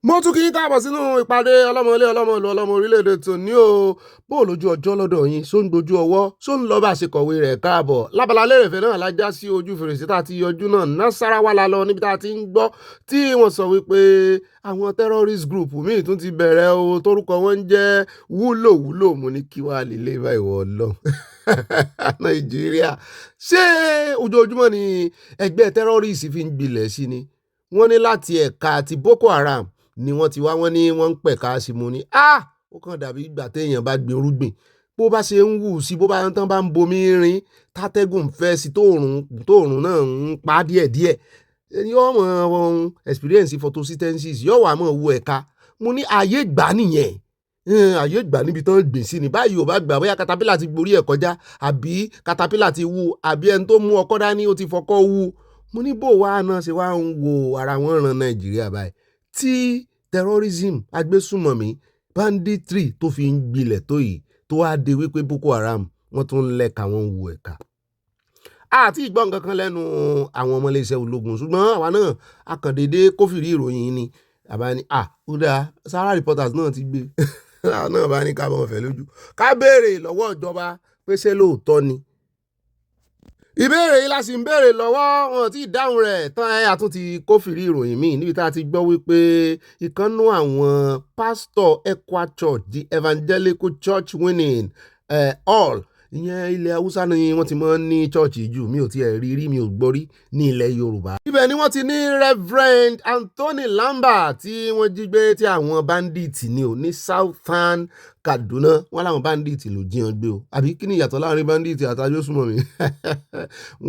mo tún kí n káàbọ̀ sínú ìpàdé ọlọ́mọlé ọlọ́mọlú ọlọ́mọ orílẹ̀-èdè tòní o bó lójú ọjọ́ lọ́dọ̀ yín só ń dojú ọwọ́ só ń lọ bá a ṣe kọ̀wé rẹ̀ káàbọ̀ lábala lérèfé náà la já sí ojú fèrèsé tá a ti yọjú náà Nasarawa la lọ níbi tá a ti ń gbọ́ tí wọ́n sọ wípé àwọn terrorist group míì tún ti bẹ̀rẹ̀ o torúkọ wọn ń jẹ́ wúlò mo ní kí wàá lè lé báyìí wọ́n lọ Nàìjíríà ṣé ojoojúmọ́ ni ẹgbẹ́ terrorist fi ń gbilẹ̀ sí ni wọ́n ní láti ẹ̀ka ti Boko Haram ni wọ́n ti wá wọ́n ní wọ́n ń pẹ̀ka sí mu ni ó kàn dàbí ìgbà téèyàn bá gbin irúgbìn bó bá ṣe ń wù sí bó bá tán bá ń bomi rin tátẹ́gùn fẹ́ sí tóòrùn náà ń pa díẹ̀díẹ̀ yóò mọ̀ experience photosynthesis yóò wà mọ̀ wo ẹ̀ka mo ní ààyè gbà nìyẹn ààyè gbà níbi tán gbìn sí ni báyìí ò bá gbà bóyá katapila ti gborí ẹ̀ kọjá àbí katapila ti wú àbí ẹni tó mú ọkọ́ dání ó ti fọkọ́ wú mo ní bó wàá náà ṣe wá ń wo ara wọn ran Nàìjíríà báyìí tí terrorism agbésùmọ̀mí banditry tó fi ń gbilẹ̀ tó yìí tó wá dé wípé Boko Haram wọ́n tún ń lẹ́ka wọn wù ẹ̀ka àti ìgbọ́n kankan lẹ́nu àwọn ọmọ iléeṣẹ́ ológun ṣùgbọ́n àwa náà akàndédé kófìrí ìròyìn ni àbá ní ó dáa Sahara Reporters náà ti gbé náà bá ní ká bọ́ fẹ́ lójú ká béèrè lọ́wọ́ ìjọba pé ṣé lóòótọ́ ni ìbéèrè yìí la sì ń béèrè lọ́wọ́ wọn tí dáhùn rẹ̀ tán àtún ti kófìrí ìròyìn míì níbi tá a ti gbọ́ wípé ìkànnú àwọn pásítọ̀ Ekwa Church the Evangelical Church Winning all ìyẹn ilẹ̀ Haúsá ni wọ́n ti máa ń ní chọ́ọ̀chì jù mi ò tiẹ̀ rí mi ò gbọ́ rí ní ilẹ̀ Yorùbá. ibẹ̀ ni wọ́n ti ní Reverend Anthony Lambert tí wọ́n jí gbé tí àwọn bandits ní o ní Southern Kaduna wọ́n láwọn bandits ló jí wọn gbé o àbí kí ni ìyàtọ̀ láàrin bandits àtàjọ́sùmọ̀mí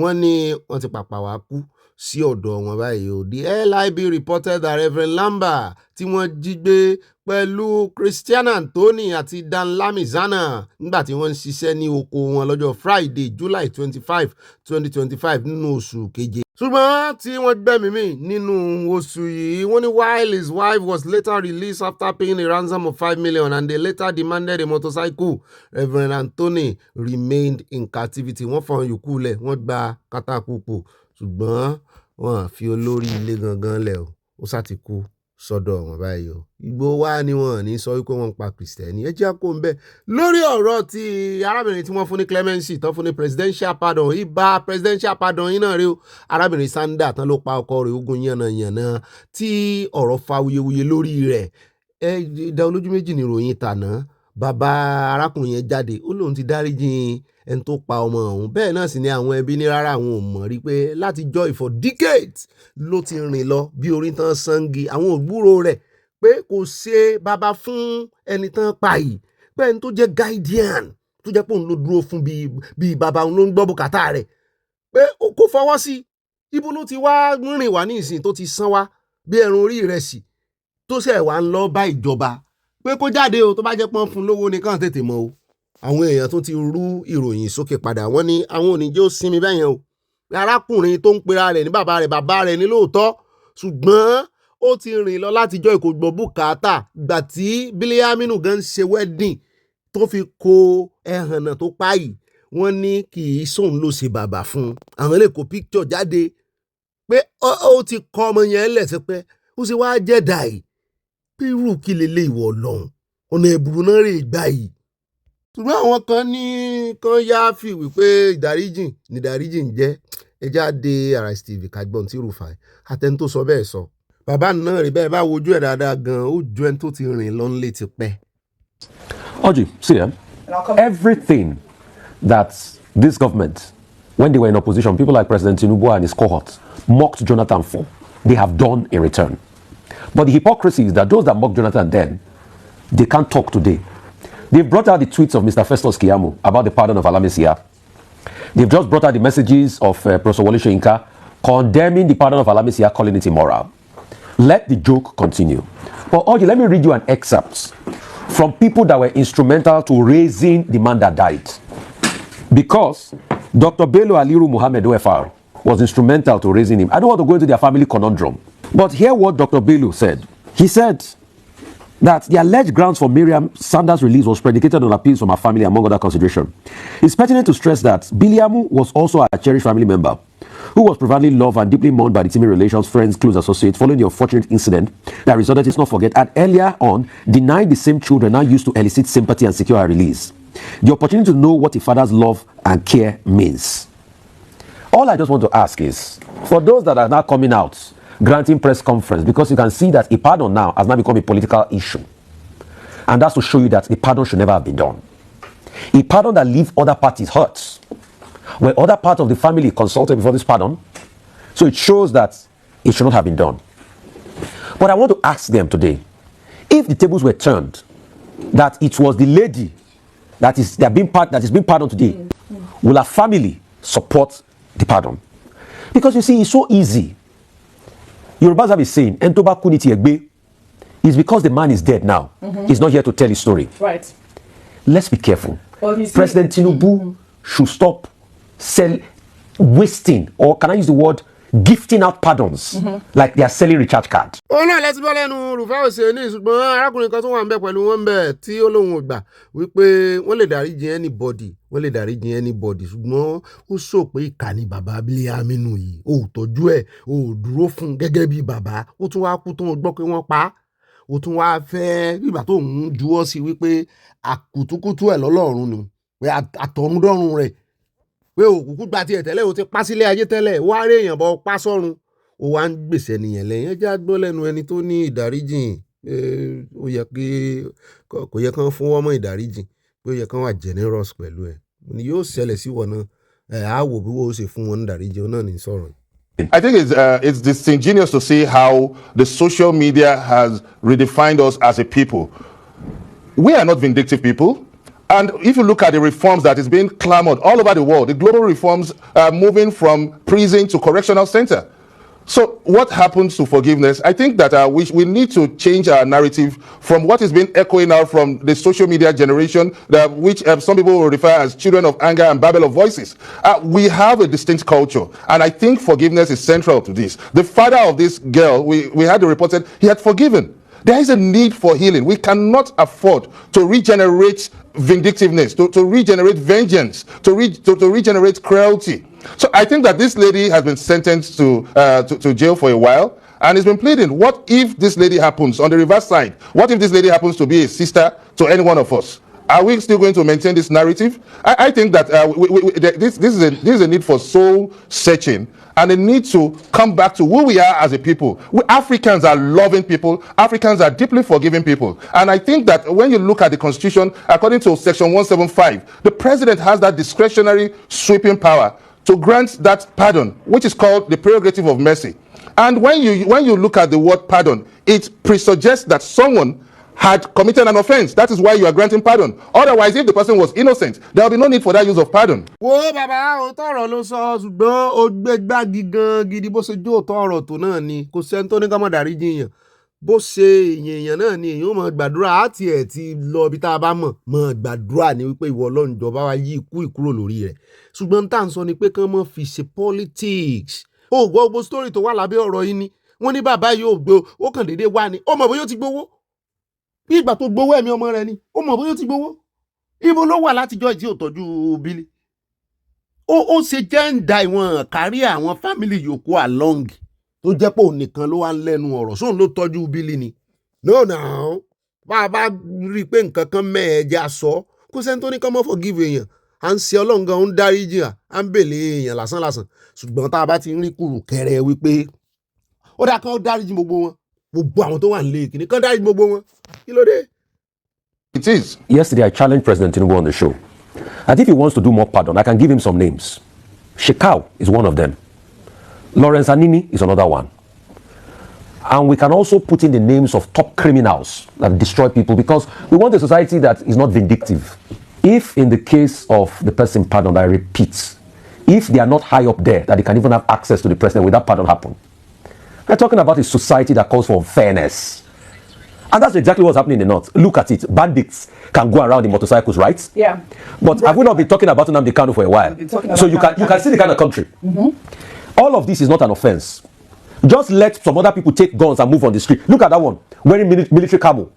wọ́n ní wọ́n ti pàpà wá kú sí ọ̀dọ̀ wọn báyìí o. The LIB reported that Reverend Lambert tí wọ́n jí gbé pẹ̀lú Christian Anthony àti Dan Lamizana nígbà tí wọ́n ń ṣiṣẹ́ ní oko wọn lọ́jọ́ Friday July 25, 2025 nínú oṣù keje. ṣùgbọ́n tí wọ́n gbẹ̀mí mì nínú oṣù yìí wọ́n ní while his wife was later released after paying a ransom of 5 million and they later demanded a motorcycle, Reverend Anthony remained in captivity. wọ́n fọ̀n yòókù lẹ̀ wọ́n gba kátàkùkù ṣùgbọ́n wọ́n fi olórí ilé gangan lẹ̀ ó sá ti kú sọ́dọ̀ wọn báyìí o. Ìgbò wa ni wọ́n ní sọ wípé wọ́n ń pa Kristẹni ẹ jẹ́ kó ń bẹ lórí ọ̀rọ̀ ti arábìnrin tí wọ́n fún ní clemency tán fún ní presidential pardon ìbá presidential pardon yìí náà rí o. arábìnrin Sanda tán ló pa ọkọ rẹ̀ ogun yànnàyànnà tí ọ̀rọ̀ fa wuyewuye lórí rẹ̀ ìdá olójú méjì ni ìròyìn tàná bàbá arákùnrin yẹn jáde ó lóun ti dáríjì ẹni tó pa ọmọ ọ̀hún bẹ́ẹ̀ náà sì ni àwọn ẹbí ní rárá àwọn ò mọ̀ rí pé láti joy for decades ló ti rìn lọ bí orí tán sangi àwọn ògbúrò rẹ̀ pé kò ṣe bàbá fún ẹni tán pa yìí pé ẹni tó jẹ́ guardian tó jẹ́ pé òun ló dúró fún bíi bàbá òun ló ń gbọ́ bùkátà rẹ̀ pé kò fọwọ́ sí ibo ló ti wá rìn wá ní ìsìn tó ti sán wá bí ẹran orí rẹ̀ sì tó ṣẹ̀ wá ń lọ bá ìjọba pé kó jáde o tó bá jẹ́ pọ́n fún lówó ni kàn tètè mọ́ o. àwọn èèyàn tó ti rú ìròyìn sókè padà wọ́n ní àwọn oníjẹ́ ó sinmi bẹ́yẹn o arákùnrin tó ń pera rẹ̀ ní bàbá rẹ̀ ní lóòótọ́ ṣùgbọ́n ó ti rìn lọ látijọ́ ìkógbọ́ bùkátà gbà tí Bílíámínù gan ṣe wedding tó fi kó ẹ̀hànnà tó páyì wọ́n ní kì í sóun ló ṣe bàbá fún àwọn lè kó picture jáde pé ó ti kọ́ ọmọ yẹn lẹ́sẹ̀ pé ó sì wá jẹ́ dàí pé irú kí lélẹ̀ ìwọ Ọlọ́run ọ̀nà ẹ̀bùrú náà rè gbà yìí ṣùgbọ́n àwọn kan ní kan yá fi wípé ìdáríjìn ní ìdáríjìn jẹ́ ẹjá dé Arise TV kagbọ́n tí Rufai àtẹni tó sọ bẹ́ẹ̀ sọ bàbá náà rí bẹ́ẹ̀ bá wojú ẹ̀ dáadáa gan ó ju ẹni tó ti rìn lọ́nlé ti pẹ́. Oji, see, everything that this government, when they were in opposition, people like President Tinubu and his cohort mocked Jonathan for, they have done in return. But the hypocrisy is that those that mocked Jonathan then, they can't talk today. They've brought out the tweets of Mr. Festus Keyamo about the pardon of Alamisia. They've just brought out the messages of Professor Wole Soyinka condemning the pardon of Alamisia, calling it immoral. Let the joke continue. But Oji, let me read you an excerpt from people that were instrumental to raising the man that died. Because Dr. Bello Aliru Muhammad OFR was instrumental to raising him. I don't want to go into their family conundrum. But hear what Dr. Bello said. He said that the alleged grounds for Miriam Sanders' release was predicated on appeals from her family, among other considerations. It's pertinent to stress that Biliamu was also a cherished family member who was profoundly loved and deeply mourned by the teaming relations, friends, close associates, following the unfortunate incident that resulted, let's not forget, had earlier on denied the same children now used to elicit sympathy and secure her release. The opportunity to know what a father's love and care means. All I just want to ask is, for those that are now coming out, granting press conference, because you can see that a pardon now has now become a political issue. And that's to show you that the pardon should never have been done. A pardon that leaves other parties hurt. Were other parts of the family consulted before this pardon? So it shows that it should not have been done. But I want to ask them today, if the tables were turned, that it was the lady that is being pardoned today, will her family support the pardon? Because you see, it's so easy. Yorubas have a saying, "Entoba kuniti egbe," is because the man is dead now. He's not here to tell his story. Right. Let's be careful. President Tinubu should stop wasting, or can I use the word, gifting out pardons like they are selling recharge card. ó náà lẹ́tí bọ́ lẹ́nu Rufai Oseni, ṣùgbọ́n arákùnrin kan tó wà ń bẹ pẹ̀lú wọn ń bẹ tí ó lóun ò gbà wípé wọ́n lè dáríjì anybody ṣùgbọ́n ó sọ pé ìkà ni bàbá abílẹ̀ aminu yìí ó tọ́jú ẹ̀ ó dúró fún gẹ́gẹ́ bí bàbá, ó tún wá kú tó ń gbọ́ pé wọ́n pa á, ó tún wá fẹ́ bíbà tó ń juwọ́ sí wípé àkùtùkùtù ẹ̀ lọ́lọ́run nù, pé àtọ̀rundọ́run rẹ̀, pé òkùnkùn gba tiẹ̀ tẹ́lẹ̀ ó ti pa sílé ayé tẹ́lẹ̀, wá rí èèyàn bọ́ pa sọ́run, ó wá ń gbèsè nìyẹn lẹ́yìn. ẹjẹ́ gbọ́ lẹ́nu ẹni tó ní ìdáríjìn, ó yẹ kí kò yẹ kán fún ọmọ ìdáríjìn, pé ó yẹ kán wà generous pẹ̀lú ẹ̀, ni yóò ṣẹlẹ̀ sí wọn náà, á wò bí wọ́n ó ṣe fún wọn ní ìdáríjìn náà ní sọ̀rọ̀. I think it's disingenuous to see how the social media has redefined us as a people. We are not vindictive people. And if you look at the reforms that is being clamored all over the world, the global reforms are moving from prison to correctional center. So what happens to forgiveness? I think that we need to change our narrative from what is being echoing out from the social media generation, which some people will refer as children of anger and babble of voices. We have a distinct culture, and I think forgiveness is central to this. The father of this girl, we had the report said he had forgiven. There is a need for healing. We cannot afford to regenerate vindictiveness, to regenerate vengeance, to regenerate cruelty. So I think that this lady has been sentenced to jail for a while and has been pleading. What if this lady happens on the reverse side? What if this lady happens to be a sister to any one of us? Are we still going to maintain this narrative? I think that this is a need for soul searching and a need to come back to who we are as a people. We Africans are loving people. Africans are deeply forgiving people. And I think that when you look at the Constitution, according to Section 175, the president has that discretionary sweeping power to grant that pardon, which is called the prerogative of mercy. And when you look at the word pardon, it presuggests that someone had committed an offense. That is why you are granting pardon. Otherwise, if the person was innocent, there will be no need for that use of pardon. wo bàbá òótọ́ ọ̀rọ̀ ló sọ, ṣùgbọ́n ó gbé gbági gan gidi bó ṣe jó òótọ́ ọ̀rọ̀ tó náà ni, kò sẹ́ni tó ní ká má dáríjì èèyàn, bó ṣe èèyàn náà ni èèyàn mọ̀ gbàdúrà àti ẹ̀ ti lọ ibi tá a bá mọ̀ gbàdúrà ni wípé ìwọ Ọlọ́run jọ̀ọ́ bá wa yí ikú ìkúrò lórí rẹ̀. ṣùgbọ́n tá à ń sọ ni pé kán mọ́ fi ṣe politics. ó gbọ́ gbogbo story tó wà lábẹ́ ọ̀rọ̀ yìí ni wọ́n ní bàbá yóò gbé ó kàn déédéé wá ni, ó mọ̀ bóyá ó ti gbowó bí ìgbà tó gbowó ẹ̀mí ọmọ rẹ̀ ni, ó mọ̀ bóyá ó ti gbowó, ibo ló wà látijọ́ ìdí òtọ́jú bílí. ó ṣe jẹ́ ń da ìwọ̀n kárí àwọn fámìlì yòókù along tó jẹ́ pé òun nìkan ló wá ń lẹ́nu ọ̀rọ̀, sóun ló tọ́jú bílí ni. no now bá a bá rí i pé nǹkan kan mẹ́ẹ̀ẹ́jà sọ, kó sẹ́ni tó ní kán mọ́ forgive èèyàn, à ń ṣe Ọlọ́run gan, ó ń dáríjì à ń bèlè èèyàn lásán. ṣùgbọ́n tá a bá ti ń rí kùrù kẹrẹ wípé ó dá kán ó dáríjì gbogbo àwọn tó wà nílé kìíní kán dáríjì gbogbo wọn, kí ló dé? It is. Yesterday, I challenged President Tinubu on the show that if he wants to do more pardon, I can give him some names. Shekau is one of them. Lawrence Anini is another one. And we can also put in the names of top criminals that destroy people, because we want a society that is not vindictive. If in the case of the person pardoned, I repeat, if they are not high up there, that they can even have access to the president, will that pardon happen? We're talking about a society that calls for fairness. And that's exactly what's happening in the north. Look at it. Bandits can go around in motorcycles, right? Yeah. But have we not been talking about Nnamdi Kanu for a while? So you can see the kind of country. All of this is not an offense. Just let some other people take guns and move on the street. Look at that one, wearing military camo.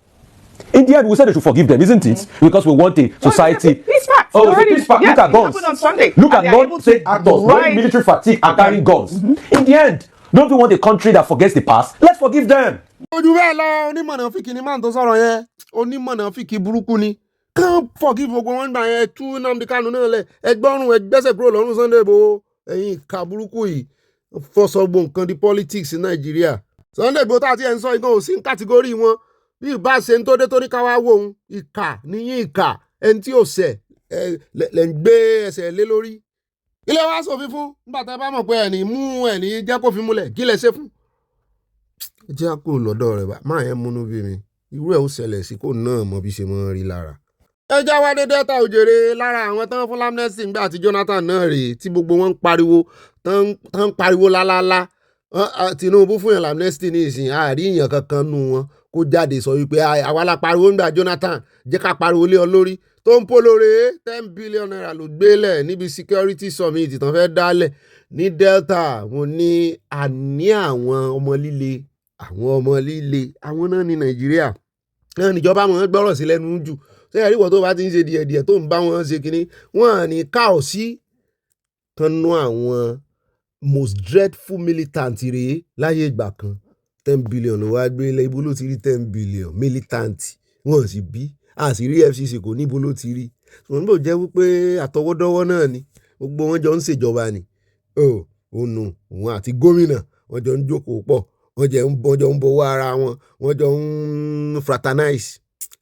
In the end, we said they should forgive them, isn't it? Because we want a society. He's back. fact. Oh, Already, look at guns. happened on Sunday. Look at And they're able to non-state actors wearing ride- military fatigue and carrying guns. In the end, don't we want a country that forgets the past? Let's forgive them. ojú bẹ́ẹ̀ lọ onímọ̀nà fìkì ni máa tó sọ̀rọ̀ yẹn onímọ̀nà fìkì burúkú ni kàn forgive gbogbo wọn gbà yẹn tú Nnamdi Kanu náà lẹ̀ ẹgbọ́rún ẹgbẹ́sẹ̀ kúrò lọ́rùn Sunday Igboho ẹ̀yin ìka burúkú yìí fọ́sọ̀gbọ̀n nǹkan di politics ní Nàìjíríà Sunday Igboho tá a ti ẹ̀ ń sọ ìkan ò sí kàtígórì wọn bí ìbá ṣe ń tó dé tó ní káwá wò ó ìka níyìn ìka ẹni tí ò ṣẹ̀ lẹ̀ ń gbé ẹsẹ̀ lé lórí ilé wa ṣòfin fún nígbà tá a bá mọ̀ pé ẹni mú ẹni jẹ́ kó fi múlẹ̀ kí lẹ ṣe fún jẹ́ kó lọ́dọ̀ rẹ̀ bá máa yẹn múnú bí mi irú ẹ̀ ó ṣẹlẹ̀ sí kó náà mọ bí ṣe mọ́ rí lára. ẹ já wá dé Delta òjèrè lára àwọn tán fún amnesty ńgbà àti Jonathan náà rèé tí gbogbo wọn ń pariwo tán ń pariwo lálálá Tinubu fún yàn amnesty ní ìsìn àárí èèyàn kankan nù wọn kó jáde sọ wípé àwa la pariwo ńgbà Jonathan jẹ́ ká pariwo lé ọ lórí tó ń polóore 10 billion naira ló gbélẹ̀ níbi security summit tán fẹ́ dálẹ̀ ní Delta wọn ní àní àwọn ọmọ líle àwọn náà ní Nàìjíríà náà níjọba wọn gbọ́rọ̀ sí lẹ́nu jù ṣé ẹ̀rí wọ́n tó bá ti ń ṣe díẹ̀díẹ̀ tó ń bá wọn ṣe kínní wọn ní káòsí kan nú àwọn most dreadful militant rèé láyé ìgbà kan 10 billion ló wá gbé ilẹ̀ ibo ló ti rí 10 billion militant wọn sì bí àṣírí FCC kò níbo ló ti rí ṣùgbọ́n bó jẹ́ wípé àtọwọ́dọ́wọ́ náà ni gbogbo wọn jọ ń ṣèjọba ni òun àti gómìnà wọn jọ ń jókòó pọ̀ wọ́n jọ ń bọ̀wọ́ ara wọn wọ́n jọ ń fraternize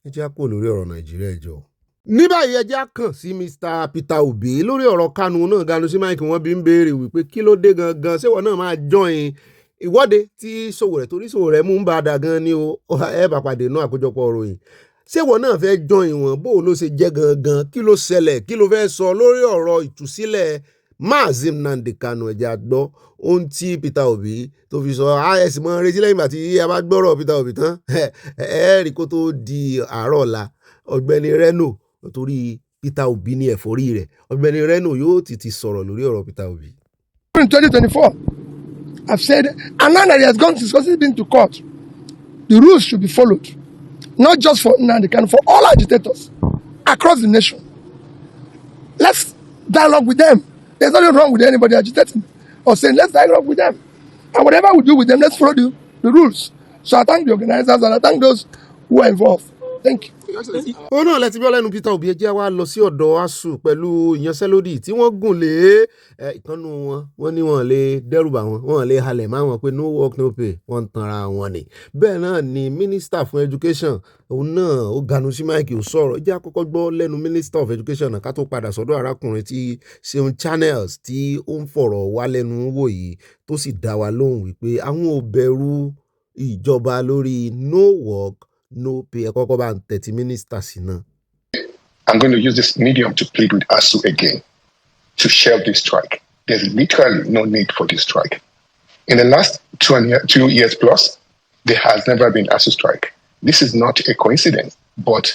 ẹ jẹ́ kó lórí ọ̀rọ̀ Nàìjíríà ẹjọ́. ní báyìí ẹ jẹ́ kàn sí Mr. Peter Obi lórí ọ̀rọ̀ Kanu náà Ganu sí Mike wọ́n bí ń béèrè wípé kí ló dé gangan ṣé wọ́n náà máa join ìwọ́de tí Sowore torí Sowore mú ń bá a dà gan ni ẹ bá pàdé náà àkójọpọ̀ ìròyìn ṣé wọ́n náà fẹ́ join wọn bó ló ṣe jẹ́ gangan kí ló ṣẹlẹ̀ kí ló fẹ́ sọ lórí ọ̀rọ̀ ìtúsílẹ̀ Mazi Nnamdi Kanu ẹ̀jẹ̀ àgbọ̀ ohun tí Peter Obi tó fi sọ ẹ̀sìn mọ́ retí lẹ́yìn ìgbà tí a bá gbọ́rọ̀ Peter Obi tán rí kó tó di àárọ̀ ọ̀la Ọ̀gbẹ́ni Reno torí Peter Obi ní ẹ̀fọ́rí rẹ̀ Ọ̀gbẹ́ni Reno yóò ti sọ̀rọ̀ lórí ọ̀rọ̀ Peter Obi. In 2024, I've said, and now that he has gone since he's been to court, the rules should be followed, not just for Nnamdi Kanu, for all agitators across the nation. Let's dialogue with them. There's nothing wrong with anybody agitating or saying, let's dialogue with them. And whatever we do with them, let's follow the rules. So I thank the organizers and I thank those who are involved. Thank you. ó náà lẹ́tí bí ọlẹ́nu Peter Obi ẹjẹ́ wa lọ sí ọ̀dọ̀ ASUU pẹ̀lú ìyanṣẹ́lódì tí wọ́n gùn lé ìkànnù wọn ní wọn lè dẹ́rùbà wọn lè halẹ̀ máa wọn pé no work no pay wọ́n ń tanra wọn ni bẹ́ẹ̀ náà ni Minister fún Education òun náà ó Ganu sí Mike ò sọ̀rọ̀ ẹjẹ́ àkọ́kọ́ gbọ́ lẹ́nu Minister of Education náà ká tó padà sọ́dọ̀ arákùnrin tí Seun Channels tí ó ń fọ̀rọ̀ wá lẹ́nu wò yìí tó sì dá wa lóhùn wípé àwọn ò bẹ̀rù ìjọba lórí no work no pay ẹ kọ́kọ́ bá ń tẹ̀tí mínísítà sí náà. I'm going to use this medium to plead with ASUU again to shelve this strike. There's literally no need for this strike. In the last 2 years plus, there has never been ASUU strike. This is not a coincidence, but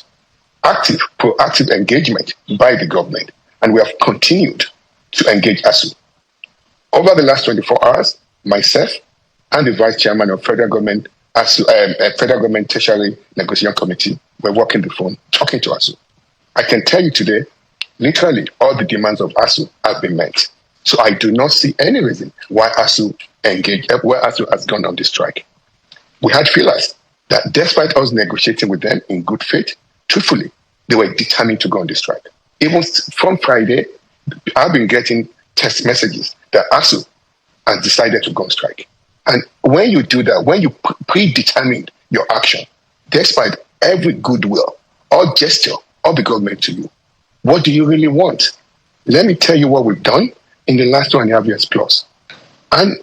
active, proactive engagement by the government, and we have continued to engage ASUU. Over the last 24 hours, myself and the Vice Chairman of Federal Government Federal Government Tertiary Negotiation Committee were working the phone, talking to ASUU. I can tell you today, literally all the demands of ASUU have been met. So I do not see any reason why ASUU has gone on this strike. We had feelers that despite us negotiating with them in good faith, truthfully, they were determined to go on this strike. Even from Friday, I've been getting text messages that ASUU has decided to go on strike. And when you do that, when you predetermine your action, despite every goodwill or gesture of the government to you, what do you really want? Let me tell you what we've done in the last 2.5 years plus. And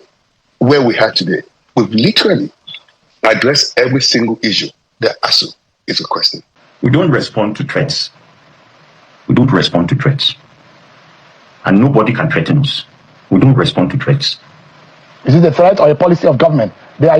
where we are today, we've literally addressed every single issue that ASUU is requesting. We don't respond to threats. We don't respond to threats. And nobody can threaten us. We don't respond to threats. Is it a threat or a policy of government? They are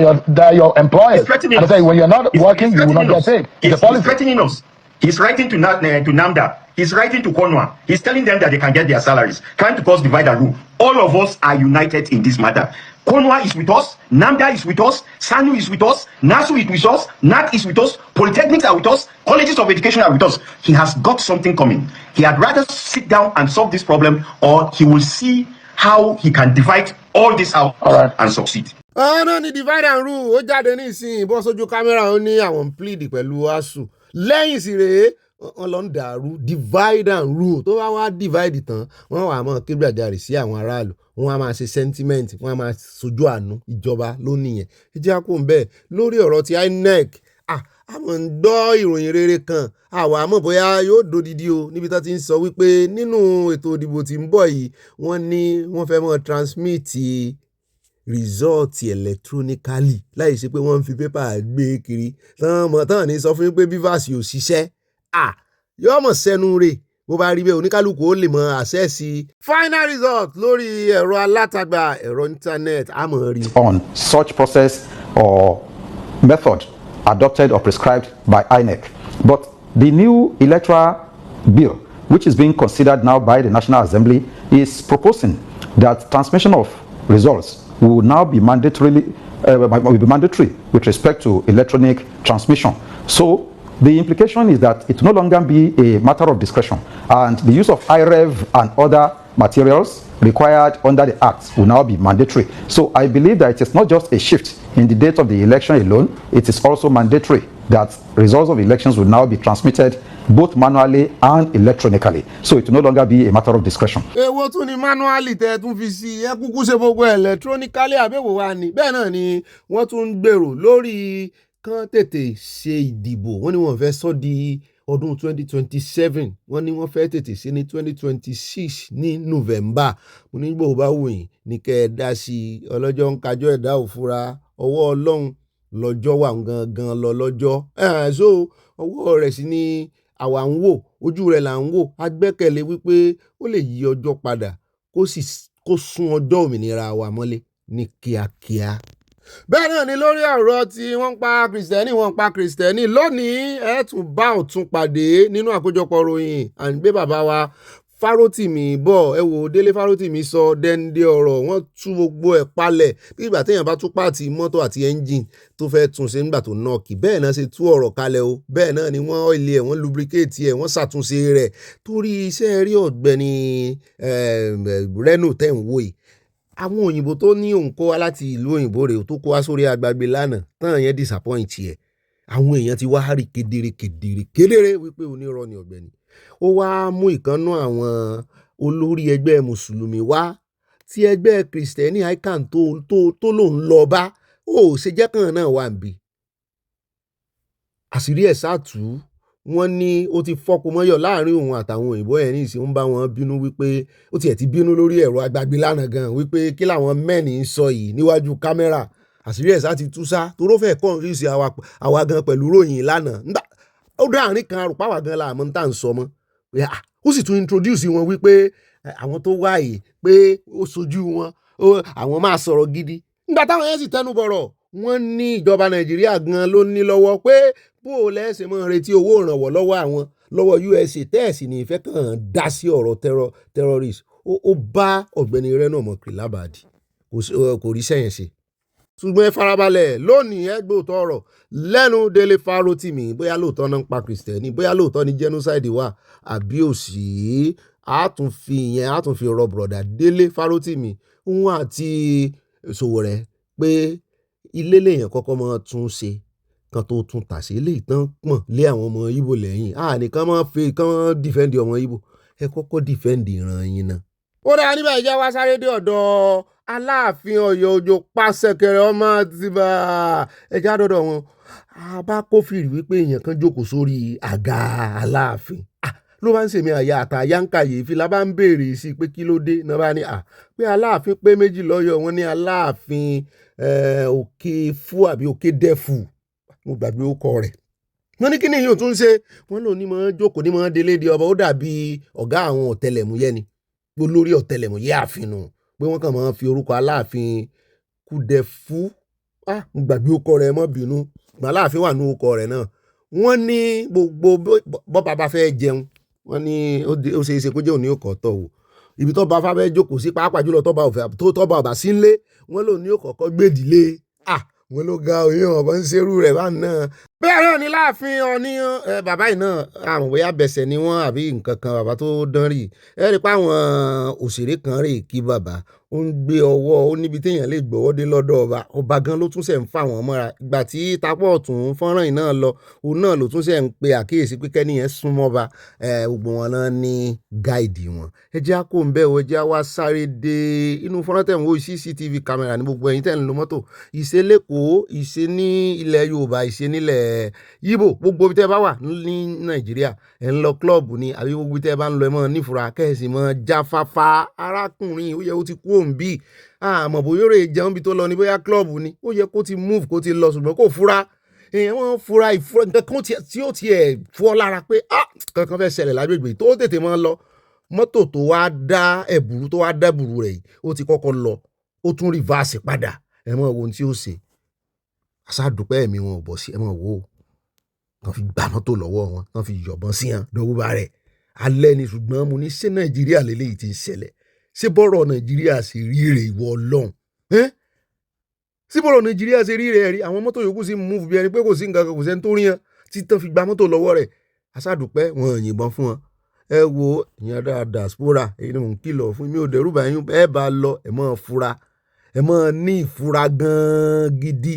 your employers. He's threatening and us. say when you're not working, you will not get paid. It's a policy. He's threatening us. He's writing to NAMDA. He's writing to Konwa. He's telling them that they can get their salaries. Trying to cause divide and rule. All of us are united in this matter. Konwa is with us, Namda is with us, Sanu is with us, Nasu is with us, NAT is with us, polytechnics are with us, colleges of education are with us. He has got something coming. He had rather sit down and solve this problem, or he will see how he can divide all this out and succeed. ọ̀nà ni divide and rule ó jáde nísìnyí bọ́ sójú kámẹ́rà ó ní àwọn plead pẹ̀lú ASUU lẹ́yìn sí rèé wọ́n lọ ń dàrú divide and rule tó bá wá divide tán wọ́n wà mọ́ kébìràjàre sí àwọn aráàlú wọ́n á máa ṣe sentiment wọ́n á máa sojú àánú ìjọba lónìí yẹn ìjẹ́ àpò ń bẹ́ẹ̀ lórí ọ̀rọ̀ ti INEC àmọ́ ń gbọ́ ìròyìn rere kan àwa àmọ́ bóyá yóò dodidi o níbi tó ti ń sọ wípé nínú ètò ìdìbò tí ń bọ̀ yìí wọ́n ní wọ́n fẹ́ mọ́ transmit result electronically láì ṣe pé wọ́n ń fi pépà gbé kiri tán ní sọ fún yín pé bivas yóò ṣiṣẹ́ yóò mọ̀ sẹ́nu rẹ̀ bó bá rí bẹ́ẹ̀ oníkálukú ó lè mọ access final result lórí ẹ̀rọ alátagbà ẹ̀rọ internet àmọ́ rí. On such process or method adopted or prescribed by INEC. But the new electoral bill, which is being considered now by the National Assembly, is proposing that transmission of results will now be mandatory with respect to electronic transmission. So the implication is that it will no longer be a matter of discretion, and the use of IREV and other materials required under the Act will now be mandatory. So I believe that it is not just a shift in the date of the election alone, it is also mandatory that results of elections will now be transmitted both manually and electronically. So it will no longer be a matter of discretion. Èwo tún ni manually tẹ́ tún fi sí ẹ kúkú ṣe gbogbo electronically àbẹ̀wò wa ni bẹ́ẹ̀ náà ni wọ́n tún ń gbèrò lórí kán tètè ṣe ìdìbò wọ́n ní wọ́n fẹ́ sọ di ọdún 2027 wọ́n ní wọ́n fẹ́ tètè ṣe ní 2026 ní November mo ní gbòó bá wù yín ní kẹ́ ẹ dá sí ọlọ́jọ́ ń kájọ́ ẹ̀dá òfura ọwọ́ Ọlọ́run lọ́jọ́ wà gangan lọ lọ́jọ́ so ọwọ́ rẹ̀ sì ni àwa ń wò ojú rẹ̀ là ń wò agbẹ́kẹ̀lé wípé ó lè yí ọjọ́ padà kó sún ọjọ́ òmìnira wa mọ́lé ní kíákíá. Bẹ́ẹ̀ náà ni lórí ọ̀rọ̀ tí wọ́n ń pa kìrìsìtẹ́nì lónìí ẹ̀ tún bá ọ̀tún pàdé nínú àkójọpọ̀ ròyìn à ń gbé bàbá wa farotimi bọ̀ ẹ wò Délé Farotimi sọ dẹ́ndé ọ̀rọ̀ wọ́n tú gbogbo ẹ̀ palẹ̀ bí ìgbà téèyàn bá tú pààtì mọ́tò àti ẹ́ńjìn tó fẹ́ tún ṣe nígbà tó nọ́ọ̀kì bẹ́ẹ̀ náà ṣe tú ọ̀rọ̀ kalẹ̀ o bẹ́ẹ̀ náà ni wọ́n ọ́ìlì ẹ̀ wọ́n lubricate ẹ̀ wọ́n ṣàtúnṣe rẹ̀ torí iṣẹ́ rí Ọ̀gbẹ́ni Reno tẹ̀ ń wò yìí àwọn òyìnbó tó ní òun kó wá láti ìlú òyìnbó rẹ̀ tó kó wá sórí agbágbé lánàá tán yẹn disappoint ẹ̀ àwọn èèyàn ti wá rí kedere wípé onírọ́ ni Ọ̀gbẹ́ni ó wá mú ìkànnú àwọn olórí ẹgbẹ́ mùsùlùmí wá tí ẹgbẹ́ kìrìsìtẹ́nì ICAN tó lòun lọ bá ó ṣe jẹ́ kàn náà wà níbí àṣírí ẹ̀ sátú wọ́n ní ó ti fọ́kù mọ́yọ̀ láàrin òun àtàwọn òyìnbó ẹ̀ ní ìsìn ń bá wọn bínú wípé ó tiẹ̀ ti bínú lórí ẹ̀rọ agbágbé lánàá gan wípé kí làwọn mẹ́ni ń sọ yìí níwájú kámẹ́rà àṣírí ẹ̀ sá ti tú sá toró fẹ́ kọ́ńfíìsì àwa gan pẹ̀lú ròyìn lánàá ó dá àárín kan àrùpá wa gan láàmú tá à ń sọ mọ́ ó sì tún introduce wọn wípé àwọn tó wáyé pé ó sojú wọn àwọn máa sọ̀rọ̀ gidi nígbà táwọn yẹn sì tẹnu bọ̀rọ̀ wọ́n ní ìjọba Nàìjíríà gan ló ní lọ́wọ́ pé bó o lẹ́sẹ̀ mọ́ retí owó ìrànwọ́ lọ́wọ́ àwọn lọ́wọ́ USA tẹ́ẹ̀sì ní ìfẹ́ kàn dá sí ọ̀rọ̀ terrorist ó bá Ọ̀gbẹ́ni Reno ọmọkùnrin lábàdì kò rí sẹ́yìn ṣe ṣùgbọ́n ẹ farabalẹ̀ lónìí ẹ gbóòótọ́ ọ̀rọ̀ lẹ́nu Délé Farotimi bóyá lóòótọ́ náà ń pa kìrìsìtẹ́nì bóyá lóòótọ́ ni genocide wà àbí òsì àtúnfi rọ bùrọ̀dà Délé Farotimi òun àti Sowore pé ilé lèèyàn kọ́kọ́ máa tún ṣe kan tó tún tà sí ilé ìtàn pọ̀n lé àwọn ọmọ Ìgbò lẹ́yìn nìkan máa fi kán dìfẹ́ǹdì ọmọ Ìgbò ẹ kọ́kọ́ dìfẹ́ǹdì ìran yín náà. ó dáa níbẹ̀ ìjà wa sáré dé ọ̀dọ̀ Aláàfin Ọ̀yọ́ Òjó Pàṣẹkẹrẹ ọmọ Àtìbà ẹja dọ́dọ̀ wọn bá kófìrí wípé èèyàn kan jókòó sórí àga Aláàfin ló bá ń ṣèmi àyà àtàyà ń kàyéfì la bá ń béèrè sí pé kí ló dé náà bá ní pé Aláàfin pé méjì lọ́yọ̀ wọn ní Aláàfin Òkè Fú àbí Òkè Dẹ́fù mo gbàgbé ó kọ rẹ̀ wọ́n ní kí ni yóò tún ṣe wọ́n lò ní mọ́ jókòó ní mọ́ délé di ọba ó dàbí ọ̀gá àwọn ọ̀tẹlẹ̀múyẹ́ ni olórí ọ̀tẹlẹ̀múyẹ́ ààfin nù pé wọ́n kàn máa fi orúkọ Aláàfin Kúdẹ̀fú mo gbàgbé ó kọ rẹ̀ mọ́ bínú Aláàfin wà ní ó kọ rẹ̀ náà wọ́n ní gbogbo bọ́ba bá fẹ́ jẹun wọ́n ní ó ṣe é ṣe kó jẹ́ òní òkò tọ̀ o ibi tó bá fẹ́ jókòó sí pàápàá jùlọ tọ́ba ọba sí ńlé wọ́n lò ní òkọ̀ọ̀kọ́ gbèdìlé wọ́n ló ga òyìn ọ̀bọ̀n ń ṣerú rẹ̀ bá náà. bẹ́ẹ̀ náà ni láàfin Ọọ̀ni bàbá yìí náà àwọn bóyá bẹ̀sẹ̀ ni wọ́n àbí nǹkan kan bàbá tó dán rí ẹ rí i pé àwọn òṣèré kan rè kí bàbá ó ń gbé ọwọ́ ó níbi téèyàn lè gbọ́wọ́ dé lọ́dọ̀ ọba gan ló tún ṣe ń fà wọ́n mọ́ra ìgbà tí tapọ̀ ọ̀tún fọ́nrán yìí náà lọ òun náà ló tún ṣe ń pe àkíyèsí pé kẹ́niyẹn súnmọ́ ba gbogbo wọn náà ní gáìdì wọn. ẹ jẹ́ á kó ń bẹ́ẹ̀ o ẹ jẹ́ á wá sáré dé inú fọ́nrán tẹ̀ ń wo CCTV kámẹ́rà ní gbogbo ẹ̀yin tẹ̀ ń lo mọ́tò ìṣe lẹ́kọ̀ọ́ ìṣe ní ilẹ̀ Yorùbá ìṣe nílẹ̀ Yíbò gbogbo ibi tẹ́ bá wà ní Nàìjíríà ẹ̀ ń lọ klọ́ọ̀bù ni àbí gbogbo ibi tẹ́ bá ń lọ ẹ̀ mọ́ nífura kẹ́sì mọ́ jáfáfá arákùnrin ó yẹ ó ti kú òun bíi àmọ́ bóyá rè jẹun bí tó lọ ní bóyá klọ́ọ̀bù ni ó yẹ kó ti move kó ti lọ ṣùgbọ́n kò fura èèyàn wọn fura ìfura nǹkan kan tí ó tiẹ̀ fọ́ lára pé kankan fẹ́ ṣẹlẹ̀ lágbègbè tó tètè máa lọ mọ́tò tó wá dá ẹ̀bùrú rẹ̀ yìí ó ti kọ́kọ́ lọ ó tún rìvásì padà ẹ̀ mọ́ ohun tí ó ṣe àṣàdùpẹ́ ẹ̀mí wọn ò bọ̀ sí ẹ̀ mọ́ wò ó wọ́n fi gbà mọ́tò lọ́wọ́ wọn wọ́n fi yọ̀bọ̀n sí hàn dọ́wọ́bà rẹ̀ alẹ́ ni ṣùgbọ́n mo ní ṣé Nàìjíríà lélẹ́yìí ti ń ṣẹlẹ̀ ṣé bọ́rọ̀ Nàìjíríà ṣe rí rè ìwọ Ọlọ́run ṣé bọ́rọ̀ Nàìjíríà ṣe rí rè rí àwọn mọ́tò yòókù sí move bí ẹni pé kò sí nǹkan kan kò sẹ́ni tó rí hàn tí tán fi gba mọ́tò lọ́wọ́ rẹ̀ àṣàdùpẹ́ wọn yìnbọn fún wọn ẹ wo ìyẹn dáadáa spora èyí ni mò ń kìlọ̀ fún mi ò dẹ̀rù bá yín ẹ bá lọ ẹ máa fura ẹ máa ní ìfura gan gidi.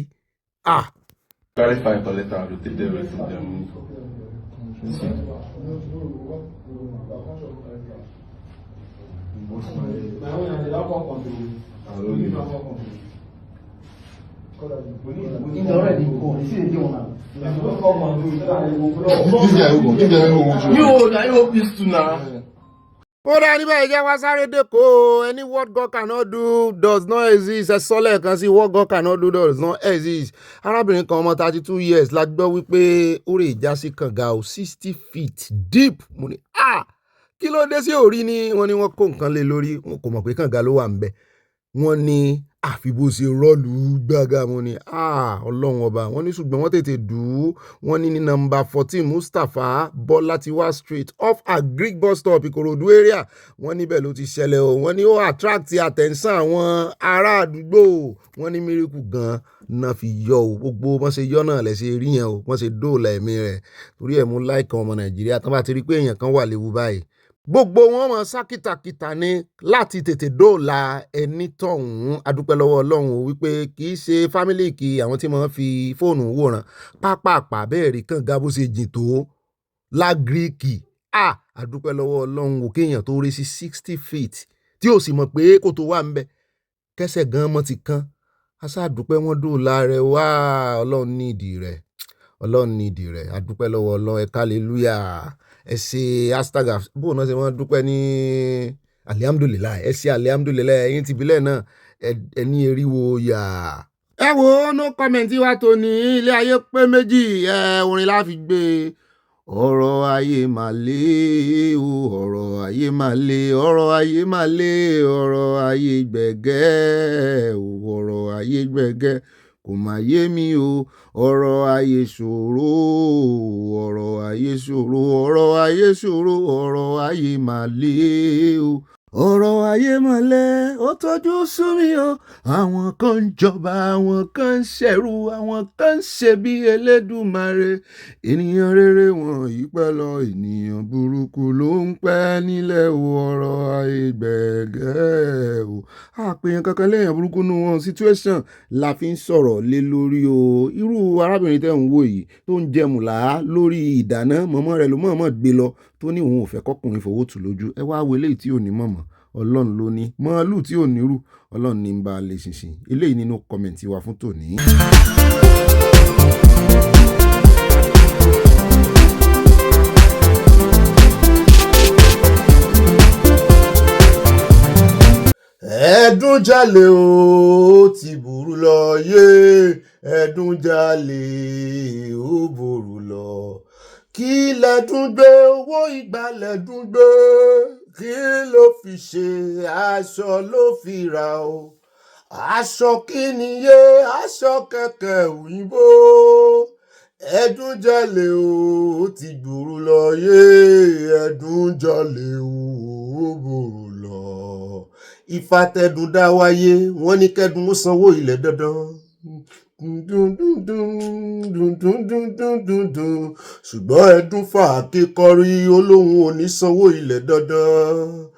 Clarify the letter, I will take the rest of them. ó dá níbẹ̀ ìjẹ́ wá sáré dẹ́kọ̀ ẹni what God cannot do does not exist ẹ sọ lẹ́ẹ̀kan sí what God cannot do does not exist. arábìnrin kan ọmọ 32 years la gbọ́ wípé ó rè já sí kànga 60 feet deep mo ní kí ló dé sí orí ni wọ́n ní wọ́n kó nǹkan lé lórí wọn kò mọ̀ pé kànga ló wà ń bẹ̀ wọ́n ní àfi bó ṣe rọ́ọ̀lù gbága wọn ni ọlọ́run ọba wọn ní ṣùgbọ́n wọ́n tètè dùn wọ́n ní nọ́mbà 14 Mustapha Bọ́látiwá street off Agric bus stop Ìkòròdú area wọ́n níbẹ̀ ló ti ṣẹlẹ̀ o wọ́n ní ó attract attention àwọn ará àdúgbò wọ́n ní miracle gan náà fi yọ o gbogbo wọ́n ṣe yọ náà lẹ́sẹ̀ rí yẹn o wọ́n ṣe dóòlà ẹ̀mí rẹ̀ torí ẹ̀ mú láìkan ọmọ Nàìjíríà tán bá ti rí pé èèyàn kan wà léwu báyìí gbogbo wọn mọ sá kìtàkìtà ni láti tètè dóòlà ẹni tọ̀hún adúpẹ́ lọ́wọ́ Ọlọ́run wípé kì í ṣe fámílì kí àwọn tí wọ́n fi fóònù wòran pápápá bẹ́ẹ̀ rí kànga bó ṣe jìn tó lágíríkì adúpẹ́ lọ́wọ́ Ọlọ́run wò kéèyàn tó rí sí 60 feet tí ò sì mọ̀ pé kò tó wà ń bẹ kẹsẹ̀ gan mọ́ ti kán aṣáàdúpẹ́ wọn dóòlà rẹ̀ wá Ọlọ́run nídìí rẹ̀ adúpẹ́ lọ́wọ́ Ọlọ́run ẹ kálẹ́lúyà ẹ ṣe hashtag bóun náà ṣe wọ́n dúpẹ́ ní alihamudulilayi ẹ ṣe alihamudulilayi ẹ̀yin tìbílẹ̀ náà ẹ ní eriwo yà. ẹ wo no comment wa tó ní ilé ayé pé méjì orin la fi gbé ọ̀rọ̀ ayé mà lé o ọ̀rọ̀ ayé mà lé ọ̀rọ̀ ayé mà lé ọ̀rọ̀ ayé gbẹ̀gẹ́ o ọ̀rọ̀ ayé gbẹ̀gẹ́ kò má yé mi o ọ̀rọ̀ ayé ṣòro ọ̀rọ̀ ayé ṣòro ọ̀rọ̀ ayé ṣòro ọ̀rọ̀ ayé mà lé o ọ̀rọ̀ ayé mà lé ó tójú sú mi o àwọn kan ń jọba àwọn kan ń ṣẹ̀rù àwọn kan ń ṣe bí Elédùmarè ènìyàn rere wọn yìí pẹ́ lọ ènìyàn burúkú ló ń pẹ́ nílẹ̀ o ọ̀rọ̀ ayé gbẹ̀gẹ́ o àpèyàn kankan lẹ́yìn burúkú nù wọn situation la fi ń sọ̀rọ̀ lé lórí o irú arábìnrin tẹ́ ń wò yìí tó ń jẹmùlá lórí ìdáná mọ̀mọ́ rẹ̀ ló mọ̀ọ́mọ̀ gbé lọ tó ní òun ò fẹ́ kọkùnrin fowó tù lójú ẹ wá wo eléyìí tí ò ní mọ̀mọ́ Ọlọ́run ló ní màálù tí ò nírú Ọlọ́run ní ń bá a lè ṣinṣin eléyìí nínú kọ́mẹ̀ntì wa fún tòní. ẹ̀dúnjalè ó ti burú lọ yé ẹ̀dúnjalè ó burú lọ kí lẹ́dún gbé owó ìgbà lẹ́dún gbé kí ló fi ṣe aṣọ ló fi ra o aṣọ kí ni yé aṣọ kẹ̀kẹ́ òyìnbó ẹ̀dúnjalè ó ti burú lọ yé ẹ̀dúnjalè ó burú lọ ìfàtẹ̀dùn dá wáyé wọ́n ní kẹ́dùn ó sanwó ilẹ̀ dandan ṣùgbọ́n ẹdún fà kíkọrí olóhùn ò ní sanwó ilẹ̀ dandan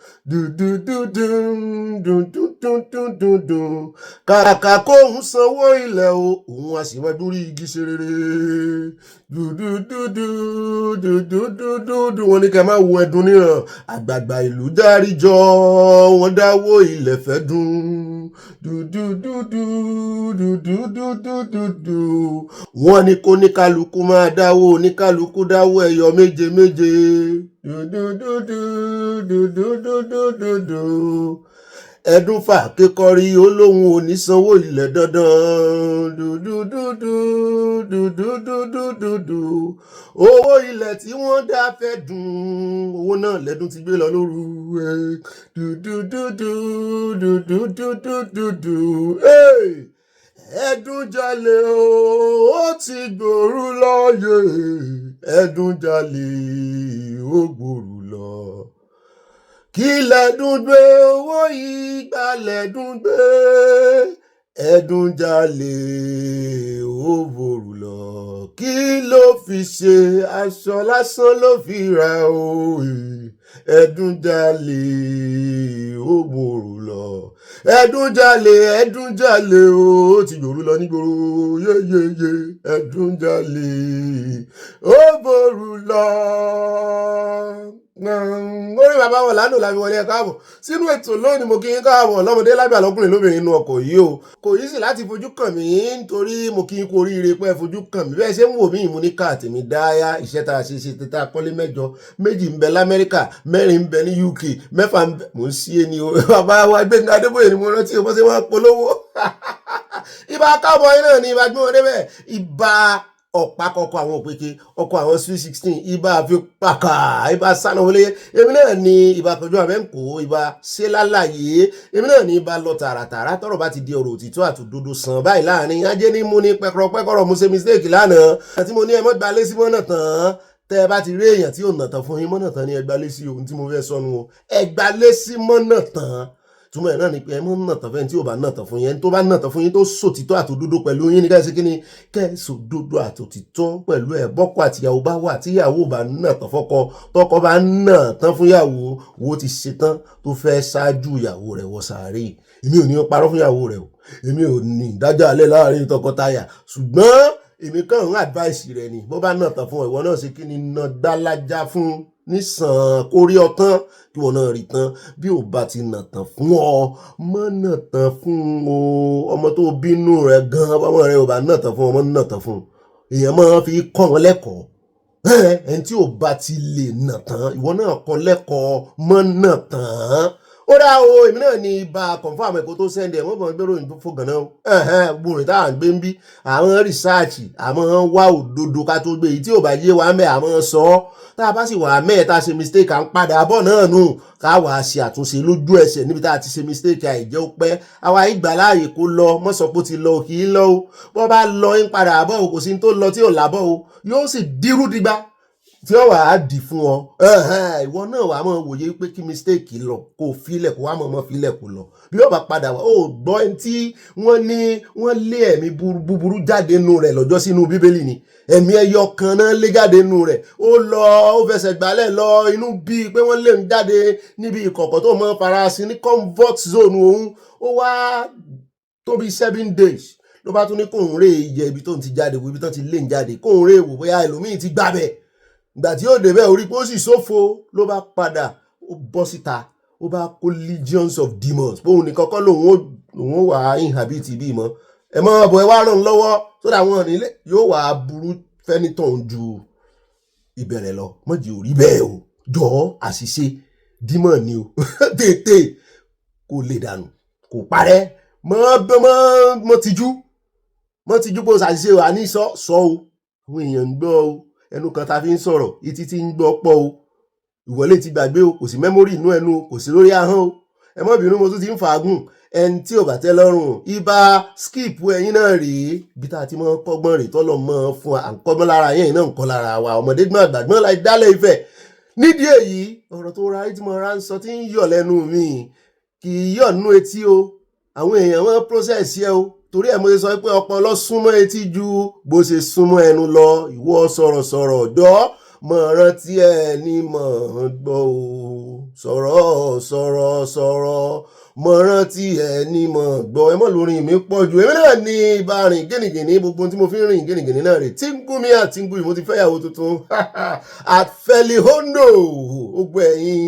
kàkà kóhun sanwó ilẹ̀ o òun a sì máa dúrí igi ṣe rere wọ́n ní ká máa wo ẹdun níran àgbààgbà ìlú dáríjọ wọ́n dáwó ilẹ̀ fẹ́ dùn wọ́n ní kó ní kálukú máa dáwó ní kálukú dáwó ẹyọ méje méje ẹdún fà kíkọrí olóhùn ò ní sanwó ilẹ̀ dandan owó ilẹ̀ tí wọ́n dá fẹ́ dùn owó náà lẹ́dún ti gbé lọ lóru ẹdún jalè ó ti gbòòrú lọ́yẹ̀ ẹdún jalè ó gbòòrú lọ kí lẹ́dún gbé owó ìgbà lẹ́dún gbé ẹdún jalè ó gbòòrú lọ kí ló fi ṣe aṣọ lásán ló fi ra òye ẹdún jalè ó gbòòrú lọ ẹdún jalè ó ti gbòòrú lọ nígboro yéyéyé ẹdún jalè ó gbòòrú lọ. Orí bàbá wọn lánàá láfi wọlé ẹ̀ka àbọ̀ sínú ètò lónìí mo kí n káàbọ̀ lọ́mọdé lágbà lọ́kùnrin lóbìnrin inú ọkọ̀ yìí o kò yí sì láti fojú kàn mí nítorí mo kí n kú oríire pé fojú kàn mí bẹ́ẹ̀ ṣe ń wò mí ìmú ní káàtì mi dáyà iṣẹ́ tá a ṣe tètè akọ́lé 8 méjì ń bẹ lamẹ́ríkà 4 ń bẹ ní UK 6 ń bẹ mò ń sí ẹni o bàbá wa Gbẹ́ngà Adébóyè ni mo rántí o bó ṣe wọ́n polówó ibà káàbọ̀ yín náà ni ibà gbé wọn débẹ̀ ibà ọ̀pá kọkọ àwọn òpèké ọkọ̀ àwọn sweet 16 ibà fi pàkà ibà sánàwọlé èmi náà ni ibà pẹ̀lú àbẹ́ǹkó ibà ṣe lálàyé èmi náà ni ibà lọ tààràtàrà tọ́rọ̀ bá ti di ọ̀rọ̀ òtítọ́ àtòdodo sàn báyìí láàrin ajé ní mú ní pẹ́kọ̀rọ̀ mo ṣe mistake lánàá àti mo ní ẹ mọ́ gbalé sí mọ́nà tán tẹ́ ẹ bá ti rí èèyàn tí ò nà tán fún yín mọ́nà tán ni ẹ gbalé sí ohun tí mo fẹ́ sọnù o ẹ gbalé sí mọ́nà tán túmọ̀ ẹ̀ náà ni pé ẹ mọ́ nàtàn fẹ́ni tí ò bá nàtàn fún yín tó bá nàtàn fún yín tó sòtítọ́ àtòdodo pẹ̀lú yín ní kẹ́sì kíni kẹ́sì òdodo àtòtítọ́ pẹ̀lú ẹ̀ bọ́kọ àtìyàwó bá wà tíyàwó bá nàtàn fọ́kọ tọkọ bá nàtàn fún yàwó wo ti ṣetán tó fẹ́ ṣáájú ìyàwó rẹ̀ wọ sàárè èmi ò ní parọ́ fún ìyàwó rẹ̀ o èmi ò ní ìdájọ́ alẹ́ láàrin tọkọtaya ṣùgbọ́n èmi kàn ń advice rẹ̀ ni bó bá nàtàn fún ìwọ náà ṣe kí ni nà dálájá fún nísàn kórí ọtán kí wọn náà rí tán bí ò bá ti nàtàn fún ọ mọ nàtàn fún o ọmọ tó bínú rẹ gan ọmọ rẹ ò bá nàtàn fún ọmọ nàtàn fún èèyàn máa fi kọ́ wọn lẹ́kọ̀ọ́ ẹni tí ò bá ti lè nàtàn ìwọ náà kọ́ lẹ́kọ̀ọ́ mọ nàtàn ó dá o èmi náà ní ibà confam ẹ̀kọ́ tó sẹ́ndẹ̀ wọ́n bọ̀ gbẹ́rò ìbò fògànà o gbòrìn táwọn gbé ń bí àwọn rìsáàchì àwọn wá òdodo ká tó gbé yìí tí ò bá yé wa mẹ́ àwọn sọ ọ́ tá a bá sì wà mẹ́ẹ̀ta ṣe mistake à ń padà bọ̀ náà nù ká wà á ṣe àtúnṣe lójú ẹsẹ̀ níbi tá a ti ṣe mistake àìjẹ́ ó pẹ́ àwa ìgbà láàyè kó lọ mọ́sọ̀pọ̀ ti lọ kì í lọ o bọ́ bá lọ ń padà bọ̀ o kò sí tó lọ tí ò lábọ̀ o yóò sì dírú digba tí ó wà á dì fún ọ ìwọ náà wà á mọ̀ wòye pé kí mistake lọ kó filẹ̀ kó wà mọ̀ filẹ̀ kó lọ bí ó bá padà wá ó gbọ́ ẹni tí wọ́n ní wọ́n lé ẹ̀mí búburú jáde nù rẹ̀ lọ́jọ́ sínú bíbélì ni ẹ̀mí ẹyọ kan náà lé jáde nù rẹ̀ ó lọ ó fẹsẹ̀ gbálẹ̀ lọ inú bíi pé wọ́n lé ń jáde níbi ìkọ̀kọ̀ tó mọ́ farasin ní comfort zone òun ó wá tóbi 7 days ló bá tún ní kóun rè yẹ ibi tó ń ti jáde wo ibi tó ti lé ń jáde kóun rè wò bóyá ẹlòmíì ti gbábẹ̀ ìgbà tí ó débẹ̀ orí pé ó sì ṣófo ló bá padà ó bọ́ síta ó bá kó legions of demons bóun nìkan kọ́ lòun ó wà á inhabit bí mọ́ ẹ mọ́ ọ̀bọ̀ ẹ wá ràn lọ́wọ́ sódà wọn nílé yóò wà á burú fẹ́nitọ̀ ju ìbẹ̀rẹ̀ lọ mọ́jì ò rí bẹ́ẹ̀ o jọ àṣìṣe demon ni o tètè kò lè dànù kò parẹ́ mọ́ tijú pé o ṣàṣìṣe wà ní sọ o àwọn èèyàn ń gbọ́ o ẹnu kan ta fi ń sọ̀rọ̀ etí tí ń gbọ́ pọ̀ o ìwọlé ti gbàgbé o kò sí mẹ́mórì inú ẹnu kò sí lórí ahọ́n o ẹ má bínú mo tún ti ń fàágùn ẹni tí ò bá tẹ́ lọ́rùn ibà skip ẹ̀yin náà rèé bí tá a ti mọ́ kọ́gbọ́n rèé tọ́lọ̀ mọ́ fún à ń kọ́gbọ́n lára yẹn náà ń kọ́ lára wa ọmọdé gbọ́n àgbàgbọ́n láì dálẹ̀ ìfẹ́ nídìí èyí ọ̀rọ̀ tó ra tí mo ra ń sọ tí ń yọ̀ lẹ́nu mi kì í yọ̀ nínú etí o àwọn èèyàn wọn process yẹ o torí ẹ̀ mo ṣe sọ pé ọpọlọ súnmọ́ etí ju bó ṣe súnmọ́ ẹnu lọ ìwọ sọ̀rọ̀sọ̀rọ̀ ọ̀dọ́ mọ̀ rántí ẹ̀ ní mọ̀ gbọ́ o sọ̀rọ̀ mọ̀ rántí ẹ̀ ní mọ̀ gbọ́ ẹ mọ̀ lórí mi pọ̀ jù èmi náà ní ibà rìn gínìgínì gbogbo tí mo fi ń rìn gínìgínì náà rè tí ń gún mi àti ń gún yìí mo ti fẹ́yàwó tuntun àfẹ́lihóndò gbogbo ẹ̀yin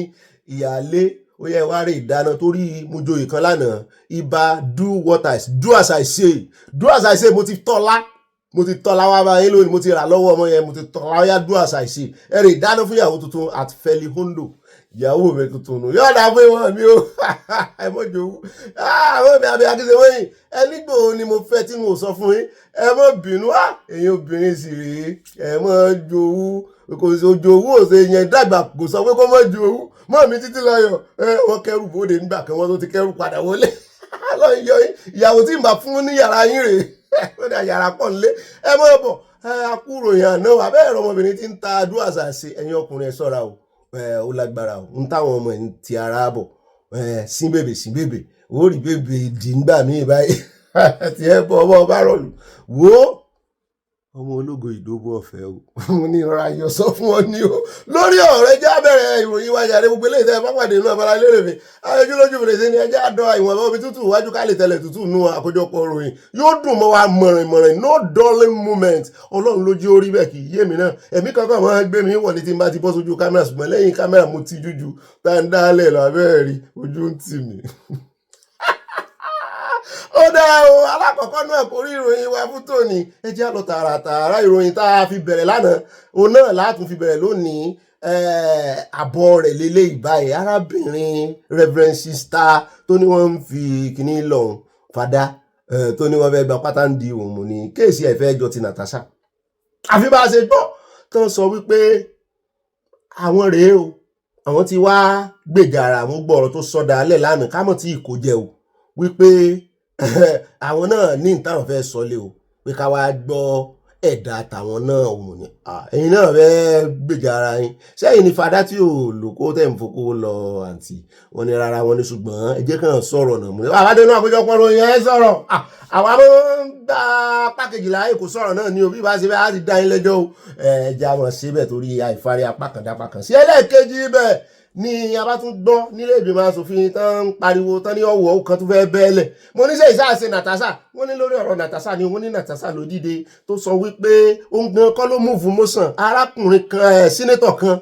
ìyáálé ó yẹ wá rí ìdáná torí mo joyè kan lánàá ibà do as I say mo ti tọ́lá wá bá yín lónìí mo ti rà lọ́wọ́ ọmọ yẹn mo ti tọ́lá ó yá do as I say ẹ rí ìdáná fún ìyàwó tuntun àfẹ́lihóndò ìyàwó mi tuntun nù yóò dá fún ìwọ̀n mi o ẹ mọ́ jòwú àwọn mi àbí akíse wọ́nyìn ẹ nígbò ni mo fẹ́ tí mo sọ fún yín ẹ mọ́ bínú èyí obìnrin sì rèé ẹ mọ́ jòwú kò sí ojòwú òsè yẹn dàgbà kò sọ pé kó mọ́ jòwú mọ́ mi títí lọ́yọ̀ wọ́n kẹ́rù bóde nígbà kan wọ́n tó ti kẹ́rù padà wọlé ìyàwó tí ń bá fún ní yàrá yín rèé ó dà yàrá pọ̀ nílé ẹ mọ́ bọ̀ akúròyìn àná abẹ́rẹ́ ọmọbìnrin tí ń ta adúàṣà ṣe ẹ̀yin ọkùnrin ẹ̀ ṣọ́ra o ó lágbára o ń táwọn ọmọ ẹ̀ ń ti ara bọ̀ sí bèbè ó rí bèbè dì ń gbà míì báyìí tí ẹ bọ́ ọmọ ọba rọ̀lù wò ó ọmọ ológo ìdóbò ọ̀fẹ́ o mo ní ìrora ayọ̀ sọ fún ọ ní o lórí ọ̀rọ̀ ẹjẹ́ abẹ́rẹ́ ìròyìn wájà rẹ gbogbo eléyìí tẹ́ pápádé inú abala lérè mi ayọjú lójú fèrèsé ni ẹjẹ́ àdọ́ ìwọ̀nba omi tútù wájú ká lè tẹ̀lẹ̀ tútù nú àkójọpọ̀ ròyìn yóò dùn mọ́ wa mọ̀rìn no dulling moment ọlọ́run lójú orí bẹ́ẹ̀ kì í yé mi náà ẹ̀mí kankan máa gbé mi wọ̀ ní tí n bá ti bọ́ sójú kámẹ́rà ṣùgbọ́n lẹ́yìn kámẹ́rà mo ti jújú tá ń dálẹ̀ lọ abẹ́rẹ́ rí ojú ń tì mí ó dá o alákọ̀ọ́kọ́ náà kò rí ìròyìn wa fún tòní ẹ jẹ́ àlọ́ tààràtààrà ìròyìn tá a fi bẹ̀rẹ̀ lánàá òun náà látún fi bẹ̀rẹ̀ lónìí àbọ̀ rẹ̀ lélẹ̀ ìbáyìí arábìnrin Reverend Sister tó ní wọ́n ń fi kíní lọ́hùn fada tó ní wọ́n fẹ́ gba pátá ń di òun ní kéèsì ẹ̀fẹ́ ẹjọ́ ti Natasha àfi bá a ṣe gbọ́ tán sọ wípé àwọn rèé o àwọn ti wá gbèjà ara àwọn gbọ́rọ̀ tó sọdà alẹ́ lánàá kámọ̀ tí ìkó jẹ o wípé àwọn náà ní ìtàwọn fẹ́ sọlé o pé ká wá gbọ́ ẹ̀dá àtàwọn náà òun ni ẹ̀yin náà fẹ́ gbèjà ara yín sẹ́yìn ní fadá tí ò lòkó tẹ̀ ń fokó lọ àǹtí wọn ni rárá wọn ni ṣùgbọ́n ẹ jẹ́ kàn sọ̀rọ̀ náà mú àwádé náà àkójọpọ̀ ròyìn ẹ sọ̀rọ̀ àwa máa ń gba pákéjì láàyè kò sọ̀rọ̀ náà ní òbí bá ṣe bẹ́ẹ̀ á ti dá yín lẹ́jọ́ o ẹ̀jẹ̀ àwọn ṣe bẹ́ẹ̀ torí àìfarí apá kan dápá kan sí ẹlẹ́ẹ̀kejì bẹ́ẹ̀ ni a bá tún gbọ́ nílé ìgbìmọ̀ asòfin tán ń pariwo tán ní ọ̀wọ̀ kan tó fẹ́ bẹ́ẹ̀lẹ̀ mo ní sẹ́yìn sáà ṣe Natasha wọ́n ní lórí ọ̀rọ̀ Natasha ni wọ́n ní Natasha ló dìde tó sọ wípé òun gan kọ́ ló múùfù mọ́sàn arákùnrin kan sínétọ̀ kan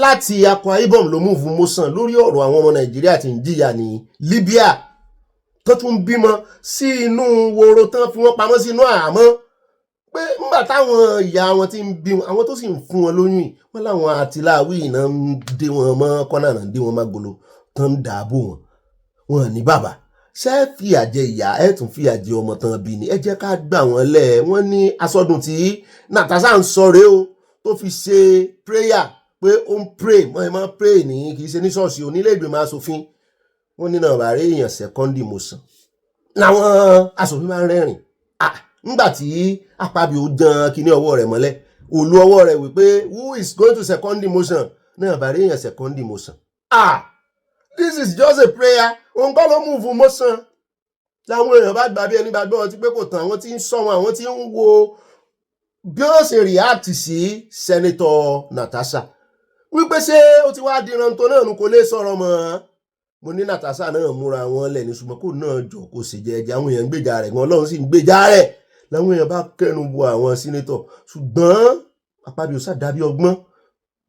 láti Akwa Ibom ló múùfù mọ́sàn lórí ọ̀rọ̀ àwọn ọmọ Nàìjíríà tí ń jìyà ní Libya tó tún bímọ sí inú woro tán fi wọ́n pamọ́ sínú àhámọ́ pé ńgbà táwọn ìyá wọn ti ń bí wọn àwọn tó sì ń fún wọn lóyún wọn láwọn àtìláwí iná ń dé wọn mọ́ kọ́nà náà ń dé wọn mágolo tán ń dààbò wọn ní bàbá ṣé fìyà jẹ ìyá ẹ tún fìyà jẹ ọmọ tán bí ni ẹ jẹ́ ká gbà wọ́n lẹ̀ wọ́n ní asọdùn tí Natasha ń sọ rèé o tó fi ṣe prayer pé ó ń pray mọ́ ẹ máa pray ní kì í ṣe ní ṣọ́ọ̀ṣì onílé ìgbìmọ̀ asòfin wọ́n ní náà bàárẹ̀ èèyàn second motion làwọn asòfin máa ń rẹ́rìn nígbàtí Akpabio jan kíní ọwọ́ rẹ̀ mọ́lẹ̀ olú ọwọ́ rẹ̀ wípé who is going to second motion náà bàárẹ̀ èèyàn second motion this is just a prayer òun kọ́ ló move motion láwọn èèyàn bá gbà bí ẹni bá gbọ́ ọtí pé kò tán àwọn tí ń sọ wọn àwọn tí ń wo bí ó ṣe react sí Senator Natasha wípé ṣé ó ti wá dìran tó náà nù kó lè sọ̀rọ̀ mọ́ mo ní Natasha náà múra wọn lẹ̀ ní ṣùgbọ́n kò náà jọ kó ṣe jẹ́jẹ́ àwọn èèyàn ń gbèjà rẹ̀ gan Ọlọ́run sì ń gbèjà rẹ̀ láwọn èèyàn bá kẹnu bo àwọn sínétọ̀ ṣùgbọ́n Akpabio ṣàdábí ọgbọ́n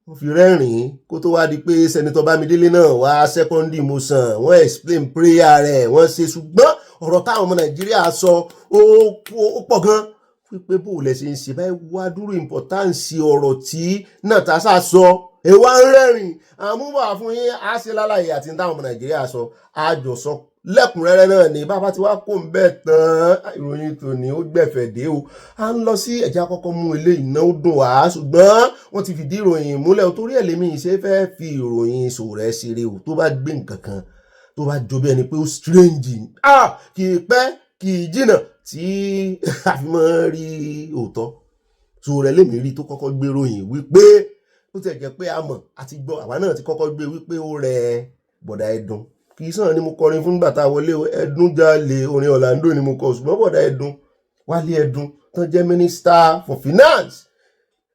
wọ́n fi rẹ́rìn-ín kó tó wá di pé Sẹ́nitọ̀ Bámidélé náà wá second motion wọ́n explain prayer rẹ̀ wọ́n ṣe ṣùgbọ́n ọ̀rọ̀ táwọn ọmọ Nàìjíríà sọ ó pọ̀ gan wípé bó lẹ ṣe ń ṣe báyìí wá dúró importance ọ̀rọ̀ tí Natasha sọ èèwà ń rẹ́rìn àmúbọ̀ fún yín á ṣe lálàyé àti táwọn ọmọ Nàìjíríà sọ àjọsọ lẹ́kùnrẹ́rẹ́ náà ni bàbá tí wàá kó ń bẹ́ẹ̀ tán ìròyìn tòní ó gbẹ̀fẹ̀ dé o à ń lọ sí ẹ̀já kọ́kọ́ mú ilé iná ó dùn wá ṣùgbọ́n wọ́n ti fìdí ìròyìn múlẹ̀ torí ẹ̀lẹ́mí ṣe fẹ́ fi ìròyìn sòrẹ́ ṣeré o tó bá gbé nǹkan kan tó bá jọ bí ẹni pé ó strange kì í pẹ́ kì í jìnnà tí a fi máa rí òótọ́ sòrẹ́ lèmi rí tó kọ́kọ́ gbé ròyìn wípé ó ti jẹ́ pé a mọ̀ àti gbọ́ àwa náà ti kọ́kọ́ gbé wípé ó rẹ bọ̀dà ẹ̀dùn kì í sàn ni mo kọrin fún gbàtà wọlé o ẹdún jalè orin Orlando ni mo kọ ṣùgbọ́n bọ̀dá ẹdún Wálé Ẹdùn tán jẹ́ minister for finance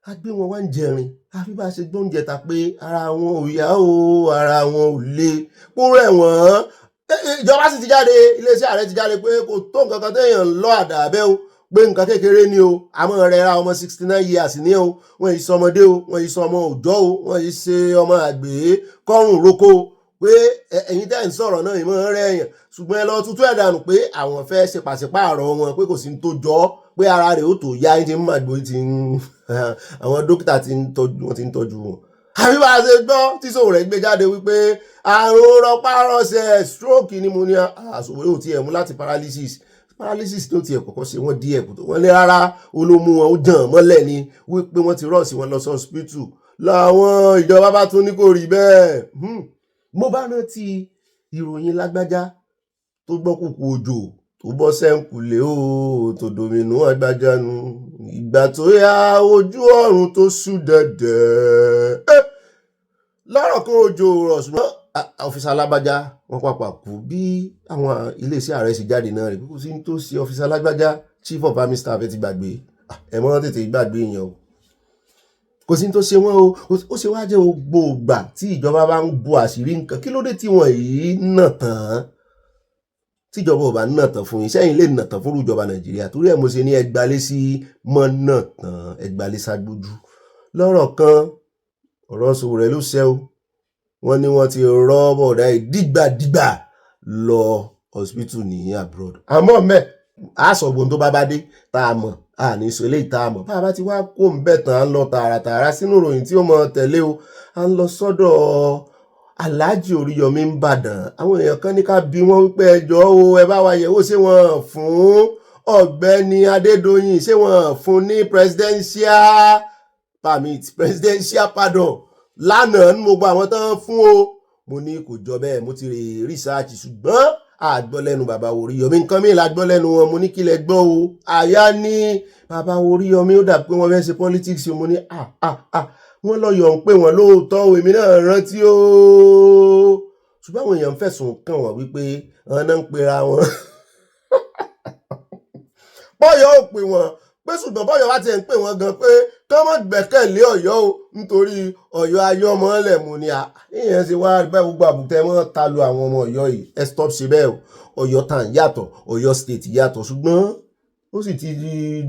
a gbé wọn wá ń jẹrin àfi bá a ṣe gbọ́n jẹta pé ara wọn ò yá o ara wọn ò le kó rẹ̀ wọ́n ìjọba sì ti jáde iléeṣẹ́ ààrẹ ti jáde pé kò tó nǹkan kan téèyàn ń lọ àdàbẹ́ o pé nǹkan kékeré ni o àmọ́ rẹ̀ ra ọmọ 69 years ní o wọ́n yìí sọmọdé o wọ́n yìí sọmọ òòjọ́ o wọ́n yìí ṣe ọmọ àgbẹ̀ kọ́rùn roko pé ẹ̀yin tẹ́ ń sọ̀rọ̀ náà ìmọ̀ rẹ̀ èèyàn ṣùgbọ́n ẹ lọ tutù ẹ̀ dànù pé àwọn fẹ́ ṣe pàṣípààrọ̀ wọn pé kò sí ní tó jọ pé ara rẹ̀ ó tó yá ẹni tí ń màgbó ti ń àwọn dókítà ti ń tọ́jú wọn. àbí bá a ṣe gbọ́ tí sòwò rẹ̀ gbé jáde wípé àrùn rọpárọsẹ̀ stroke pneumonia àṣòwò yóò tiẹ̀ mú láti paralysis tó tiẹ̀ kọ́kọ́ ṣe wọ́n díẹ̀ kò tó wọ́n lé rárá olómú wọn ó jàn mọ́lẹ̀ ni wípé wọ́n ti rọ́ọ̀sì wọn lọ sí hospital làwọn ìjọba bá tún ní kò rí bẹ́ẹ̀. mo bá rántí ìròyìn lágbájá tó gbọ́ kùkù òjò tó bọ́ sẹ́ńkùlé o tó dominú agbájánu ìgbà tó yá ojú ọ̀run tó sú dẹ̀dẹ̀ lọ́rọ̀ kan òjò rọ̀ ṣùgbọ́n ọ́fíìsì alágbájá wọ́n pàpà kú bí àwọn iléeṣẹ́ ààrẹ ṣe jáde náà rẹ̀ kó sí tó ṣe ọ́fíìsì alágbájá chief of army staff ẹ ti gbàgbé ẹ mọ́ tètè gbàgbé yẹn o kò sí tó ṣe wọ́n o ó ṣe wá jẹ́ gbogbo ìgbà tí ìjọba bá ń bu àṣírí nǹkan kí ló dé tí wọ́n yìí nà tán tíjọba ò bá nà tán fún yín sẹ́yìn lè nà tán fún ìjọba Nàìjíríà torí ẹ̀ mo ṣe ní ẹgbàálé sí mọ́ nà tán ẹgbàálé ságbójú lọ́rọ̀ kan ọ̀rọ̀ sòwò rẹ̀ ló ṣẹ́ o wọ́n ní wọ́n ti rọ́ bọ̀dá ìdígbàdígbà lọ hospital ní abroad àmọ́ mẹ́ àṣọ̀gbọ̀n tó bá dé tá a mọ̀ àní sọ eléyìí tá a mọ̀ bá a bá ti wá kó ń bẹ̀ tán à ń lọ tààràtààrà sínú ìròyìn tí ó mọ tẹ̀lé o à ń lọ sọ́dọ̀ Alhaji Oríyọmí ń bàdàn àwọn èèyàn kan ní ká bí wọ́n wípé ẹjọ́ o ẹ bá wa yẹ̀wò ṣé wọ́n fún Ọ̀gbẹ́ni Adédoyin ṣé wọ́n fún ní presidential pardon lánàá ní gbogbo àwọn tán fún o mo ní kò jọ bẹ́ẹ̀ mo ti rí research ṣùgbọ́n àgbọ́lẹ́nu bàbá Oríyọmí nǹkan mìíràn àgbọ́lẹ́nu wọn mo ní kílẹ̀ gbọ́ o àyà ní bàbá Oríyọmí ó dà pé wọ́n fẹ́ ṣe politics mo ní wọ́n lọ yọ̀ ń pé wọ́n lóòótọ́ èmi náà rántí o ṣùgbọ́n àwọn èèyàn fẹ̀sùn kàn wọ́n wípé àwọn náà ń pera wọn bọ́yọ̀ ò pè wọ́n pé ṣùgbọ́n bọ́yọ̀ wá ti ń pè wọ́n gan pé kán mọ́ gbẹ̀kẹ̀lé Ọ̀yọ́ o nítorí Ọ̀yọ́ ayọ́mọ́lẹ̀ mo ní ìyẹn ṣe wá bẹ́ẹ̀ gbogbo àbùtẹ́ mọ́ ta lu àwọn ọmọ Ọ̀yọ́ yìí ẹ stop ṣe bẹ́ẹ̀ o Ọ̀yọ́ tàn yàtọ̀ Ọ̀yọ́ state yàtọ̀ ṣùgbọ́n ó sì ti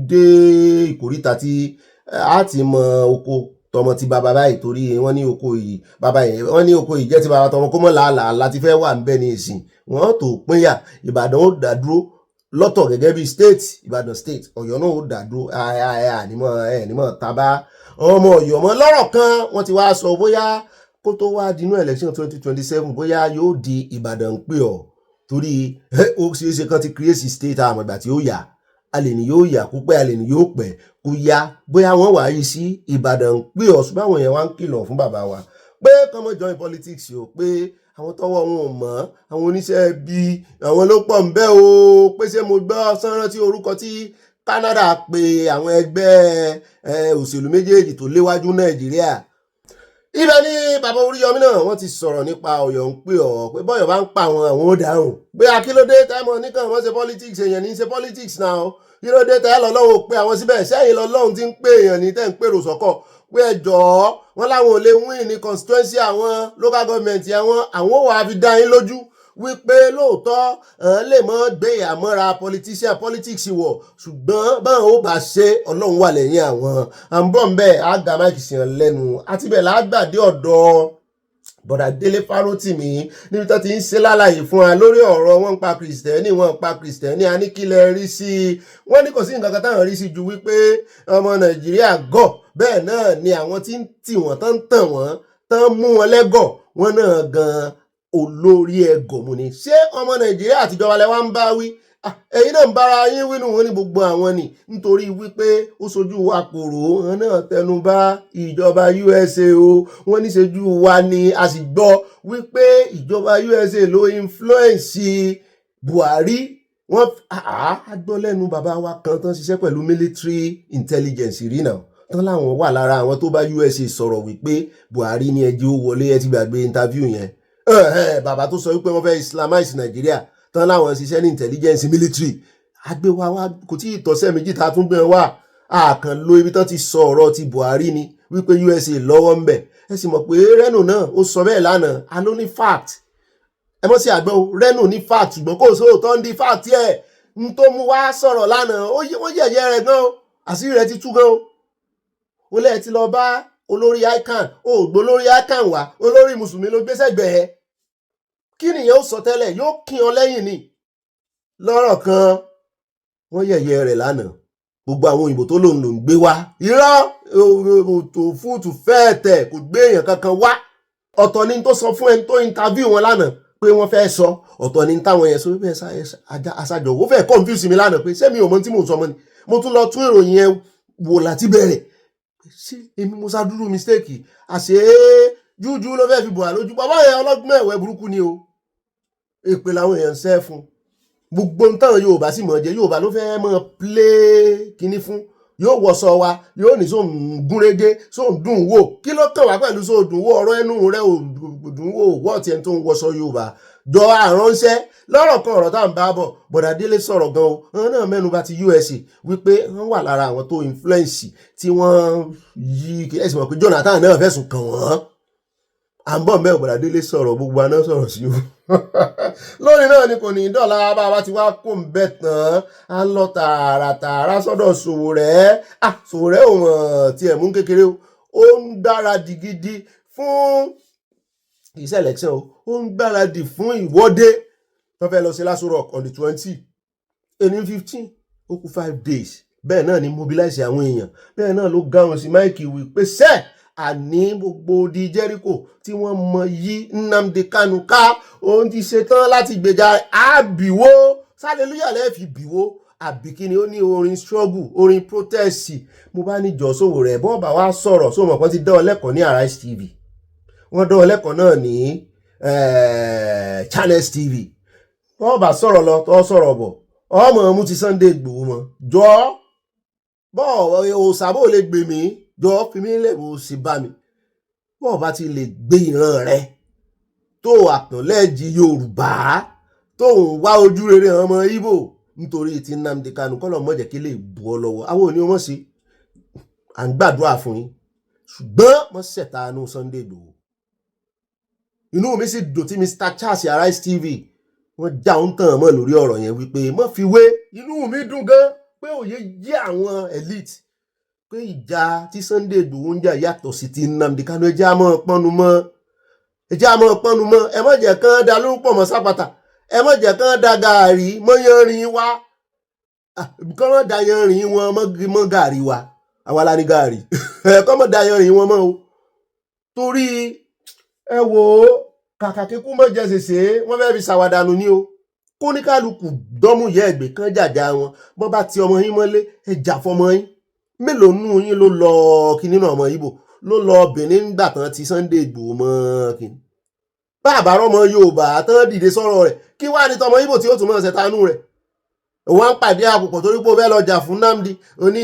dé ìkóríta tí a ti mọ oko tọmọ ti bàbá báyìí torí wọ́n ní oko yìí bàbá yẹn wọ́n ní oko yìí jẹ́ ti bàbá tọmọ kó mọ́ làálàá láti fẹ́ wà ń bẹ́ ní ìsìn wọ́n tó pínyà Ìbàdàn ó dá dúró lọ́tọ̀ gẹ́gẹ́ bí state Ìbàdàn state Ọ̀yọ́ náà ó dá dúró ànímọ̀ tábà ọmọ Ọ̀yọ́ mọ́ lọ́rọ̀ kan wọ́n ti wá sọ bóyá kó tó wá dínú election 2027 bóyá yóò di Ìbàdàn pé ọ̀ torí ó ṣeéṣe kan ti create state àmọ̀gbà tí ó yà alẹ́ ni yóò yà kó pẹ́ alẹ́ ni yóò pẹ́ kó yá bóyá wọ́n wà yìí sí Ìbàdàn pé ọ̀ ṣùgbọ́n àwọn yẹn wá ń kìlọ̀ fún bàbá wa pé kọ́mọ join politics o pé àwọn tọ́wọ́ wọn ò mọ̀ àwọn oníṣẹ́ bí àwọn ló pọ̀ ń bẹ́ o pé ṣé mo gbọ́ sánrán tí orúkọ tí Canada pe àwọn ẹgbẹ́ òṣèlú méjèèjì tó léwájú Nàìjíríà ibẹ̀ ni bàbá Oríyọmí náà wọ́n ti sọ̀rọ̀ nípa Ọ̀yọ́ ń pè ọ́ pé bọ́yọ̀ bá ń pa àwọn ó dáhùn pé akílódé táìmọ̀ nìkan wọ́n ṣe politics èèyàn ní ṣe politics náà kílódé táì lọ́lọ́run pé àwọn síbẹ̀ sẹ́yìn lọ́lọ́run ti ń pè èèyàn ní tẹ́ ń pèrò sọ́kọ̀ pé ẹjọ́ wọn láwọn ò lè win ní constituency àwọn local government àwọn ò wà á fi dá yín lójú wípé lóòótọ́ lè mọ́ gbé àmọ́ra politics wọ̀ ṣùgbọ́n báwọn ó bá ṣe Ọlọ́run wà lẹ́yìn àwọn àǹbọ̀nbẹ́ àgbà máìkì sí lẹ́nu àtibẹ̀ lágbàdé ọ̀dọ́ bọ̀dà Délé Fárótìmí níbi tó ti ń ṣe lálàyé fún wa lórí ọ̀rọ̀ wọn pa kìrìsìtẹ́nì a ní kílẹ̀ rí sí i wọ́n ní kò sí nǹkan kan táwọn rí sí ju wípé ọmọ Nàìjíríà gọ̀ bẹ́ẹ̀ náà ni àwọn tí ń tì wọ́n tán tàn wọ́n tán mú wọn lẹ́gọ̀ wọn náà gan olórí ẹgọ̀ mu ni ṣé ọmọ Nàìjíríà àtijọba lẹ́wà ń bá wí ẹ̀yin náà ń bára yín wínú wọn ní gbogbo àwọn ni nítorí wípé ó sojú wa kòrò wọn náà tẹnu bá ìjọba USA o wọn níṣejú wa ni a sì gbọ́ wípé ìjọba USA ló influence Buhari wọn agbọ́lẹ́nu bàbá wa kan tán ṣiṣẹ́ pẹ̀lú military intelligence rí náà tán láwọn wà lára àwọn tó bá USA sọ̀rọ̀ wípé Buhari ní ẹjẹ́ ó wọlé ẹ ti gbàgbé interview yẹn bàbá tó sọ wípé wọ́n fẹ́ islamize Nàìjíríà tán láwọn ṣiṣẹ́ ní intelligence military àgbéwá wa kò tí ì tọ́sẹ̀ méjì tá a tún gbé wá àkàn lo ibi tán ti sọ ọ̀rọ̀ ti Buhari ni wípé USA lọ́wọ́ ń bẹ̀ ẹ sì mọ̀ pé Reno náà ó sọ bẹ́ẹ̀ lánàá a ló ní fact ẹ mọ̀ sí àgbẹ̀ o Reno ní fact ṣùgbọ́n kò sóòótọ́ ń di fact ẹ̀ ń tó mú wá sọ̀rọ̀ lánàá wọ́n yẹ̀yẹ́ rẹ̀ gan o àṣírí rẹ̀ ti tú gan o ó lẹ́ẹ̀ ti lọ bá olórí ICAN ògbó olórí ICAN wá olórí mùsùlùmí ló gbé sẹ́gbẹ̀ẹ́ kí nìyẹn ó sọ tẹ́lẹ̀ yóò kí ọ lẹ́yìn ni lọ́rọ̀ kan wọ́n yẹ̀yẹ́ rẹ̀ lánàá gbogbo àwọn òyìnbó tó lòun ló ń gbé wá irọ́ tó fúùtù fẹ́ẹ̀tẹ̀ kò gbé èèyàn kankan wá ọ̀tọ̀ ni tó sọ fún ẹni tó interview wọn lánàá pé wọ́n fẹ́ sọ ọ̀tọ̀ ni táwọn yẹn sọ wípé aṣáájọ ó fẹ́ confuse mi lánàá pé ṣé mi ò mọ tí mò ń sọ mọ́ ni mo tún lọ tún ìròyìn yẹn wò láti bẹ̀rẹ̀ ṣé èmi mo ṣàdúró mistake àṣé jújú ló fẹ́ fi bò á lójú bàbá yẹn ọlọ́gbọ́n ẹ̀wẹ́ burúkú ni o èpè làwọn èèyàn ń ṣẹ́ fún gbogbo ń tàn Yorùbá sì mọ̀ jẹ́ Yorùbá ló fẹ́ mọ̀ play kinní fún yóò wọṣọ wa yóò ní sóun gúnrégé sóun dùn wò kí ló kàn wá pẹ̀lú sóun dùn wò ọ̀rọ̀ ẹnu rẹ̀ ò dùn wò wọ́ọ̀tì ẹni tó ń wọṣọ Yorùbá jọ àránṣẹ́ lọ́rọ̀ kan ọ̀rọ̀ tá à ń bá bọ̀ bọ̀dà Délé sọ̀rọ̀ gan o wọn náà mẹ́nu bà ti USA wípé wọ́n wà lára àwọn tó influence tí wọ́n yí ẹ̀sìn mọ̀ pé Jonathan náà fẹ̀sùn kàn wọ́n à ń bọ̀ mẹ́ bọ̀dà Délé sọ̀rọ̀ gbogbo àná sọ̀rọ̀ sí o lórí náà ni kò ní dọ́là bá wa ti wá kó ń bẹ̀ tán á lọ tààràtààrà sọ́dọ̀ Sowore òun tiẹ̀ mú kékeré o ó ń gbáradì gidi fún iṣẹ́ election ó ń gbáradì fún ìwọ́de tó fẹ́ lọ sí Aso Rock on the 20 ẹni 15 ó kù 5 days bẹ́ẹ̀ náà ni mobilize àwọn èèyàn bẹ́ẹ̀ náà ló gáwọn sí máìkì wí pé sẹ́ẹ̀ àní gbogbo di Jericho tí wọ́n mọ yí Nnamdi Kanu ká òun ti ṣetán láti gbèjà àbíwó hallelujah lẹ́ẹ̀fì bíwó àbíkíni ó ní orin struggle orin protest mo bá ní jọ Sowore bọ́ọ̀bà wá sọ̀rọ̀ sóhun kan ti dán ọ lẹ́kọ̀ọ́ ní Arise TV wọ́n dán ọ lẹ́kọ̀ọ́ náà ní Channels TV bọ́ọ̀bà sọ̀rọ̀ lọ tó sọ̀rọ̀ bọ̀ ọmọ mú ti Sunday Igboho mọ́ jọ bọ́ọ̀ òsàbò lè gbè mí jọ fi mí lè bó sì bá mi bọ́ọ̀ bá ti lè gbé ìran rẹ tó àpọ̀lẹ́jì Yorùbá tó ń wá ojú rere ọmọ Ìgbò nítorí ti Nnamdi Kanu kọ́lọ̀ mọ́jẹ̀ kí lè bu ọ lọ́wọ́ àwọn òní wọ́n sí à ń gbàdúrà fún yín ṣùgbọ́n wọ́n ṣẹ̀tanú Sunday Igboho inú mi sì dùn tí Mr. Charles Arise TV wọ́n já ń tàn mọ́ lórí ọ̀rọ̀ yẹn wípé mọ́ fi wé inú mi dùn gan pé òye yé àwọn elite pé ìjà tí Sunday Igboho ń jà yàtọ̀ sí ti Nnamdi Kanu ẹjẹ́ àmọ́ pọ́nu mọ́ ẹ má jẹ́ kán da ló ń pọ̀ mọ́ sápàtà ẹ má jẹ́ kán da gàárì mọ́ yanrìn wá kán má da yanrìn wọn mọ́ gàárì wa àwa la ní gàárì kán má da yanrìn wọn mọ́ o torí ẹ wò ó kàkà kíkú mọ́ jẹ́ sèse wọ́n fẹ́ fi ṣàwàdànù ní o kó ní kálukú dọ́mú yẹ ẹ̀gbẹ́ kan jàjà wọn bọ́ bá ti ọmọ yín mọ́lé ẹ jà fọmọ yín mélòó nù yín ló lọ kíní náà ọmọ Ìgbò ló lọ Benin nígbà tán ti Sunday Igboho mọ́ kíní bàbá ọmọ Yorùbá tán dìde sọ̀rọ̀ rẹ̀ kí wàá ní tọmọ Ìgbò tí ó tún mọ́ ṣẹ̀tanú rẹ̀ òun á ń pàdé àpòpọ̀ torí pé ó fẹ́ lọ jà fún Nnamdi oní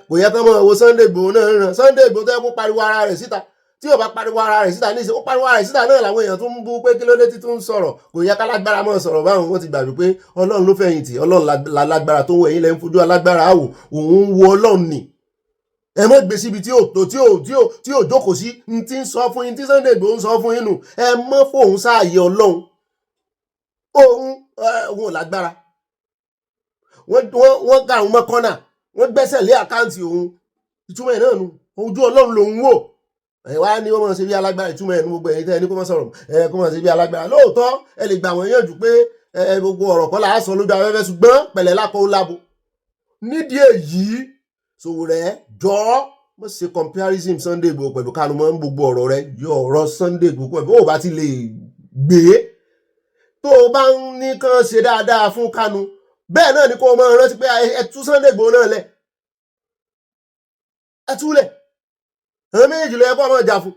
kò yẹ kán mọ́ owó Sunday Igboho náà ràn Sunday Igboho tó yẹ kó pariwo ara rẹ̀ síta tí ò bá pariwo ara rẹ̀ síta ní ìsìn ó pariwo ara rẹ̀ síta náà làwọn èèyàn tún ń bú pé kí ló dé tí tún ń sọ̀rọ̀ kò yẹ kálágbára mọ́ sọ̀rọ̀ báwọn wọ́n ti gbàgbé pé Ọlọ́run ló fẹ̀yìntì Ọlọ́run lálágbára tó ń wọ ẹ̀yìn lẹ́yìn fojú alágbára àwò òun ń wo Ọlọ́run ni ẹ mọ́ gbé síbi tí ò tó tí ò jókòó sí ní tí ń sọ fún yín tí Sunday Igboho ń sọ fún yín nù ẹ mọ́ fóun sáàyè Ọlọ́run òun ò lágbára wọ́n gà òun mọ́ kọ́nà wọ́n gbẹ́sẹ̀ lé àkáǹtì òun ìtumọ̀ ẹ̀ náà nu ojú Ọlọ́run lòun wò ẹ wá ní wọ́n mọ̀ ṣe bí alágbára ìtumọ̀ ẹ̀ ní gbogbo ẹ̀yin tẹ́ ẹ ní kó mọ̀ sọ̀rọ̀ kó mọ̀ ṣe bí alágbára lóòótọ́ ẹ lè gbà wọ́n yànjú pé gbogbo ọ̀rọ̀ kọ́ là á sọ lójú afẹ́fẹ́ ṣùgbọ́n pẹ̀lẹ́ lákọ̀ ó lábo nídìí èyí Sowore jọ mọ̀ ṣe comparison Sunday Igboho pẹ̀lú Kanu mọ́ gbogbo ọ̀rọ̀ rẹ yọ ọ̀rọ̀ Sunday Igboho pẹ̀lú bó o bá ti lè gbé tó o bá ń ní kán ṣe dáadáa fún Kanu bẹ́ẹ̀ náà ni kó o máa rántí pé ẹ tú Sunday Igboho náà lẹ̀ ẹ túlẹ̀ àwọn méjì ló yẹ kó ọmọ ìjà fún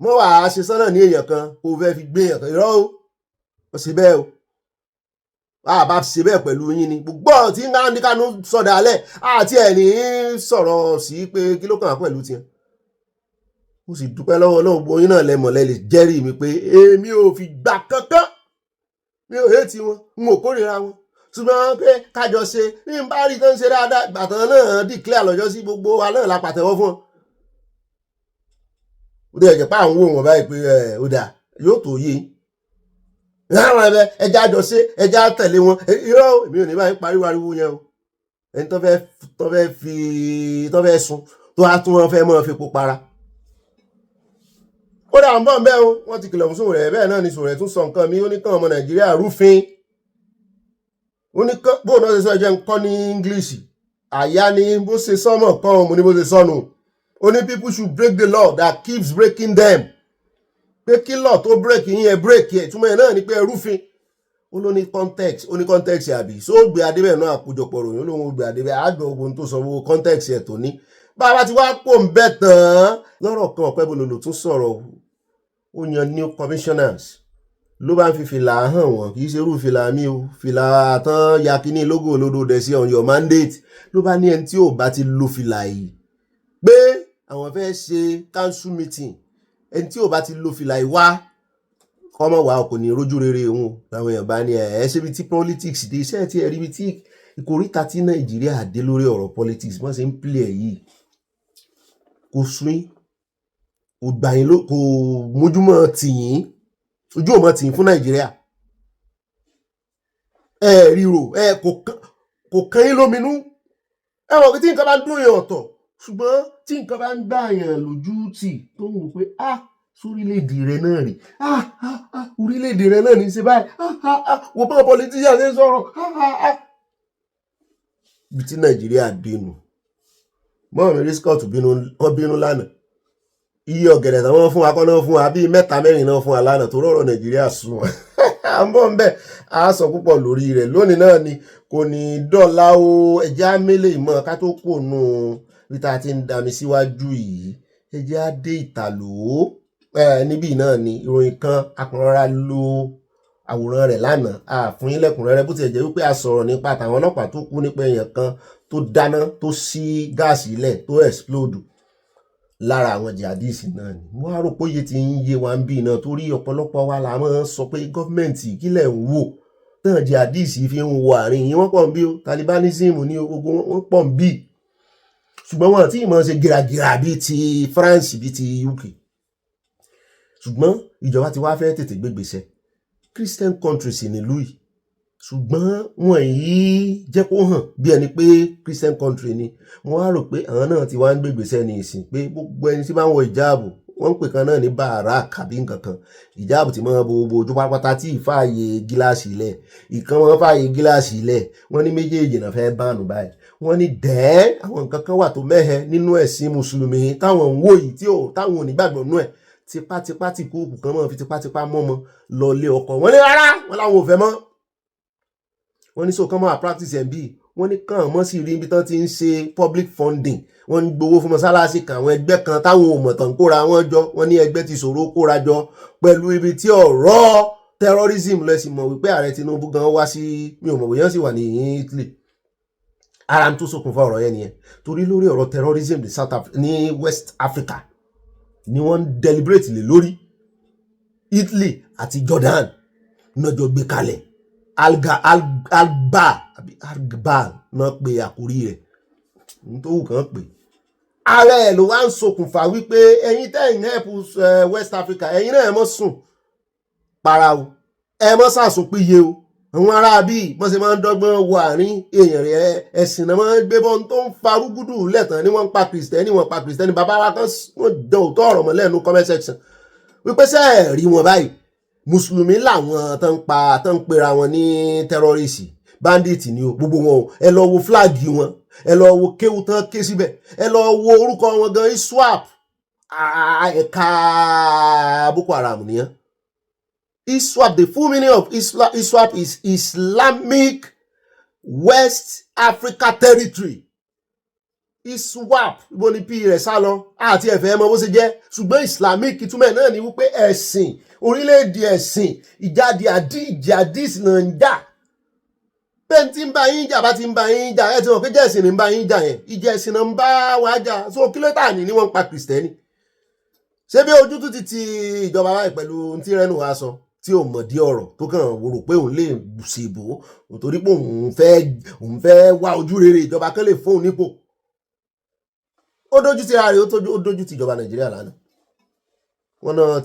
mọ́ wàá ṣe sọ́nà ní èèyàn kan kó fẹ́ fi gbé èèyàn kan irọ́ o ó ṣe bẹ́ẹ̀ o bá ṣe bẹ́ẹ̀ pẹ̀lú yín ni gbogbo tí Nnamdi Kanu sọ̀dà alẹ́ àti ẹ̀ ní sọ̀rọ̀ sí pé kí ló kàn án pẹ̀lú tiẹ̀ mo sì dúpẹ́ lọ́wọ́ Ọlọ́run gbogbo yín náà lẹ́mọ̀lẹ́ lè jẹ́rìí mi pé èmi ò fi gbà kankan mi ò hẹ́ẹ̀tì wọn n ò kórìíra wọn ṣùgbọ́n pé kájọ ṣe ní n bá rí tó ń ṣe dáadáa gbàtàn náà declare lọ́jọ́ sí gbogbo wa náà la pàtẹ́wọ́ fún wọn. ó dẹ̀ jẹ́ pé àwọn wò wọ́n báyìí pé ó dà yóò tó yé láwọn ẹja jọ ṣe ẹja tẹ̀lé wọn irọ́ èmi ò ní báyìí pariwo ariwo yẹn o ẹni tó fẹ́ sun tó á tún wọn fẹ́ mọ́ fipò para. ó dà ń bọ̀ ń bẹ́ o wọ́n ti kìlọ̀ fún Sowore bẹ́ẹ̀ náà ni Sowore tún sọ nǹkan mi ó ní kàn ọmọ Nàìjíríà rúfin ó ní kàn bó náà ṣe sọ ẹjẹ́ ń kọ́ ní English àyà ni bó ṣe sọ́mọ̀ kan òun ni bó ṣe sọnù ó ní people should break the law that keeps breaking them pé kí law tó break yín ẹ break ẹ túmọ̀ ẹ̀ náà ni pé ẹ rúfin ó ló ní context àbí só gbé adébẹ̀ náà àkójọpọ̀ ròyìn ó lóun gbé adébẹ̀ àjọ ogun tó sọ owó context ẹ̀ tó ní bá a bá ti wá pò ń bẹ̀ tán lọ́rọ̀ kan Okpebolo ló tún sọ̀rọ̀ ó yan new commissioners ló bá ń fi fìlà hàn wọ́n kì í ṣe irú fìlà mi o fìlà tán ya kíní lógo olódo dẹ̀ sí on your mandate ló bá ní ẹni tí ò bá ti lo fìlà yìí pé àwọn fẹ́ ṣe council meeting ẹni tí ò bá ti lo fìlà yìí wá kọ́mọ̀ wà kò ní rójú rere òun làwọn èèyàn bá ní ṣe bí tí politics dé iṣẹ́ tí ẹ rí bí tí ìkóríta tí Nàìjíríà dé lórí ọ̀rọ̀ politics wọ́n ṣe ń play ẹ̀ yìí kò sún kò gbà yín kò mójúmọ́ tìyín ojú ò mọ́ tìyín fún Nàìjíríà ríro kò kàn yín lóminú wọ̀ pé tí nǹkan bá ń dún yàn ọ̀tọ̀ ṣùgbọ́n tí nǹkan bá ń gbà yàn lójú tì tó ń wò pé sórílẹ̀-èdè rẹ̀ náà rí orílẹ̀-èdè rẹ̀ náà ní ṣe báyìí wò bá politician ṣe sọ̀rọ̀ bí tí Nàìjíríà dénú mọ́ mi rí Scott bínú lánàá iye ọ̀gẹ̀dẹ̀ táwọn fún wa kọ́ náà fún wa bíi 3-4 náà fún wa lánàá tó rọ̀rọ̀ Nàìjíríà sùn wọn à ń bọ̀ ń bẹ̀ á sọ púpọ̀ lórí rẹ̀ lónìí náà ni kò ní dọ́là o ẹ̀jẹ̀ á mélèé mọ́ ká tó kò nù bí tá a ti ń dami síwájú yìí ẹ̀jẹ̀ á dé ìtàló níbí náà ni ìròyìn kan akọ̀rọ̀ra lo àwòrán rẹ̀ lánàá àfún ilẹ̀kùnrẹ́rẹ́ bó ti jẹ́ wípé a sọ̀rọ̀ nípa àtàwọn ọlọ́pàá tó kú nípa èèyàn kan tó dáná tó ṣí gáàsì ilẹ̀ tó explode lára àwọn jihadis náà ni wọ́n á rò pé iye tí ń yé wa ń bí náà torí ọ̀pọ̀lọpọ̀ wa la máa ń sọ pé gọ́ọ̀mẹ̀ntì ìkílẹ̀ ń wò náà jihadis fi ń wo àárín yìí wọ́n pọ̀ ń bí o talibanism ní ogun wọ́n pọ̀ ń bí ṣùgbọ́n wọn àti ìmọ̀ ṣe gíragíra bíi ti France bíi ti UK ṣùgbọ́n ìjọba ti wá fẹ́ tètè gbégbèsè Christian countries nílùú yìí ṣùgbọ́n wọn yìí jẹ́ kó hàn bí ẹni pé Christian country ni wọ́n á rò pé àwọn náà ti wá ń gbégbèsè ní ìsìn pé gbogbo ẹni tí bá ń wọ ìjáàbù wọ́n ń pè kan náà ní bàárà kàbí nǹkan kan ìjáàbù tí máa bo ojú pápátá tí ìfààyè gíláàsì ilẹ̀ ìkan wọn fààyè gíláàsì ilẹ̀ wọ́n ní méjèèjì náà fẹ́ bánu báyìí wọ́n ní àwọn nǹkan kan wà tó mẹ́hẹ nínú ẹ̀sìn mùsùlùmí táwọn ń wò yìí tí táwọn ò ní gbàgbọ́ nú ẹ̀ tipátipá tí kúùkù kan mọ́ fi tipátipá mọ́mọ́ lọ lé ọkọ wọ́n ní rárá wọ́n láwọn ò fẹ́ mọ́ wọ́n ní so kán máa practice ẹ̀ bí wọ́n ní kàn mọ́ sí rí ibi tán ti ń ṣe public funding wọ́n ń gbowó fún mọ́sálásí kan àwọn ẹgbẹ́ kan táwọn ò mọ̀ tán kóra wọn jọ wọ́n ní ẹgbẹ́ ti ṣòro kóra jọ pẹ̀lú ibi tí ọ̀rọ̀ terrorism lẹ́sìn mọ̀ wípé ààrẹ Tinubu gan wá sí mi ò mọ̀ bóyá sì wà ní Italy ara ń tó ṣokùnfà ọ̀rọ̀ yẹn nìyẹn torí lórí ọ̀rọ̀ terrorism ní West Africa ni wọ́n ń deliberate lé lórí Italy àti Jordan náà jọ gbé kalẹ̀ alba náà pe àkórí rẹ̀ tó wù kàn pé ààrẹ ẹ̀ ló wá ń ṣokùnfà wípé ẹ̀yin tẹ́yìn help West Africa ẹ̀yin náà ẹ mọ́ sùn para o ẹ mọ́ sàsùnpìyẹ o àwọn ará bíi wọ́n ṣe máa ń dọ́gbọ́n wo àárín èèyàn rẹ̀ ẹ̀sìn náà máa ń gbé bọ́n tó ń farúgúdù lẹ́tàn ní wọ́n ń pa kìrìsìtẹ́nì bàbá wa kan wọ́n jẹ́ òótọ́ ọ̀rọ̀ mọ́ lẹ́nu comment section wípé sẹ́ẹ̀ rí wọn báyìí mùsùlùmí làwọn tó ń pera wọn ní tẹ́rọ́rìsì bandit ni o gbogbo wọn o ẹ lọ wo flag wọn ẹ lọ wo kéwù tán ké síbẹ̀ ẹ lọ wo orúkọ wọn gan iswap ẹ̀ka Boko Haram nìyẹn iswap the full meaning of iswap is Islamic West Africa Territory iswap ibo ni p rẹ̀ sá lọ àti ẹ̀fẹ̀ mọ bó ṣe jẹ́ ṣùgbọ́n Islamic ìtumọ̀ náà ni wípé ẹ̀sìn orílẹ̀-èdè ẹ̀sìn ìjáde ìjàdís náà ń jà bẹ́ẹ̀ tí ń bá yín jà bá ti ń bá yín jà ẹ̀ tí wọ́n pé jẹ́ ẹ̀sìn ní ń bá yín jà yẹn ìjà ẹ̀sìn náà ń bá wọn jà so kílódà ní wọ́n ń pa kìrìsìtẹ́nì ṣé bí ojú tún ti ìjọba báyìí pẹ̀lú tí rẹ́nu wa sọ tí ò mọ̀ dí ọ̀rọ̀ tó kàn rò pé òun lè ṣèbò nítorí pé òun fẹ́ wá ojú rere ìjọba kan lè fóun nípò. Ó dójú ti ara rẹ̀ ó dójú ti ìjọba Nàìjíríà lánàá. Wọ́n náà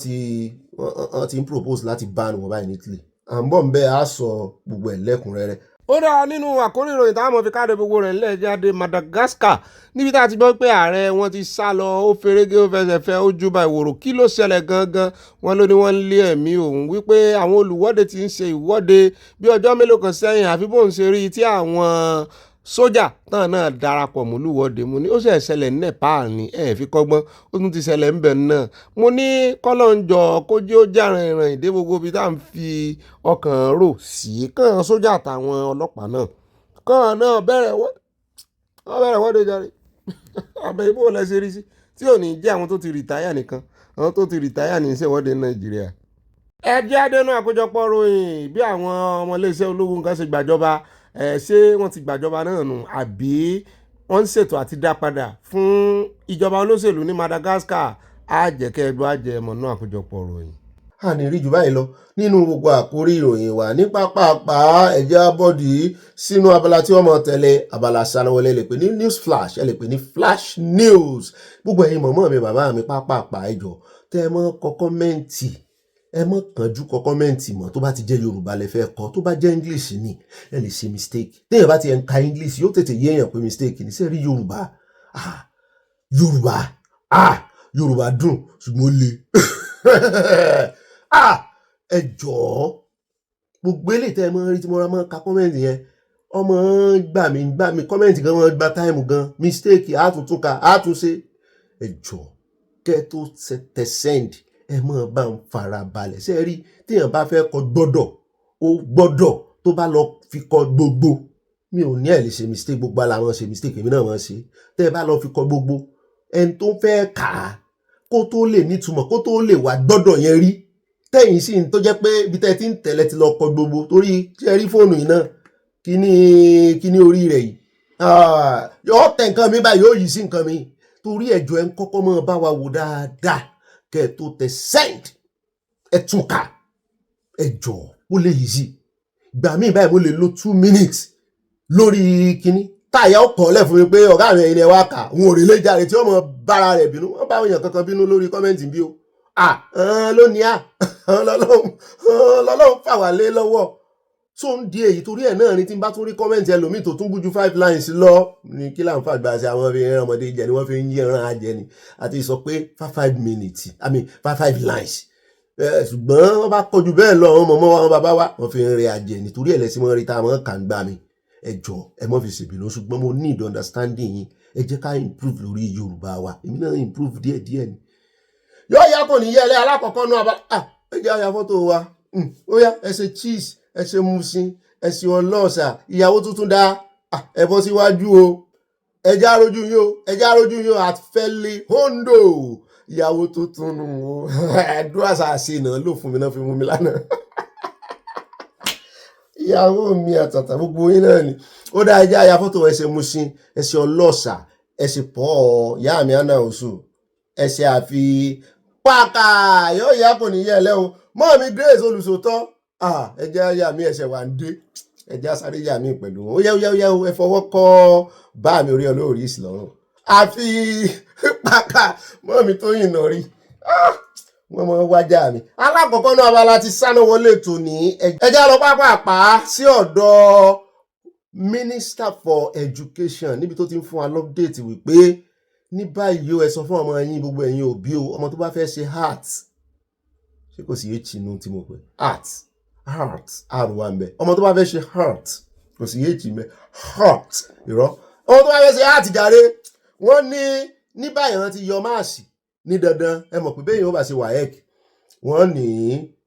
ti ń propose láti ban wọn báyìí ní Italy. À ń bọ̀ ń bẹ́ a sọ gbogbo ẹ̀ lẹ́kùnrẹ́rẹ́. Ó dáa nínú àkórí ìròyìn táwọn fi káàdé gbogbo rẹ̀ ńlẹ̀ jáde Madagascar níbi tá a ti gbọ́ pé ààrẹ wọn ti sá lọ ó ferege ó fẹsẹ̀ fẹ́ ó júbà ìwòrò kí ló ṣẹlẹ̀ gangan wọn ló ní wọ́n ń lé ẹ̀mí òun wípé àwọn olùwọ́de ti ń ṣe ìwọ́de bí ọjọ́ mélòó kan sẹ́yìn àfi bóun ṣe rí tí àwọn sójà náà darapọ̀ mọ́ olùwọ́de mo ní ó ṣe ṣẹlẹ̀ ní Nepal ní fi kọ́gbọ́n ó tún ti ṣẹlẹ̀ ńbẹ̀ náà mo ní kọ́lọ́njọ kójú ó jàrán ìrìn ìdé gbogbo ibi tá à ń fi ọkàn rò sí kàn sójà àtàwọn ọlọ́pàá náà kàn náà bẹ̀rẹ̀ wọ́de jàre àbẹ̀ ibò lẹ́sẹ̀ rí sí tí ò ní jẹ́ àwọn tó ti rìtáyà nìkan àwọn tó ti rìtáyà ní ìṣèwọ́de Nàìjíríà. ẹ jẹ́ àdénú àkójọpọ̀ ròyìn bí àwọn ọmọ iléeṣẹ́ ológun kan ṣe gbàjọba ṣé wọ́n ti gbàjọba náà nù àbí wọ́n ń ṣètò àti dá padà fún ìjọba olóṣèlú ní Madagascar àjẹkẹ́ẹ̀dọ́ àjẹmọ̀ náà àkójọpọ̀ ròyìn. a ní rí jù báyìí lọ nínú gbogbo àkórí ìròyìn wa ní pápápá ẹ̀jẹ̀ abọ́dì sínú abala tí wọ́n mọ̀ tẹ́lẹ̀ abala sanáwọlé lè pè ní news flash ẹ lè pè ní flash news gbogbo ẹ̀yin mọ̀mọ́ mi bàbá mi pápápá ẹjọ́ tẹ́ ẹ mọ́ kọ kọ́mẹ́ǹtì ẹ mọ́ kánjú kọ kọ́mẹ́ǹtì mọ́ tó bá ti jẹ́ Yorùbá lẹ fẹ́ kọ tó bá jẹ́ English ni ẹ lè ṣe mistake téèyàn bá ti ń ka English yóò tètè yé èèyàn pé mistake ní sẹ́rí Yorùbá dùn ṣùgbọ́n ó le ẹ jọ̀ọ́ gbogbo eléyìí tẹ́ ẹ mọ́ rí tí mo ra mọ́ ka kọ́mẹ́ǹtì yẹn ọmọ gbà mí kọ́mẹ́ǹtì gan wọ́n gba táìmù gan mistake àtúntúnka àtúnṣe ẹ jọ̀ọ́ kẹ́ tó tẹ send ẹ mọ̀ bá ń fara balẹ̀ ṣe rí téèyàn bá fẹ́ kọ gbọ́dọ̀ tó bá lọ fi kọ gbogbo mi ò ní ẹ̀ lè ṣe mistake gbogbo àlàmọ́ ṣe mistake èmi náà mọ̀ ṣe tẹ́ ẹ bá lọ fi kọ gbogbo ẹni tó fẹ́ kà á kó tó lè nítumọ̀ kó tó lè wá gbọ́dọ̀ yẹn rí tẹ́yìn sí tó jẹ́ pé ibi tẹ́ ti ń tẹ̀lé ti lọ kọ gbogbo torí ṣe rí fóònù yìí náà kíní orí rẹ̀ yìí yóò tẹ nǹkan mi báyìí yóò yí sí nǹkan mi torí ẹ̀jọ̀ ẹ̀ ń kọ́kọ́ mọ́ bá wa wò dáadáa kẹ́ ẹ̀ tó tẹ send ẹ̀ tún ká ẹ̀jọ̀ ó lè yí sí gbà mí báyìí mo lè lo 2 minutes lórí kíní táyà ó kọ́ lẹ̀ fún mi pé ọ̀gá mi ẹ̀yin ẹ̀ wá kà òun ò rí lé jáde tí ó mọ bára rẹ̀ bínú wọ́n bá èèyàn kankan bínú lórí kọ́mẹ́ǹtì bí o lónìí lọ́lọ́run fà wá lé lọ́wọ́ tó ń di èyí torí ẹ̀ náà ni tí n bá tún rí kọ́mẹ́ǹtì ẹlòmíì tó tún gújú 5 lines lọ ní kí là ń fàgbà sí àwọn ẹran ọmọdé jẹ ni wọ́n fi ń yí ẹran ajẹ ni àti sọ pé 5 minutes 5 lines ṣùgbọ́n wọ́n bá kọjú bẹ́ẹ̀ lọ àwọn mọ̀mọ́ wa àwọn bàbá wa wọ́n fi ń rẹ ajẹ nítorí ẹ̀ lẹ́sìn mọ́ rí táwọn kà ń gbà mí ẹ jọ̀ọ́ ẹ mọ́ fi ṣèbínú ṣùgbọ́n mo need understanding yín ẹ jẹ́ ká improve lórí Yorùbá wa èmi náà improve díẹ̀díẹ̀ ni yóò yá kò ní yẹlẹ alákọ̀ọ́kọ́ náà ẹ jẹ́ àyà fọ́tò wa ó yá ẹ ṣe cheese ẹ ṣe musin ẹ ṣe ọlọ́ọ̀sà ìyàwó tuntun dá ẹ bọ́ síwájú o ẹ jẹ́ àrójú yín o àfẹ́lẹ́ hondo ìyàwó tuntun nù o àdúrà ṣàṣe náà ló fún mi náà fi mú mi lánàá ìyàwó mi àtàtà gbogbo yín náà ni ó dá ẹ jẹ́ àyà fọ́tò ẹ ṣe musin ẹ ṣe ọlọ́ọ̀sà ẹ ṣe pọ̀ ìyá mi àná oṣù ẹ ṣe àfi pàkà yóò yá kò ní yẹlẹ o mọ́ mi Grace olùsòtọ́ ẹjẹ́ àyà mi ẹ̀ṣẹ̀ wà ń dé ẹjẹ́ àsáré yà mí pẹ̀lú ó yẹ ẹ fọwọ́ kọ́ bá mi orí olóòrí ìsìlọ́rùn àfi pàkà mọ́ mi tó yìnbọn rí wọ́n mọ wájà mi. alákọ̀ọ́kọ́ náà abala ti sáná wọlé ètò ní ẹjẹ́ lọ pápá sí ọ̀dọ̀ Minister for Education níbi tó ti ń fún wa lọ́pdéètì wípé ní báyìí ẹ sọ fún ọmọ yín gbogbo ẹ̀yin òbí o ọmọ tó bá fẹ́ ṣe art ṣé kò sí èchì inú tí mo pè art àrùwà ń bẹ ọmọ tó bá fẹ́ ṣe art kò sí èchì mẹ́ art ìrọ́ ọmọ tó bá fẹ́ ṣe art jàre wọ́n ní báyìí wọ́n ti yọ máàsì ní dandan ẹ mọ̀ pé bẹ́ẹ̀ yóò bá ṣe WAEC wọ́n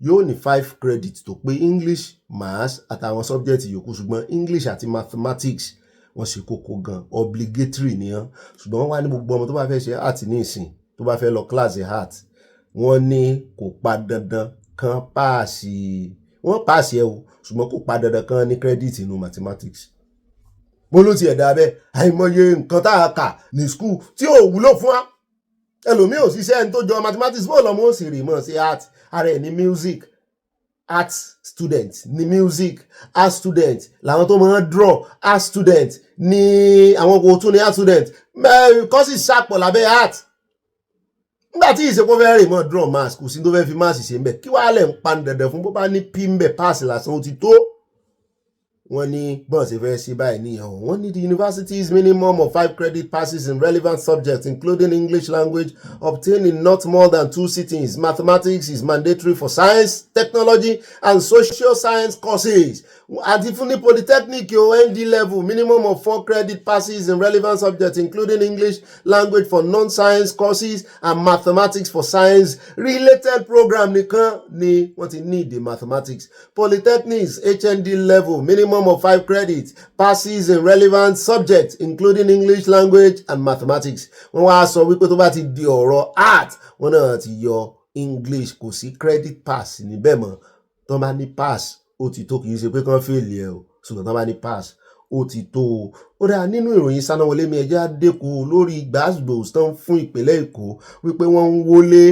yóò ní 5 credit tó pé English maths àtàwọn subject yòókù ṣùgbọ́n English àti mathematics wọ́n ṣe kókó gan obligatory nìyẹn ṣùgbọ́n wọ́n wá ní gbogbo ọmọ tó bá fẹ́ ṣe art ní ìsìn tó bá fẹ́ lọ class art wọ́n ní kò pa dandan kan páàsì wọ́n páàsì ẹ̀ o ṣùgbọ́n kò pa dandan kan ní credit inú mathematics mo ló ti ẹ̀dá bẹ́ẹ̀ àìmọye nǹkan tá a kà ní school tí ò wúlò fún wa ẹlòmíì ò ṣiṣẹ́ ẹni tó jọ mathematics bó lọ́mọ ó sì rè mọ́ sí art ara ẹ̀ ní music art student ní music art student làwọn tó máa ń draw art student ní àwọn kò tún ní art student kọ́sì ṣàpọ̀ lábẹ́ art nígbà tí ìṣepọ̀ fẹ́ rè mọ́ draw maths kò sí tó fẹ́ fi maths ṣe ń bẹ̀ kí wàá lẹ̀ ń pa dandan fún bó bá ní p ń bẹ̀ pass lásán ó ti tó. Wọ́n ní bọ́n ṣe fẹ́ ṣe báyìí nìyẹn wọ́n ní the university's minimum of 5 credit passes in relevant subjects including English language obtained in not more than 2 sittings. Mathematics is mandatory for science, technology and social science courses. Àti fún ní polytechnic o ND level minimum of 4 credit passes in relevant subjects including English language for non-science courses and mathematics for science related program nìkan ni wọ́n ti need the mathematics. Polytechnics HND level minimum of 5 credits passes in relevant subjects including English language and mathematics. Wọ́n wá sọ wípé tó bá ti di ọ̀rọ̀ art wọ́n náà ti yọ English kò sí credit pass níbẹ̀ mọ́ tó bá ní pass ó ti tó kìí ṣe pé kán fèèlì ẹ̀ o ṣùgbọ́n tó bá ní pass ó ti tó o. Ó dáa nínú ìròyìn Sanáwọlé mi ẹjẹ́ àdékù lórí gbàgbòs tán fún ìpínlẹ̀ Èkó wípé wọ́n ń wọlé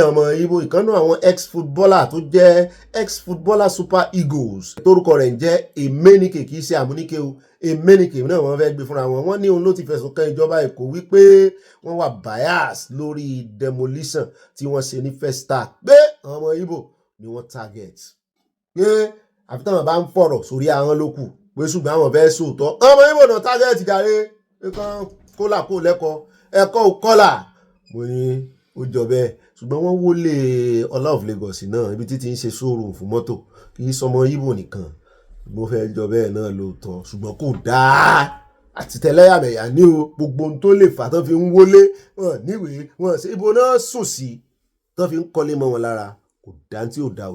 ọmọ Ìgbò ìkànnì àwọn ex-footballer tó jẹ́ ex-footballer Super Eagles torúkọ rẹ̀ ń jẹ́ Emenike kìí ṣe Àmúníkẹ́ o Emenike náà wọ́n fẹ́ gbé fúnra wọn wọ́n ní òun ló ti fẹ̀sùn kan ìjọba Èkó wípé wọ́n wà bias lórí demolition tí wọ́n ṣe ní Festac pé ọmọ Ìgbò ni wọ́n target pé àfi táwọn bá ń fọ̀rọ̀ sórí ahọ́n ló kù pé ṣùgbọ́n àwọn fẹ́ sòótọ́ ọmọ Ìgbò náà tágẹ́ẹ̀tì jàre kan kólà kó lẹ́kọ̀ọ́ ẹ̀kọ́ ò kọ́là mo ní ó jọ bẹ́ẹ̀ ṣùgbọ́n wọ́n wọlé Ọlá of Lagos náà ibi títí ń ṣe showroom fún mọ́tò kì í sọmọ Ìgbò nìkan mo fẹ́ jọ bẹ́ẹ̀ náà lóòótọ́ ṣùgbọ́n kò dáa àti tẹlẹ́yàmẹ̀yà ní o gbogbo ohun tó lè fà tán fi ń wọlé wọn níwèé wọn ṣe ibo náà sùn sí tán fi ń kọ́lé mọ́ wọn lára kò dá tí ò dá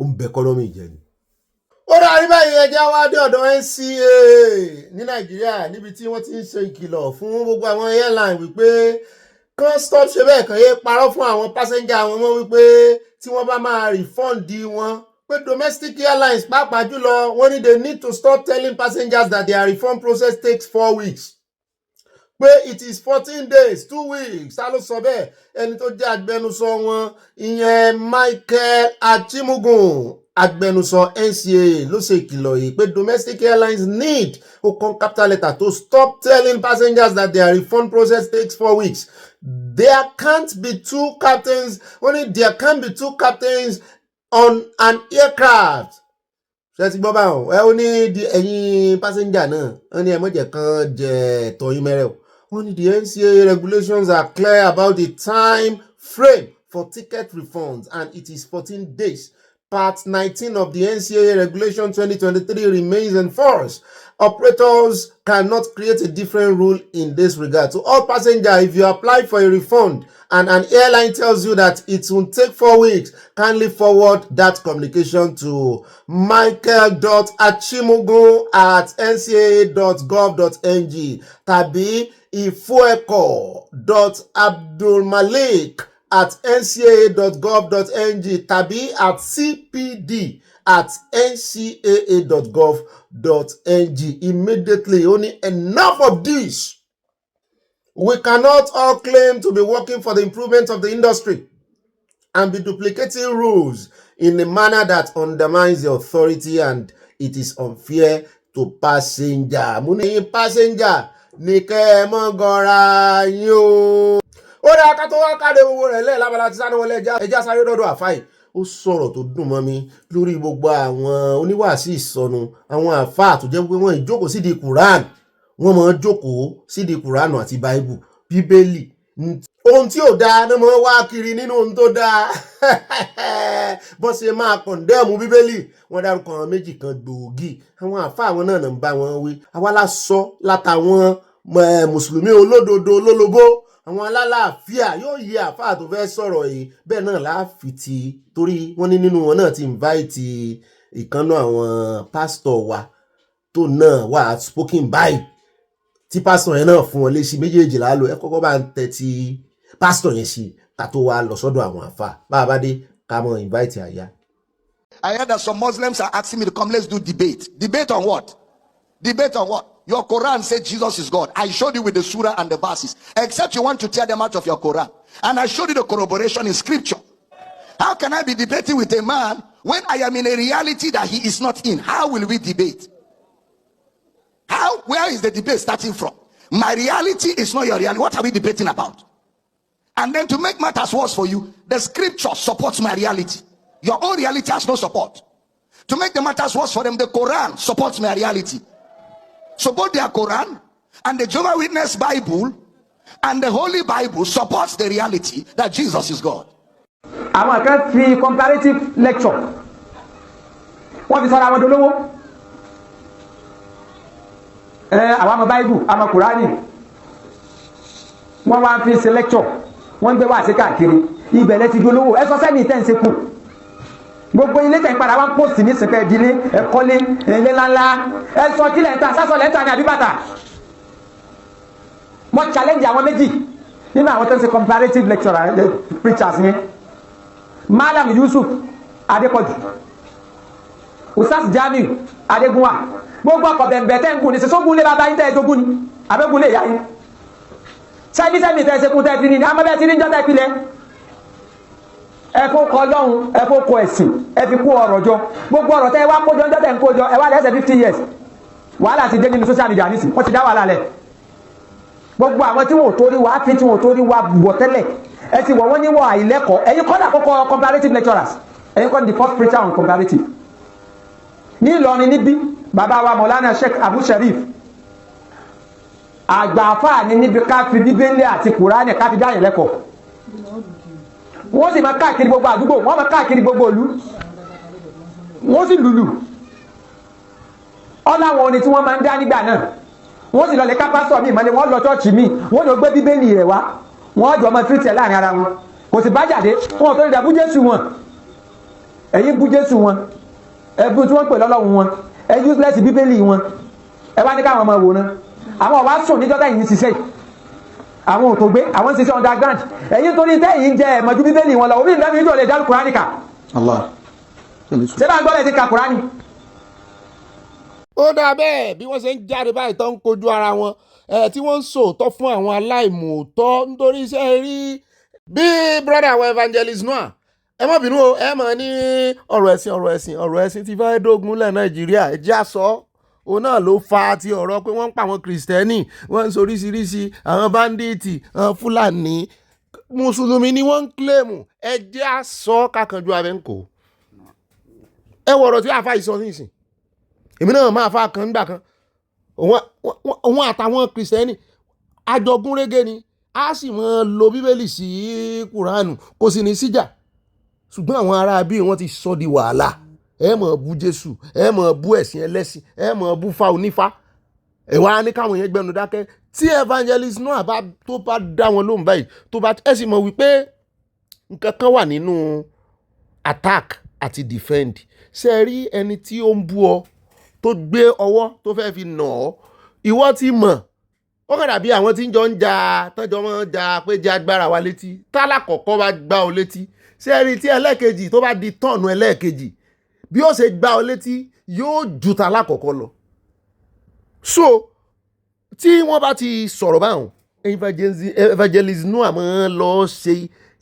ó ń bẹ kọ́nọ́mì jẹ ni. Ó dáa ní báyìí ẹja wá dé ọ̀dọ̀ NCA ní Nàìjíríà níbi tí wọ́n ti ń ṣe ìkìlọ̀ fún gbogbo àwọn airline wípé kán stop ṣe bẹ́ẹ̀ kàn yé parọ́ fún àwọn passenger wọn mọ́ wípé tí wọ́n bá máa refund wọn pé domestic airlines pàápàá jùlọ wọ́n ní they need to stop telling passengers that their refund process takes 4 weeks. Pé it is 14 days 2 weeks ta ló sọ bẹ́ẹ̀ ẹni tó jẹ́ agbẹnusọ wọn ìyẹn Michael Achimugun agbẹnusọ NCA ló ṣe ìkìlọ̀ yìí pé domestic airlines need to come capital letter to stop telling passengers that their refund process takes 4 weeks. There can't be 2 captains there can't be 2 captains on an aircraft. Ṣé ti gbọ́ báwọn ó ní ẹ̀yin passenger náà wọ́n ní ẹ̀mọ́jẹ̀ kan jẹ tọ́yìn mẹ́rẹ̀ wọ́n ní the NCA regulations are clear about the time frame for ticket refunds and it is 14 days. Part 19 of the NCA Regulation 2023 remains in force. Operators cannot create a different rule in this regard. So all passengers, if you apply for a refund and an airline tells you that it will take 4 weeks, kindly forward that communication to michael.achimugun@ncaa.gov.ng tàbí ifueko.abdulmalik@ncaa.gov.ng tàbí at cpd@ncaa.gov.ng immediately. Only enough of this. We cannot all claim to be working for the improvement of the industry and be duplicating rules in a manner that undermines the authority and it is unfair to passenger. Mo ní passenger ní kẹ́ ẹ mọ́ gọ́ra yín o. Ó dáa ká tó wá káde owó rẹ̀ lẹ́ẹ̀ lábala tí Sanáwọlé ẹja sáré dọ́dọ̀ àfáì ó sọ̀rọ̀ tó dùn mọ́ mi lórí gbogbo àwọn oníwàásí ìsọnù àwọn àfáà tó jẹ́ pé wọ́n ìjókòó sídìí Quran wọ́n máa jókòó sídìí Quran àti Bible Bíbélì ohun tí ò dáa ní mọ́ wá kiri nínú ohun tó dáa bọ́n ṣe máa kọ̀ndẹ́ẹ̀mù Bíbélì wọ́n dárúkọ àwọn méjì kan gbòógì àwọn àfáà àwọn náà ń bá wọn wí àwa la sọ látàwọn mùsùlùmí olódodo olólobó àwọn alálàáfíà yóò yí àfáà tó fẹ́ sọ̀rọ̀ yìí bẹ́ẹ̀ náà láàfi ti torí wọ́n ní nínú wọn náà ti invite ìkànnà àwọn pásítọ̀ wa tó náà wà spoken by tí pásítọ̀ yẹn náà fún wọn léṣi méjèèjì lálò ẹ kọ́kọ́ bá ń tẹ́tí pásítọ̀ yẹn sí ká tó wá lọ sọ́dọ̀ àwọn àfáà bá a bá dé ká mọ invite àyà. I heard that some Muslims are asking me to come, let's do debate. Debate on what? Debate on what? Your Quran said Jesus is God. I showed you with the surah and the verses. Except you want to tear them out of your Quran. And I showed you the corroboration in scripture. How can I be debating with a man when I am in a reality that he is not in? How will we debate? How? Where is the debate starting from? My reality is not your reality. What are we debating about? And then to make matters worse for you, the scripture supports my reality. Your own reality has no support. To make the matters worse for them, the Quran supports my reality. So both their Quran and the Jehovah's Witness Bible and the Holy Bible supports the reality that Jesus is God. Àwọn kan fi comparative lecture wọ́n fi sọ́ra àwọn dolówó àwọn ọmọ Bible àwọn Kùránì wọ́n wá fi ṣe lecture wọ́n gbé wá sí káàkiri ibẹ̀lẹ̀ ti dolówó ẹ sọ sẹ́ni tẹ́ ń ṣe kù gbogbo ilé tẹ̀ ń padà wá ń post ní sìnkẹ́ ìdílé ẹ̀kọ́lé ilé ńláńlá ẹ sọ kílẹ̀ ń ta sásọ lẹ́ta ní àbíbàtà wọ́n challenge àwọn méjì nínú àwọn tó ń ṣe comparative lecturer preachers yẹn Malam Yusuf Adepoju Usas Jamiu Adegunwa gbogbo ọkọ̀ bẹ̀m̀bẹ̀ tẹ́ ń gùn ní sẹ́sọ́gùn lé bàbá yín tẹ́ ẹ̀dógún ni abẹ́gùn lè yá yín sẹ́bí tẹ́ ṣekún tẹ́ fi ní amọ́bẹ̀ tí ní jọ́tẹ́ ìpìlẹ̀ ẹ̀fọ́ kọ lọ́hun ẹ̀fọ́ kọ ẹ̀sìn ẹ̀fi kó ọ̀rọ̀ jọ gbogbo ọ̀rọ̀ tẹ́ wá kójọ jọ́tẹ́ ń kójọ ẹwà lẹ́sẹ̀ 50 years wàhálà ti dé nínú social media nísìn wọ́n ti dá wàhálà lẹ̀ gbogbo àwọn tí wọ́n torí wá fi tí wọ́n torí wá bọ̀ tẹ́lẹ̀ ẹ ti wọ̀ wọ́n ní wọ́n àìlẹ́kọ̀ọ́ ẹ̀yin kọ́ àkọ́kọ́ comparative lecturers ẹ̀yin kọ́ the first preacher on comparative ní Ìlọrin níbí bàbá wa Mọ̀lánà Sheikh Abu Sharif àgbàfà ní níbi ká fi Bíbélì àti Kùránì ká fi dáyìn lẹ́kọ̀ọ́ wọ́n sì máa káàkiri gbogbo àdúgbò wọ́n máa káàkiri gbogbo ìlú wọ́n sì lùlù ọláwọn orin tí wọ́n máa ń dá nígbà náà wọ́n sì lọ lè ká pásítọ̀ mi ìmọ̀lẹ́ wọ́n lọ chọ́ọ̀chì mi wọ́n lọ gbé Bíbélì rẹ̀ wá wọ́n jọ ọmọ fíìtì ẹ̀ láàrin ara wọn kò sì bá jáde wọn tó lè dà bú Jésù wọn ẹ̀yin bú Jésù wọn ẹbú tí wọ́n pè lọ́lọ́run wọn ẹ useless Bíbélì wọn ẹ wá ní káwọn ọmọ wò ná àwọn ọ̀wá sùn níjọ́ tẹ̀yìn ṣiṣẹ́ àwọn òtò gbé àwọn ṣiṣẹ́ underground ẹ̀yin tó ní tẹ̀yìn jẹ ẹ̀mọ́jú Bíbélì wọn lọ orí ìdámi níjọ́ lè dá Kùránì kà ṣé bá ń gbọ́ lẹ́ ti ka Kùránì. ó dáa bẹ́ẹ̀ bí wọ́n ṣe ń jáde báyìí tó ń kojú ara wọn tí wọ́n ń sòótọ́ fún àwọn aláìmọ̀ọ́tọ́ nítorí iṣẹ́ rí bí brother àwọn evangelist Noah ẹ má bínú o ẹ mọ̀ ní ọ̀rọ̀ ẹ̀sìn ti fẹ́ dógun lẹ̀ Nàìjíríà ẹ jẹ́ àsọ òun náà ló fa ti ọ̀rọ̀ pé wọ́n ń pa àwọn kìrìsìtẹ́nì wọ́n ń soríṣiríṣi àwọn báńdíìtì àwọn Fúlàní mùsùlùmí ni wọ́n ń kílèmù ẹ jẹ́ àsọ kákanjú abẹ́ǹkó ẹ wọ̀rọ̀ tí àfa ìsọ nísìn èmi náà máa fa kan nígbà kan òun àtàwọn kìrìsìtẹ́nì àjọgún régé ni a sì máa lo Bíbélì sí Kùránù kò sì ní síjà ṣùgbọ́n àwọn ará bí wọ́n ti sọ di wàhálà ẹ máa bú Jésù ẹ máa bú ẹ̀sìn ẹlẹ́sìn ẹ máa bú fa onífá ẹ wá ní káwọn yẹn gbẹnu dákẹ́ tí evangelist náà tó bá dá wọn lóhùn báyìí tó bá ẹ sì mọ̀ wípé nǹkan kan wà nínú attack àti defend ṣe rí ẹni tí ó ń bú ọ tó gbé ọwọ́ tó fẹ́ fi nà ọ́ ìwọ ti mọ̀ ó kàn dàbí àwọn tí ń jọ ń jà tọ́jọ́ wọn jà pé jẹ́ agbára wa létí tálákọ̀ọ́kọ́ bá gbá ọ létí ṣé ẹ rí tí ẹlẹ́ẹ̀kejì tó bá di tọ́ọ̀nù ẹlẹ́ẹ̀kejì bí ó ṣe gbá ọ létí yóò ju tálákọ̀ọ́kọ́ lọ. so tí wọ́n bá ti sọ̀rọ̀ báwọn evangelist Noah máa lọ ṣe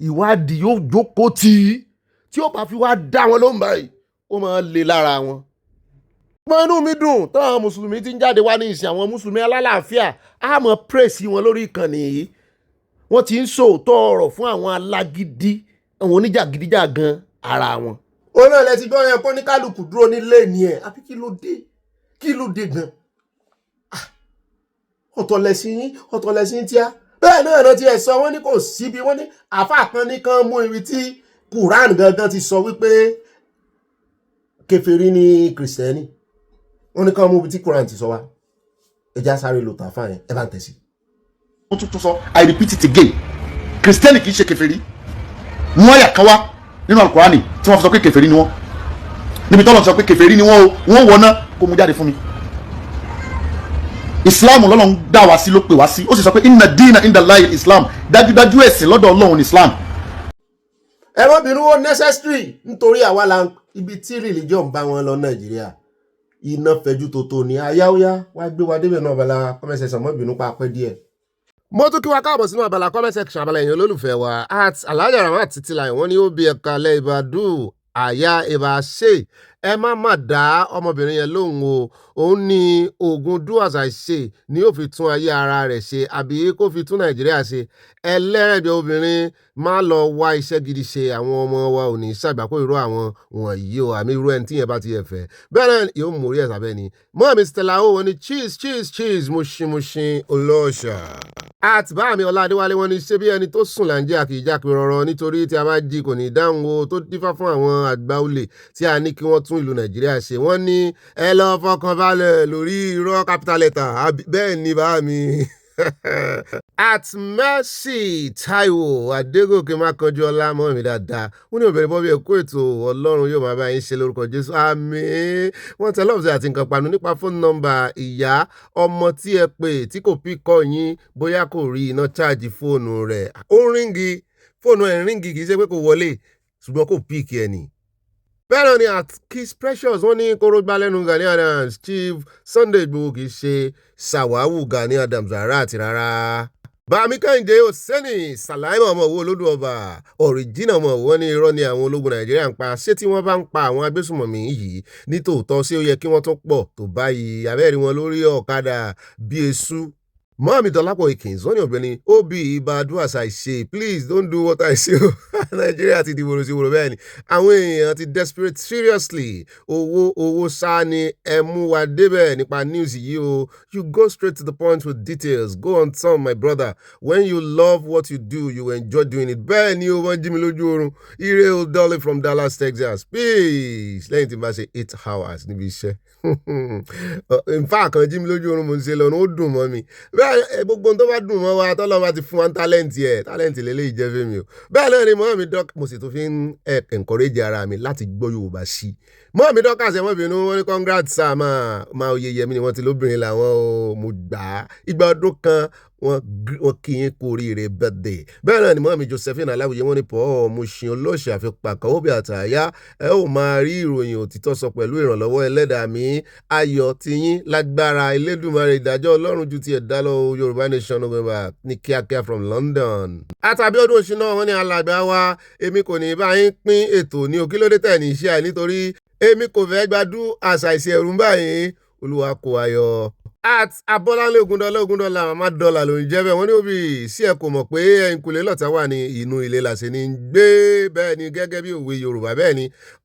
ìwádìí yóò jókòó tí ó bá fi wá dá wọn lóhùn báyìí ó máa le lára wọn. mọ inú mi dùn táwọn mùsùlùmí ti ń jáde wá ní ìsìn àwọn mùsùlùmí alálàáfíà á mọ praise wọn lórí ìkànnì yìí wọ́n ti ń sòótọ́ ọ̀rọ̀ fún àwọn alágídí àwọn oníjàgídíjàgan ara wọn. ó náà lẹ ti gbọ́ yẹn kó ní kálukú dúró nílé ni ẹ̀ àbí kí ló dé gan. ọ̀tọ̀ lẹ̀sìn tíá bẹ́ẹ̀ náà ló ti ẹ̀ sọ wọ́n ní kò síbi wọ́n ní àáfàá kan ní kan mú ibi tí Quran gangan ti sọ wípé kèfèrí ni kìrìsìtẹ́nì wọ́n ní kan mú ibi tí Quran ti sọ wá ẹja sáré lò tàfà yẹn ẹ bá ń tẹ̀sí. wọ́n tún sọ I repeat it again kìrìsìtẹ́nì kì í ṣe kèfèrí mú àyà kan wá nínú Al-Qur'ani tí wọ́n fi sọ pé kèfèrí ni wọ́n níbi tọ́lọ̀ sọ pé kèfèrí ni wọ́n o wọ́n wọ́n ná kó mú jáde fún mi. Islam lọ́lọ́run dá wa sí ló pè wá sí ó sì sọ pé inna dina inda Allahi Islam dájúdájú ẹ̀sìn lọ́dọ̀ Ọlọ́run Islam. ẹ má bínú ó necessary nítorí àwa la ibi tí religion bá wọn lọ Nàìjíríà iná fẹjú tó ní ayáwóyá wá gbé wa débẹ̀ náà bala kọ́mẹ́sẹ̀sẹ̀ mọ́ bínú pa pẹ́ díẹ̀. mo tún kí wa káàbọ̀ sínú abala comment section abala èèyàn olólùfẹ́ wa at alhaja ramat titilayo wọ́n ní ó bí ẹ̀ka alẹ́ ìbàdù àyà ìbá ṣe ẹ má dá ọmọbìnrin yẹn lóhùn o òun ní oògùn do as I say ni yóò fi tún ayé ara rẹ̀ ṣe àbí kó fi tún nàìjíríà ṣe ẹlẹ́rẹ̀dẹ̀ obìnrin má lọ wá iṣẹ́ gidi ṣe àwọn ọmọ wa ò ní ṣàgbákò irú àwọn wọ̀nyí o àmì irú ẹni tí yẹn bá ti yẹ fẹ́ bẹ́ẹ̀ náà yóò mórí ẹ̀ sábẹ́ ni mọ́ mi Stella o wọ́n ní cheese mushin olóòṣà àtìbá mi ọlá adéwálé wọn ní ṣé bí ẹni tó sùn là ń jẹ́ àkìjákì rọrọ nítorí tí a bá jí kò ní dáhùn o tó dífá fún àwọn àgbà olè tí a ní kí wọ́n tún ìlú nàìjíríà ṣe wọ́n ní ẹ lọ fọkàn balẹ̀ lórí irọ́ capital letter bẹ́ẹ̀ ni bá mi. at Mercy Taiwo Adégòkè Mákanjú ọlá mọ́ mi dáadáa wọ́n ní obìnrin bọ́bí ẹ̀kọ́ ètò ọlọ́run yóò máa bá yín ṣe lórúkọ jésù àmín wọ́n tẹ lọ́ọ̀sì àti nǹkan panu nípa fóònù nọ́mbà ìyá ọmọ tí ẹ pè tí kò pí kọ́ yín bóyá kò rí iná cháàjì fóònù rẹ̀ ó ń ríngì fóònù ẹ̀ ń ríngì kì í ṣe pé kò wọlé ṣùgbọ́n kò píìkì ẹ̀ nì. bẹ́ẹ̀ náà ni at Kiss Precious wọ́n ní kórógbá lẹ́nu Gani Adams Chief Sunday Igboho kì í ṣe ṣàwáwù Gani Adams rárá àti rárá. Bàmí Kẹ́hìndé Òsẹ́nì Sàláìmọ̀ ọmọ òwò olódù ọba ọ̀rìjìnà ọmọ òwò ní irọ́ ni àwọn ológun Nàìjíríà ń pa ṣé tí wọ́n bá ń pa àwọn agbésùmọ̀mí yìí ní tòótọ́ ṣé ó yẹ kí wọ́n tún pọ̀ tó báyìí abẹ́rẹ́ wọn lórí ọ̀kadà bí eṣú. Mọ́mí Dọ́lápọ̀ Ìkìns wọ́n ní Ọ̀gbẹ́ni Obi Iba do as I say please don't do what I say. Nàìjíríà ti di wòrò sí wòrò bẹ́ẹ̀ ni àwọn èèyàn ti desperate seriously owó sáà ni ẹ mú wa débẹ̀ nípa news yìí o you go straight to the point with details go on Tom my brother when you love what you do you enjoy doing it bẹ́ẹ̀ ni o wọ́n jí mi lójú oorun ire o dolly from Dallas Texas peace lẹ́yìn tí n bá ṣe 8 hours níbi iṣẹ́ nfa kan jí mi lójú oorun mo ń ṣe lọ́nà ó dùn mọ́ mi bẹ́ẹ̀ gbogbo tó bá dùn mọ́ wa tọ́lọ́ bá ti fún wa tálẹ́ǹtì lélẹ́yìí jẹ́ fẹ́mi o bẹ́ẹ̀ náà ni mọ́ mi dọ́k mo sì tún fi ń encourage ara mi láti gbọ́ Yorùbá sí mọ́ mi dọ́kà sẹ́mọ́ bínú wọn ní congrats sáà máa oyè yẹmi ni wọ́n ti lóbìnrin làwọn o mo gbà á ìgbà ọdún kan wọ́n kí yín kú oríire birthday bẹ́ẹ̀ náà ni mọ́ mi Josephine Aláwìyé wọ́n ní pọ̀ mo ṣe olóṣè àfipàkàn ó bí àtàyà ẹ ó máa rí ìròyìn òtítọ́ sọ pẹ̀lú ìrànlọ́wọ́ ẹlẹ́dàá mi ayọ̀ tiyín lágbára Elédùmarè ìdájọ́ Ọlọ́run ju ti ẹ̀dá lọ Yorùbá Nation November ní kíákíá from London. àtàbí ọdún òṣìná wọn ní alàgbà wa èmi kò ní bá yín pín ètò ní òkílódé tẹ̀ ní iṣẹ́ nítorí èmi kò fẹ́ gbádùn àṣà ìṣe ẹ̀rù ń báyìí Olúwa kó ayọ̀. at Abọ́láńlé Ogundọ́lá màmá dọ́là ló ń jẹ́ bẹ́ẹ̀ wọ́n ní òbí sí ẹ kò mọ̀ pé ẹ̀yìnkùlé lọ́tà wà ní inú ilé làṣẹ ní gbé bẹ́ẹ̀ ni gẹ́gẹ́ bí òwe Yorùbá bẹ́ẹ̀ ni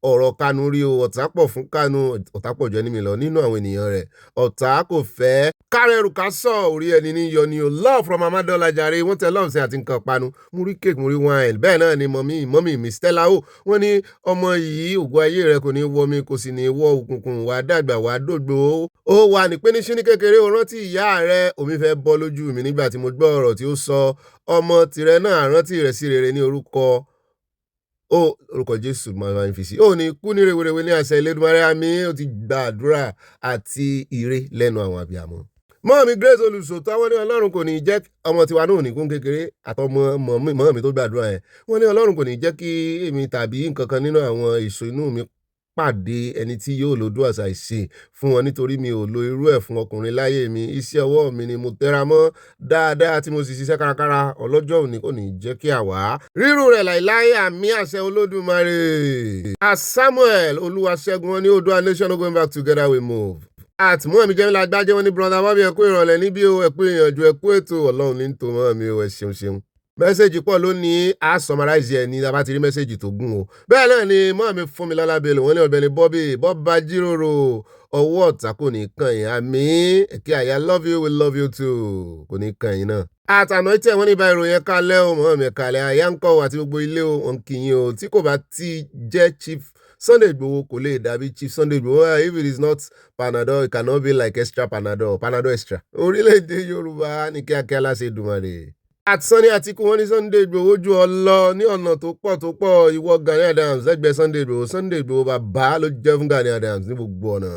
ọ̀rọ̀ Kanu rí o ọ̀tá pọ̀ fún Kanu ọ̀tá pọ̀ jẹ́ ní mi lọ nínú àwọn ènìyàn rẹ̀ ọ̀tá kò fẹ́ kárẹ̀rù ká sọ orí ẹni ní yọ ni o love from mama dọ́là jàre wọ́n tẹ lọ́ọ̀sì àti nǹkan panu mú rí cake mú rí wine bẹ́ẹ̀ náà ni mọ́mí mi Stella o wọ́n ní ọmọ yìí ògùn ayé rẹ̀ kò ní wọ mi kò sì ní wọ òkùnkùn wà dàgbà wà dògbò ó wà ní pé ní ṣíní kékeré o rántí ìyá rẹ̀ omi fẹ́ bọ́ lójú mi nígbà tí mo gbọ́ ọ̀rọ̀ tí ó sọ ọmọ tìrẹ náà rántí rẹ̀ sí rere ní orúkọ Jésù máa ń fi sí ó ní kú ní rèwerèwe ní àṣẹ Elédùmarè àmín ó ti gba àdúrà àti ire lẹ́nu àwọn àbíàmọ́. mọ́mí Grace olùsòtọ́ wọ́n ní Ọlọ́run kò ní jẹ́ ọmọ tiwa náà ní kún kékeré àtọmọ mọ́mí tó gbàdúrà yẹn wọ́n ní Ọlọ́run kò ní jẹ́ kí èmi tàbí nǹkan kan nínú àwọn èso inú mi pàdé ẹni tí yóò lo do as I say fún wọn nítorí mi ò lo irú ẹ̀ fún ọkùnrin láyé mi iṣẹ́ ọwọ́ mi ni mo tẹra mọ́ dáadáa tí mo sì ṣiṣẹ́ kárakára ọlọ́jọ́ òní kò ní jẹ́ kí àwa rírun rẹ̀ láìláyé àmì àṣẹ Olódùmarè. as Samuel Olúwaṣẹ́gun wọn ní Oòduà nation no going back together we move. at mọ́ mi jẹ́mi lágbájẹ́ wọn ní brother bábí ẹ̀kú ìrọ̀lẹ́ níbí o ẹ̀kú ìyànjú ẹ̀kú ètò Ọlọ́run ní tó mọ́ mi o ẹ̀ ṣeun. mẹ́sẹ̀jì pọ̀ lónìí a summarize ẹ̀ ní abá ti rí mẹ́sẹ̀jì tó gùn o bẹ́ẹ̀ náà ni mọ́ mi fún mi lọ́lá bẹ́ẹ̀ lò wọ́n ní Ọ̀gbẹ́ni bọ́bá jíròrò ọwọ́ ọ̀tá kò ní kàn yín àmín ẹ̀kí àyà love you we love you too kò ní kàn yín náà. àtànà ìtẹ̀ wọ́n ní bá ìròyìn kalẹ́ o mọ́ mi kalẹ̀ àyà ń kọ́ àti gbogbo ilé o wọn kì í o tí kò bá ti jẹ́ Chief Sunday Igboho kò lè dàbí Chief Sunday Igboho if it is not Panadol it cannot be like extra Panadol extra. orílẹ̀-èdè Yorùbá ní kíákíá láṣẹ Èdùmàrè. àtisọ́ni Àtíkù wọn ní Sunday Igboho ju ọlọ ní ọ̀nà tó pọ̀ ìwọ Gani Adams lẹ́gbẹ̀ẹ́ Sunday Igboho bàbá ló jẹ́ fún Gani Adams ní gbogbo ọ̀nà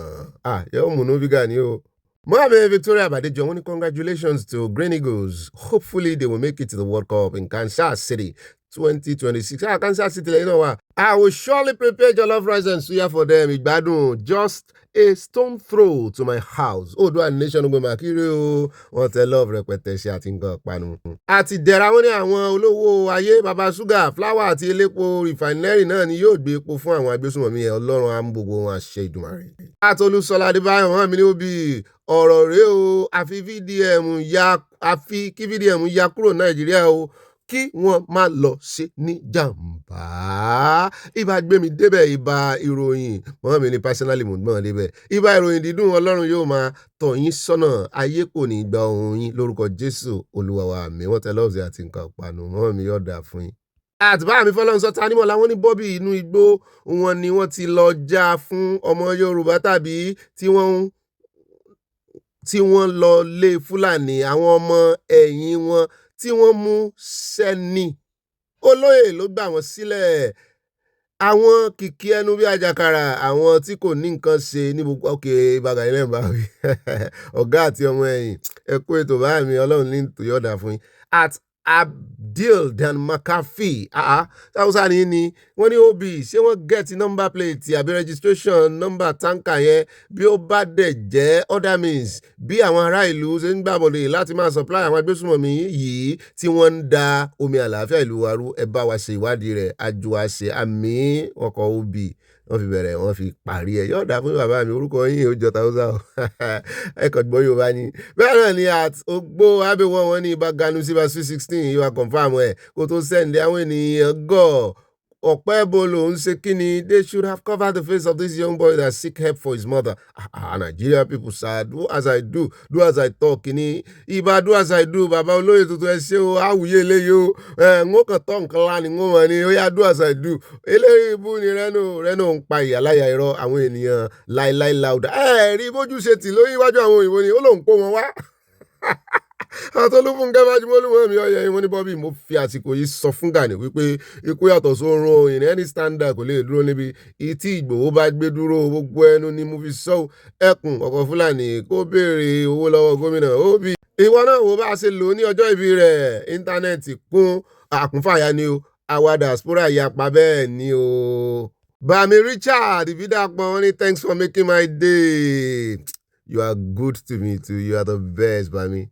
yóò múnú bí Gani o. Mohammed Victoria Badejo wọ́n ní congratulations to Green Eagles hopefully they will make it to the World Cup in Kansas City 2026. Kansas City lẹ́yìn náà wà. I will surely prepare jollof rice and suya for them. Ìgbádùn just a stone throw to my house. Oòduà nation gbé màkìrì o. Wọ́n tẹ love rẹpẹtẹ ṣe àti nǹkan panu. Àti dẹ̀ra wọn ní àwọn olówó ayé baba ṣúgà fúláwà àti elépo rìfàìnẹ́rì náà ni yóò gbé epo fún àwọn agbésùnmọ̀mí ẹ̀ Ọlọ́run á mú gbogbo wọn àṣẹ Ìdùmarè. Àtolúsọlá Adébáyọ̀ hàn mí ní òbí ọ̀rọ̀ rèé o àfi kí VDM ya kúrò Nàìjíríà o kí wọ́n má lọ ṣe ní jàǹbá. Ibà gbé mi débẹ̀ ibà ìròyìn mọ́ mi ní personally mo gbọ́n débẹ̀. Ibà ìròyìn dídùn Ọlọ́run yóò máa tọ̀ yín sọ́nà ayé kò ní gba ohùn yín lórúkọ Jésù Olúwa wa mi wọ́n tẹ lọ́ọ̀sì àti nǹkan panu mọ́ mi yóò dà fún yín. Àtìbá mi fọlọ́run sọ tanímọ̀ làwọn ní Bobby inú igbó wọn ni wọ́n ti lọ já fún ọmọ Yorùbá tàbí tí wọ́n lọ lé Fúlàní àwọn ọmọ ẹ̀yìn wọn tí wọ́n mú sẹ́ni olóyè ló gbà wọ́n sílẹ̀ àwọn kìkì ẹnu bí àjàkàrà àwọn tí kò ní nǹkan ṣe ní gbogbo òkè ìbàgà ilẹ̀ ń bá wí ọ̀gá àti ọmọ ẹ̀yìn ẹ kú ètò báyìí mi Ọlọ́run ní tòyọ̀dà fún yín at Abdul Dan McAfee táwùsá ni wọ́n ní OB ṣé wọ́n get number plate àbí registration number tanker yẹn bí ó bá dẹ̀ jẹ́ other means bí àwọn ará ìlú ṣe ń gbàbọ̀dé láti máa supply àwọn agbésùnmọ̀mí yìí tí wọ́n ń da omi àlàáfíà ìlú wa rú ẹ bá wa ṣe ìwádìí rẹ̀ àjò wa ṣe àmì ọkọ̀ OB wọ́n fi bẹ̀rẹ̀ wọ́n fi parí ẹ̀ yóò dà fún bàbá mi orúkọ yín ó jọ Táwùsá o ẹ̀kọ́ gbọ́ Yorùbá ni bẹ́ẹ̀ náà ni at Ogbó abẹ́wọ́ wọn ní ibà ganu sí bá 16 ìwà confam ẹ̀ kó tó sẹ́ǹdẹ̀ àwọn ènìyàn gọ̀ Okpebolo ń ṣe kíni they should have covered the face of this young boy that seek help for his mother. Nigeria people sir do as I do as I talk kíni ibà do as I do bàbá olóyè tuntun ẹ ṣe o àwùyé eléyìí o ń kàn tọ́ nǹkan lá ni wọ́n mọ̀ ni ó yá do as I do eléyìí ibú ni rẹ́nù ń pa ìyàláyà irọ́ àwọn ènìyàn láíláí láùdà rí bójú ṣe tì lórí iwájú àwọn òyìnbó ni ó lóun kó wọn wá àtọ́lúfúnkẹ́ májúmọ́lúmọ́ mi ọ̀yẹ́ ìwọ́n ní Bobby mo fi àsìkò yìí sọ fún Gani wípé ikú yàtọ̀ sórun in any standard kò lè dúró níbi tí Ìgbòho bá gbé dúró gbogbo ẹnu ni mo fi sọ ẹkùn ọkọ̀ Fúlàní kó béèrè owó lọ́wọ́ gómìnà Obi ìwọ náà wo bá a ṣe lò ní ọjọ́ ìbí rẹ̀ íńtánẹ́ẹ̀tì kún àkúnfàyà ni o àwa diaspora yapa bẹ́ẹ̀ ni o. Bami Richard Ìbídàpọ̀ wọ́n ní thanks for making my day you are good to me too you are the best Bami.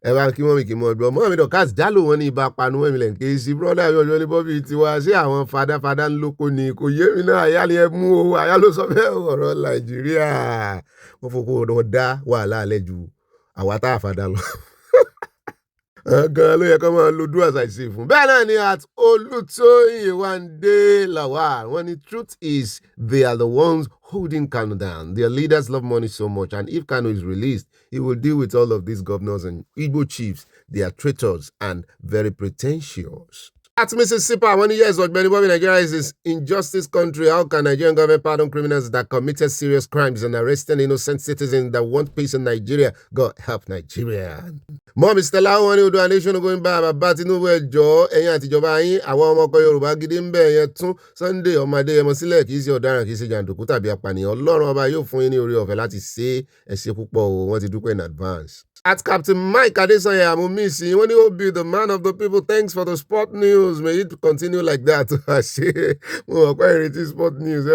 Ẹ bá kí wọ́n mi kì í mọ ọdún ọmọ mi dọ̀kás jálò wọn ní ibà panu wẹ́mi lẹ̀ ń ké sí brọ́dà mi ọjọ́ ní Bobby tiwa ṣé àwọn fadá ń lóko ni kò yé mi náà àyà ni ẹ mú o àyà ló sọ bẹ́ẹ̀ ọ̀rọ̀ Nàìjíríà wọ́n fòkó wọn dá wàhálà alẹ́ ju àwa tá a fadá lọ. Gan ló yẹ kó máa lo do as I say fún. Bẹ́ẹ̀ náà ni at Olútóyìn Wándé Lawal wọ́n ní truth is they are the ones holding Kanu down. Their leaders love money so much and if Kanu is released, he will deal with all of these governors and Igbo chiefs. They are traitors and very pretentious. At Mississippi, I want to yes, Ogbeni Bobby, Nigeria is this injustice country. How can Nigerian government pardon criminals that committed serious crimes and arresting innocent citizens that want peace in Nigeria? God help Nigeria. Mom, Mr. Lau, when you do a nation going by about Tinubu ẹjọ́ ẹ̀yin àtijọba yín àwọn ọmọ ọkọ Yorùbá gidi ń bẹ yẹn tún Sunday ọmọdé ẹmọ sílẹ̀ kì í ṣe ọ̀daràn kì í ṣe jàǹdùkú tàbí apànìyàn Ọlọ́run ọba yóò fún yín ní oore ọ̀fẹ́ láti ṣe ẹ ṣé púpọ̀ o wọ́n ti dúpẹ́ in advance. At Captain Mike Adesanya Amumisi, when he will be the man of the people, thanks for the sport news. May it continue like that. Sport news.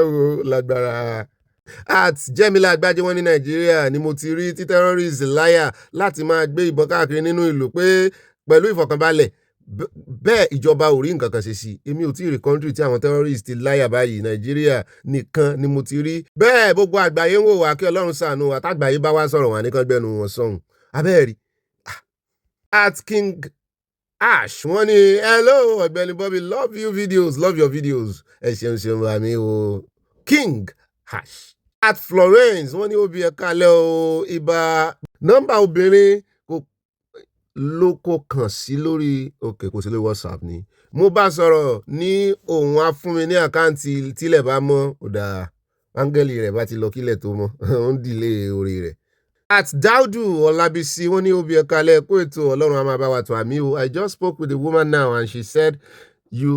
At Jemila Agbaje wọn ní Nàìjíríà ni mo ti rí tí terrorist láyà láti máa gbé ìbọn káàkiri nínú ìlú pé pẹ̀lú ìfọ̀kànbalẹ̀ bẹ́ẹ̀ ìjọba ò rí nǹkan kan ṣe sí èmi ò tí ì rí country tí àwọn terrorist ti láyà báyìí Nàìjíríà nìkan ni mo ti rí bẹ́ẹ̀ gbogbo àgbáyé ń wò wá kí Ọlọ́run ṣàánú wa tágbáyé bá wá sọ̀rọ̀ wà nìkan gbẹnu wọn sọ̀hún abẹ́ẹ̀rí. At King Ash wọ́n ní hello Ọ̀gbẹ́ni Bobby love your videos ẹ ṣeun àmì o King Ash. At Florence wọ́n ní Obi ẹ̀ka alẹ́ o ibà nọ́mbà obìnrin ló kó kàn sí lórí òkè kò sí lórí WhatsApp ni mo bá sọ̀rọ̀ ní òun á fún mi ní àkáǹtì tílẹ̀ bá mọ́ ọ̀dà áńgẹ́lì rẹ̀ bá ti lọ kílẹ̀ tó mọ́ ó ń dìlé orí rẹ̀. At Daudu Olabisi wọ́n ní Obi ẹ̀ka alẹ́ kó ètò Ọlọ́run á máa bá wa tó àmì o I just spoke with the woman now and she said you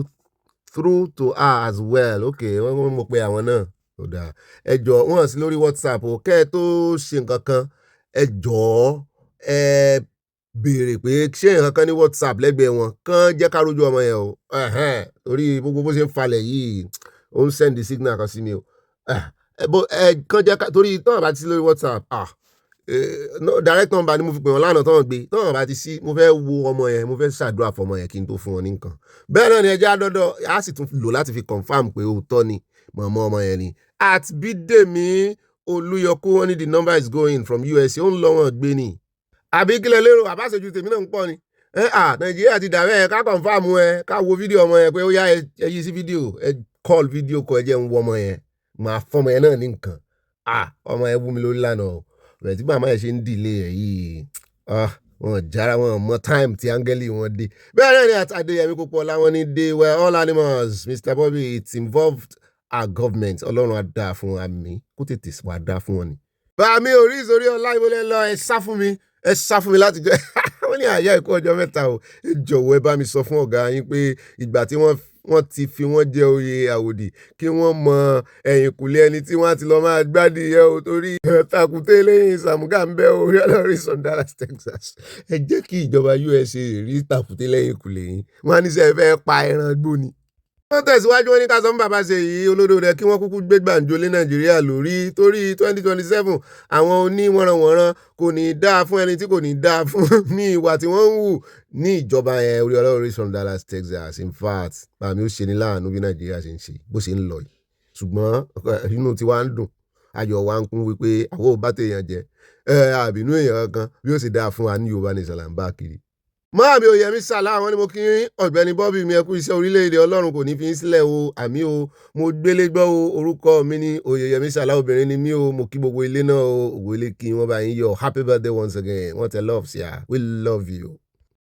through to her as well okay wọ́n mọ̀ pé àwọn náà ọ̀dà ẹjọ́ wọ́n sí lórí WhatsApp o kẹ́ ẹ tó ṣe nǹkan kan ẹjọ́ béèrè pé ṣé nǹkan kan ní WhatsApp lẹ́gbẹ̀ẹ́ wọn kán jẹ́ ká rójú ọmọ yẹn o torí gbogbo bó ṣe ń falẹ̀ yìí ó ń send signal kan sí mi o kán jẹ́ ká torí tán àbá ti sí lórí WhatsApp direct number ni mo fi pè wọ́n lánàá tán gbé tán àbá ti sí mo fẹ́ wo ọmọ yẹn mo fẹ́ ṣàdúrà fọmọ yẹn kí n tó fún wọn ní nǹkan bẹ́ẹ̀ náà ni ẹjẹ́ àdọ́dọ̀ á sì tún lò láti fi confam pé òótọ́ ni mọ̀mọ́ ọmọ yẹn ni at Bídèmí Olúyọkú wọn ní the number is going from USA ó ń lọ wọn gbé ni àbí kílẹ̀ lérò àbáṣojú tèmi náà ń pọ̀ ni Nàìjíríà ti dàbẹ́ ẹ ká confam ẹ ká wo fídíò ọmọ yẹn pé ó yá ẹ yí sí fídíò ẹ call fídíò kọ ẹ jẹ́ ń wọ ọmọ yẹn máa fọmọ yẹn náà ní nǹkan ọmọ yẹn wú mi lórí lánàá rẹ̀ tí màmá yẹn ṣe ń dìlé ẹ̀ yìí wọn jára wọn mọ time tí áńgẹ́lì wọn dé bẹ́ẹ̀ náà ni Adéyẹmí Pópóọlá wọn ní they were all animals Mr. Bobby it involved our government ọlọ́run á dáa fún àmì kó tètè wá dáa fún wọn ni. bàmí orí ìsòrí ọlá ìwọlé lọ ẹ sá fún mi láti jẹ wọ́n ní àyà ìkó ọjọ́ mẹ́ta o ẹ jọ̀wọ́ ẹ bá mi sọ fún ọ̀gá yín pé ìgbà tí wọ́n ti fi wọ́n jẹ oyè àwòdì kí wọ́n mọ ẹ̀yìnkùlé ẹni tí wọ́n ti lọ máa gbádìí yẹ o torí takùté lẹ́yìn Sàmúgà ń bẹ́ o lórí Dallas Texas ẹ jẹ́ kí ìjọba USA rí takùté lẹ́yìn ìkùlé yín wọ́n á ní sẹ́ fẹ́ pa ẹran gbóni. wọ́n tẹ̀síwájú wọn ní ká sọ fún bàbá ṣe yìí olódò rẹ̀ kí wọ́n kúkú gbé gbàǹjo lé Nàìjíríà lórí torí 2027 àwọn oníwọ̀nranwọ̀nran kò ní í dáa fún ẹni tí kò ní í dáa fún ní ìwà tí wọ́n ń hù ní ìjọba yẹn orí ọlọ́run Dallas Texas in fact bàmí ó ṣe ní láàánú bí Nàìjíríà ṣe ń ṣe bó ṣe ń lọ yìí ṣùgbọ́n inú tiwa ń dùn ayọ̀ wa ń kún wípé àwọn ò bá tèèyàn jẹ àbínú èèyàn kankan bí ó sì dáa fún wa ní Yorùbá ní ìsàlàmbá kiri. Máàmí Oyèyẹmí Sàlá àwọn ni mo kí Ọ̀gbẹ́ni Bobby mi ẹ kú iṣẹ́ orílẹ̀-èdè Ọlọ́run kò ní fi ń sílẹ̀ o àmì o mo gbélé gbọ́ o orúkọ mi ni Oyèyẹmí Sàlá obìnrin ni mí o mo kí gbogbo ilé náà o òwò ilé kí wọ́n bá yín yọ happy birthday once again wọ́n tẹ love sí a we love you.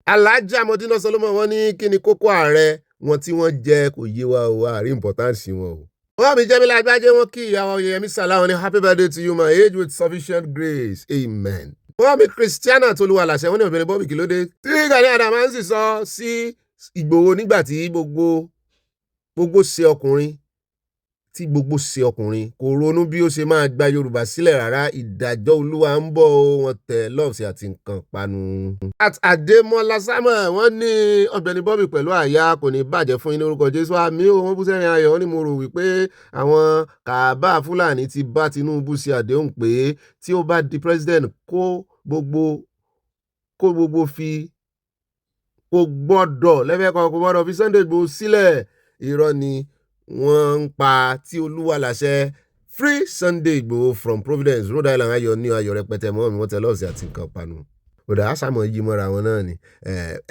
Alhaja Modina Solomon wọ́n ní kí ni kókó ààrẹ wọn tí wọ́n jẹ kò yé wa o àrí importance wọn o. wọ́n mi Jẹ́mílà Àgbájé wọn kí ìyàwó Oyèyẹmí Sàlá wọn ní happy birthday to you my age with sufficient grace amen. wọ́n mi Christiana Tolúwa làṣẹ wọ́n ní Ọ̀gbẹ́ni Bobby kí ló dé. tí Gani Adams sì sọ sí Ìgbòho nígbà tí gbogbo ṣe ọkùnrin kò ronú bí ó ṣe máa gba Yorùbá sílẹ̀ rárá ìdájọ́ Olúwa ń bọ̀ wọn tẹ̀ lọ́ọ̀sì àti nǹkan panu. Adémọ́lá Samuel wọ́n ní Ọ̀gbẹ́ni Bobby pẹ̀lú àyà kò ní bàjẹ́ fún yín ní orúkọ Jésù àmì ò wọ́n bú sẹ́yìn ayọ̀ wọ́n ní mo rò wípé àwọn kàábà Fúlàní ti bá Tinubu ṣe àdéhùn pé tí ó bá di president kò gbọ́dọ̀ fi Sunday Igboho sílẹ̀ irọ́ ni wọ́n ń pa tí Olúwa láṣẹ free Sunday Igboho from Providence Rhode Island ayọ̀ ní ayọ̀ rẹpẹtẹ mọ́ mi wọ́n tẹ lọ́ọ̀sì àti nǹkan panu òdà àṣàmọ̀ yìí mọ́ra wọn náà ni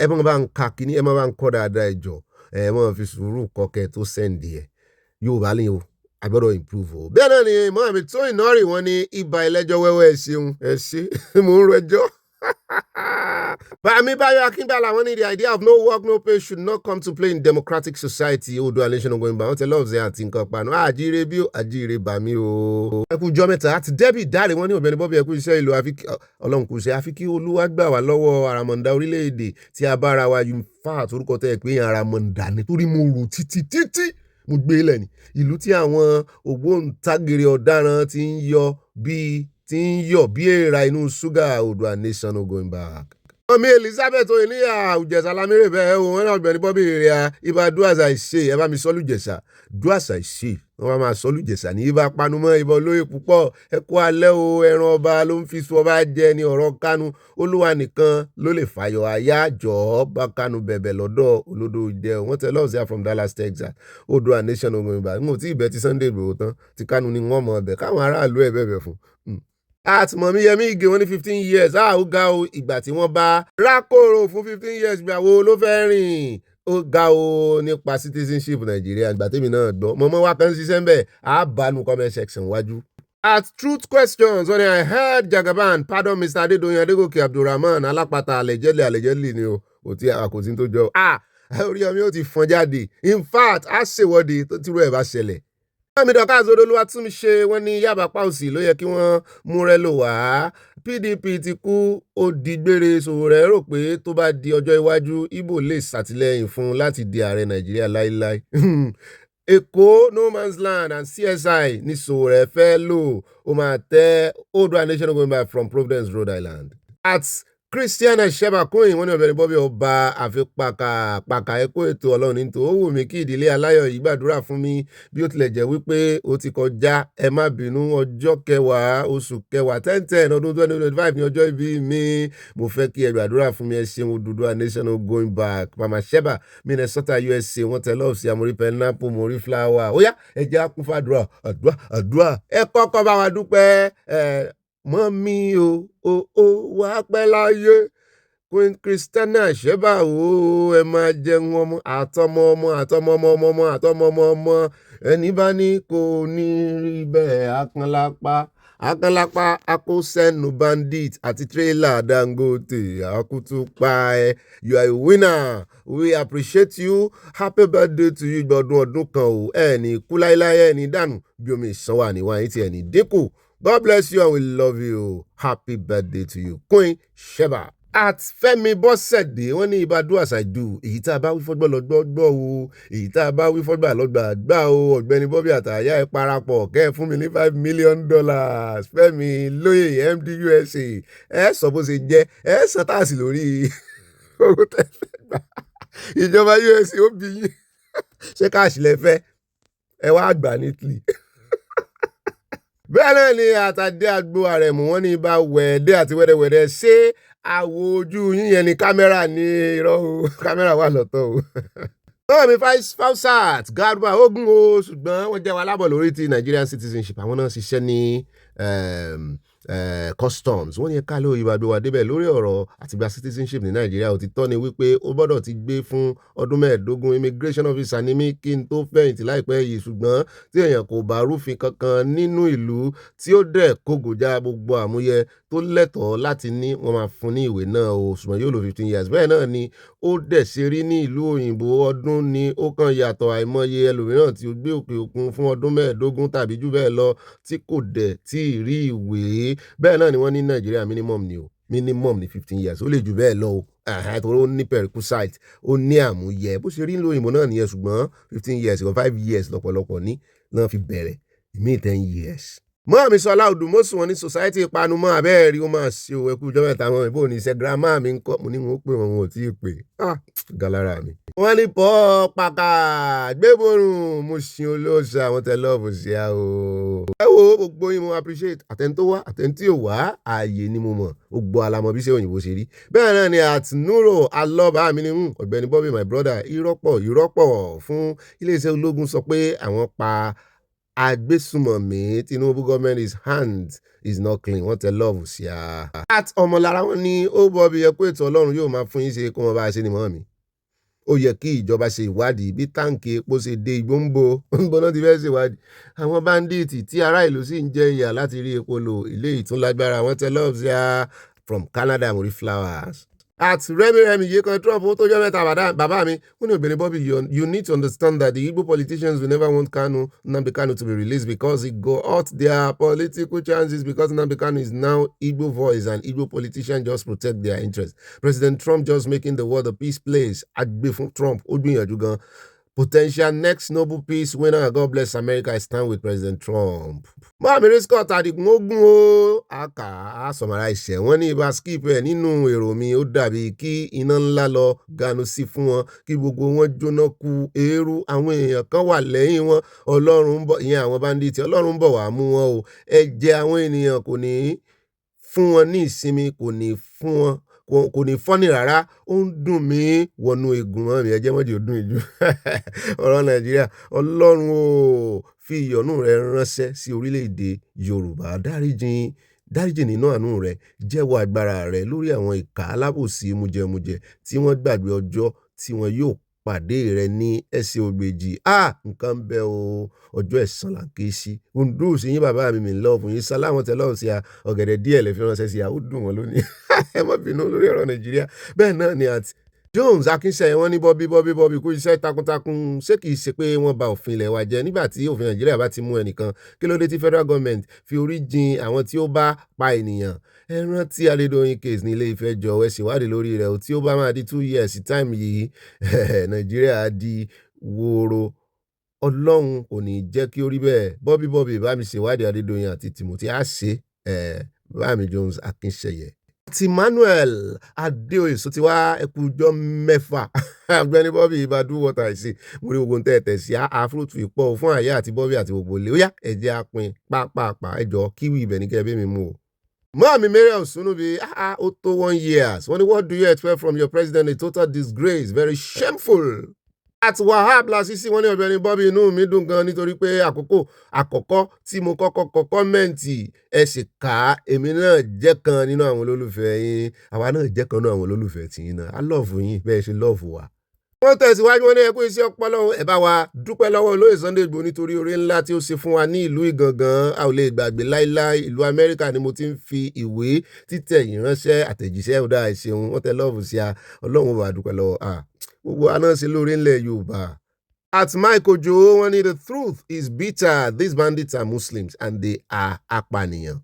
ẹ mọ́ bá ń ka kíní ẹ mọ́ bá ń kọ́ dáadáa ẹjọ́ ẹ mọ́ fi sùúrù kọ́kẹ́ tó sẹ́ǹdì ẹ̀ yóò bá lè o agbọ́dọ̀ improve o. bẹ́ẹ̀ náà ni Mohammed tó ìnárì wọn ní ibà ẹlẹ́jọ́ wẹ́wẹ́ ẹ ṣeun ẹ ṣe mò ń rẹjọ́. Bàmí Báyọ̀ Akíngbàlà wọn ní the idea of no work no pay should not come to play in democratic society Oòduà nation ogun ìgbà wọn tẹ lọ́ọ̀sẹ̀ àti nǹkan panu àjíire bí ó àjíire bàmí o. ẹ kú jọ mẹ́ta àti Debbie Dáre wọn ní Ọ̀gbẹ́ni Bobby ẹ kú iṣẹ́ ìlú Ọlọ́run kù ṣe àfi kí Olúwa gbà wá lọ́wọ́ àràmọ̀ǹdà orílẹ̀-èdè tí a bá ara wa yìí fà àtúrúkọ tẹ́ ẹ pé àràmọ̀ǹdà nítorí mo rò títí mo gbé lẹ̀ ní ìlú tí àwọn ògbóǹtagìrì ọ̀daràn ti ń yọ̀ bí èèrà inú ṣúgà Oòduà nation no going back. ọmọ Elizabeth oníyà Ìjẹ̀ṣà lámìrè bẹ́ẹ̀ o wọn náà Ọ̀gbẹ́ni Bobby rẹ̀ ibà dúàṣà ìṣe ẹ bá mi sọ́lù Ìjẹ̀ṣà dúàṣà ìṣe wọn máa sọ́lù Ìjẹ̀ṣà ní ibà panumọ́ ibà olóyè púpọ̀ ẹ kú alẹ́ o ẹran ọba ló ń fi sùn ọba jẹ ní ọ̀rọ̀ Kánú Olúwa nìkan ló lè fàyọ̀ àyà jọ̀ọ́ bá Kánú bẹ̀bẹ̀ lọ́dọ̀ olódò jẹ wọn tẹ lọ́ọ̀sẹ̀ from Dallas Texas Oòduà nation ogun ìbá n ò tí ì bẹ ti Sunday Igboho tán ti Kánú ni wọ́n mọ̀ ọbẹ̀ káwọn aráàlú ẹ̀ bẹ̀bẹ̀ fún àtìmọ̀mí Yẹmí Ìgè wọn ní 15 years ó ga o ìgbà tí wọ́n bá rákòrò fún 15 years ìgbàwo ló fẹ́ rìn ó ga o nípa citizenship Nàìjíríà ìgbà tèmi náà gbọ́ mọ̀mọ́ wa kan ṣiṣẹ́ ń bẹ̀ àbánu comment section wájú. At Truth Questions when I heard Jagaban pardon Mr. Adedoyin Adegoke Abdulrahman alápatà allegedly ni o kò tí àkòtí tó jọ Oríyọmí ó ti fọn jáde in fact á ṣèwọ́de tó tírú ẹ̀ bá ṣẹlẹ̀. Àmì dọ̀ká àzọdọ́lúwà tún mi ṣe wọ́n ní Yaba Pausi ló yẹ kí wọ́n mú rẹ lò wá PDP ti kú ó di gbére Sowore rò pé tó bá di ọjọ́ iwájú Igbo lè ṣàtìlẹ́yìn fún láti di ààrẹ Nàìjíríà láíláí. Èkó no man's land and CSI ní Sowore fẹ́ lò ó máa tẹ́ Oòduà nation going back from Providence Rhode Island. At Christiana Shebakoyin wọ́n ní Ọ̀gbẹ́ni Bobby ọba àfipàkà ẹ̀kọ́ ètò Ọlọ́run ní tò ó wù mí kí ìdílé aláyọ̀ yìí gbàdúrà fún mi bí ó tilẹ̀ jẹ́ wípé ó ti kọjá ẹ má bínú ọjọ́ 10 oṣù 10 ọdún 2025 ní ọjọ́ ìbí mi mo fẹ́ kí ẹ gbàdúrà fún mi ẹ ṣeun Odùduwà nation going back Mama Sheba Minnesota USA wọ́n tẹ lọ́ọ̀sì àmórí pineapple mórí flower ó yá ẹ jẹ́ á kún fàdúrà àdúrà ẹ kọ́kọ́ bá wa dúpẹ́ mọ́mí o wà pẹ́ láyé Queen Christiana Sheba o ẹ máa jẹun ọmọ àtọmọ ẹni bá ní kò ní rí bẹ́ẹ̀ akànlápá akósẹ́nu bandit àti tírélà Dangote àkútúpa ẹ you are a winner we appreciate you happy birthday to you gbọdún ọdún kan o ẹ ní kú láíláí ẹ ní dànù bí omi ìsanwó àníwá yín tí ẹ ní dínkù. God bless you and we love you. Happy birthday to you. Queen Sheba. At Fẹ́mi Bọ́sẹ̀dé wọ́n ní ibà do as I do. Èyí tá a bá wí fọ́gbọ́ lọ́gbọ́ o. Èyí tá a bá wí fọ́gbà lọ́gbà gbà o. Ọ̀gbẹ́ni Bobby àtàyà ẹ parapọ̀ kẹ́ ẹ fún mi ní $5 million. Fẹ́mi lóye MD USA. Ẹ sọ bó ṣe jẹ́ ẹ san táàsì lórí owó tẹ́lẹ̀ gbà. Ìjọba USA ó bí yín. Ṣé káàṣì lẹ fẹ́? Ẹ wá gbà ní Italy. Bẹ́ẹ̀ náà ni àtàdé àgbo àrẹ̀mú wọn ní ibà wẹ̀ẹ́dẹ́ àti wẹ́rẹ́wẹ́rẹ́ ṣé àwo ojú yín yẹn ni kámẹ́rà ní irọ́ o kámẹ́rà wà lọ́tọ̀ o. Bọ́ọ̀mí Fausat Garba ogun o ṣùgbọ́n wọ́n jẹ́ wa lábọ̀ lórí ti Nigerian citizenship àwọn náà ṣiṣẹ́ ní customs wọ́n ní ẹ̀ka ló ìwà gbéwà débẹ̀ lórí ọ̀rọ̀ àtìgbà citizenship ní Nàìjíríà òtítọ́ ni wípé ó gbọ́dọ̀ ti gbé fún ọdún 15 immigration officer ní mí kí n tó fẹ̀yìntì láìpẹ́ yìí ṣùgbọ́n tí èèyàn kò bá rúfin kankan nínú ìlú tí ó dẹ̀ kógojá gbogbo àmúyẹ tó lẹ́tọ̀ọ́ láti ní wọ́n máa fún ní ìwé náà o ṣùgbọ́n yóò lò 15 years bẹ́ẹ̀ náà ni ó dẹ̀ ṣe rí ní ìlú òyìnbó ọdún ni ó kàn yàtọ̀ àìmọye ẹlòmíràn tí ó gbé òkè òkun fún ọdún 15 tàbí jù bẹ́ẹ̀ lọ tí kò dẹ̀ tí ì rí ìwé bẹ́ẹ̀ náà ni wọ́n ní Nàìjíríà minimum ní 15 years ó lè jù bẹ́ẹ̀ lọ o àtòrò ó ní perquisite ó ní àmúyẹ bó ṣe rí ní òyìnbó náà nìyẹn ṣùgbọ́n 15 years or 5 years lọ́pọ̀lọpọ̀ ní náà fi bẹ̀rẹ̀ ìmí 10 years. Mọ́ mi sọ láòdù mọ́sù wọn ní society ìpanumọ́ abẹ́ẹ̀rí ó máa ṣe òwe kú ìjọba ìta wọn ìbò ní iṣẹ́ girama mi ń kọ́ mo ní wọn ó pè wọn ò tí ì pè galára mi. Wọ́n ní pọ́ pàkà gbéborùn mo ṣin olóòṣà àwọn tẹ́lọ́ọ̀fù sí a o. Ẹ wo gbogbo yín mo appreciate àtẹ̀ntó wá àtẹ̀ntí ò wá ààyè ni mo mọ̀ ó gbọ́ alamọ bí ṣe òyìnbó ṣe rí. Bẹ́ẹ̀ náà ni àtinúrò alọ́ba mi ní Ọ̀gbẹ́ni Bobby my brother ìrọ́pọ̀ fún iléeṣẹ́ ológun sọ pé àwọn pa agbésùmọ̀mí Tinubu government is hands is not clean wọ́n tẹ love sí a. At ọmọlára wọn ní ó Bobby yẹ kó ètò Ọlọ́run yóò máa fún yín ṣe kó wọn bá ṣe ni mọ́ mi. Ó yẹ kí ìjọba ṣe ìwádìí bí táǹkì epo ṣe dé igbó ń bo náà ti fẹ́ ṣe ìwádìí. Àwọn báńdíìtì tí ará ìlú sì ń jẹ ìyà láti rí epo lò ilé ìtúnlágbára wọ́n tẹ love sí a from Canada mórí flowers. At Remy yìí kan Trump ó tó jẹ́ mẹ́ta bàbá mi wọ́n ní Ọ̀gbẹ́ni Bobby you need to understand that the Igbo politicians will never want Nnamdi Kanu to be released because it go hurt their political chances because Nnamdi Kanu is now Igbo voice and Igbo politicians just protect their interests. President Trump just making the world a peace place. Àgbẹ̀ fún Trump ó gbìyànjú gan. Potential next Nobel Peace winner, God bless America, I stand with President Trump. Mọ́àmí Scott Adigun ogun o àkà àsọ̀mọ̀ra ìṣẹ̀ wọ́n ní ibà skip ẹ̀ nínú èrò mi ó dàbí kí iná ńlá lọ ganu sí fún wọn kí gbogbo wọn jóná ku eérú àwọn èèyàn kan wà lẹ́yìn wọn Ọlọ́run ń bọ̀ ìyẹn àwọn bandits Ọlọ́run ń bọ̀ wá mú wọn o ẹ̀jẹ̀ àwọn ènìyàn kò ní fún wọn ní ìsinmi kò ní fọ́nì rárá ó ń dùn mí wọnú egun mọ́ mi ẹjẹ́ mọ́jì ó dùn ìjú ọ̀rọ̀ Nàìjíríà Ọlọ́run ó fi ìyọ́nú rẹ̀ ránṣẹ́ sí orílẹ̀-èdè Yorùbá dáríjìn nínú àánú rẹ̀ jẹ́wọ́ agbára rẹ̀ lórí àwọn ìkà alábòsí mújẹmújẹ tí wọ́n gbàgbé ọjọ́ tí wọ́n yóò pàdé rẹ̀ ní ẹsẹ̀ ògbèjì nǹkan ń bẹ o ọjọ́ ẹ̀san là ń ké sí kùndùs yín bàbá mi lọ́ọ̀ fún yín sáláwọn tẹ́lọ̀ sí a ọ̀gẹ̀dẹ̀ díẹ̀ lè fi ránṣẹ́ sí a ó dùn wọn lónìí ẹ má bínú lórí ọ̀rọ̀ Nàìjíríà bẹ́ẹ̀ náà ni àti Jones Akínṣẹ́ wọ́n ní Bobby kú iṣẹ́ takuntakun ṣé kìí ṣe pé wọ́n bà òfin ilẹ̀ wa jẹ́ nígbà tí òfin Nàìjíríà bá ti mú ẹnìkan kí ló dé tí federal government fi orí jin àwọn tí ó bá pa ènìyàn ẹ rántí Adédoyin case ní Ilé-Ifẹ̀ jọ ẹ ṣèwádìí lórí rẹ̀ tí ó bá máa di 2 years time yìí Nàìjíríà di wóró Ọlọ́run kò ní jẹ́ kí ó rí bẹ́ẹ̀ Bobby bá mi ṣèwádìí Adédoyin àti Timothy á ṣe bá mi Jones Akínṣẹ́yẹ. Emmanuel Adeoye so ti wá ẹkùjọ mẹ́fà Ọ̀gbẹ́ni Bobby ibà do what I say mo rí gbogbo tẹ́ sí afrotu ìpọ̀ fún àyà àti Bobby àti gbogbo ilé ó yá ẹ̀jẹ̀ apin pápápá ẹjọ́ kíwì ibẹ̀ ní kẹ́bí mi mú o. Mọ́mí Mariam Sunubi ó tó 1 year wọ́n ní what do you expect from your president? A total disgrace, very shameful. At Wahab Lasisi wọ́n ní Ọ̀gbẹ́ni Bobby inú mi dùn gan nítorí pé àkọ́kọ́ tí mo kọ́kọ́ kọ kọ́mẹ́ǹtì ẹ sì kà á èmi náà jẹ́ kan nínú àwọn olólùfẹ́ yín àwa náà jẹ́ kan nínú àwọn olólùfẹ́ tiyín náà I love yín bẹ́ẹ̀ ṣe love wa. Wọ́n tẹ̀síwájú wọn ní ẹkú iṣẹ́ ọpọlọ ẹ bá wa dúpẹ́ lọ́wọ́ olóyè Sunday Igboho nítorí oore ńlá tí ó ṣe fún wa ní ìlú Ìgangan a ò lè gbàgbé láíláí ìlú Amẹ́ríkà ni mo ti ń fi ìwé títẹ̀ yìí ránṣẹ́ àtẹ̀jíṣẹ́ ọ̀dà ìṣeun wọ́n tẹ lọ́ọ̀fù sí a Ọlọ́run bá dúpẹ́ lọ́wọ́ gbogbo àná ṣe lóore ńlẹ̀ Yorùbá. At Mike Ojo wọ́n ní the truth is bitter, these bandits are Muslims and they are apànìyàn.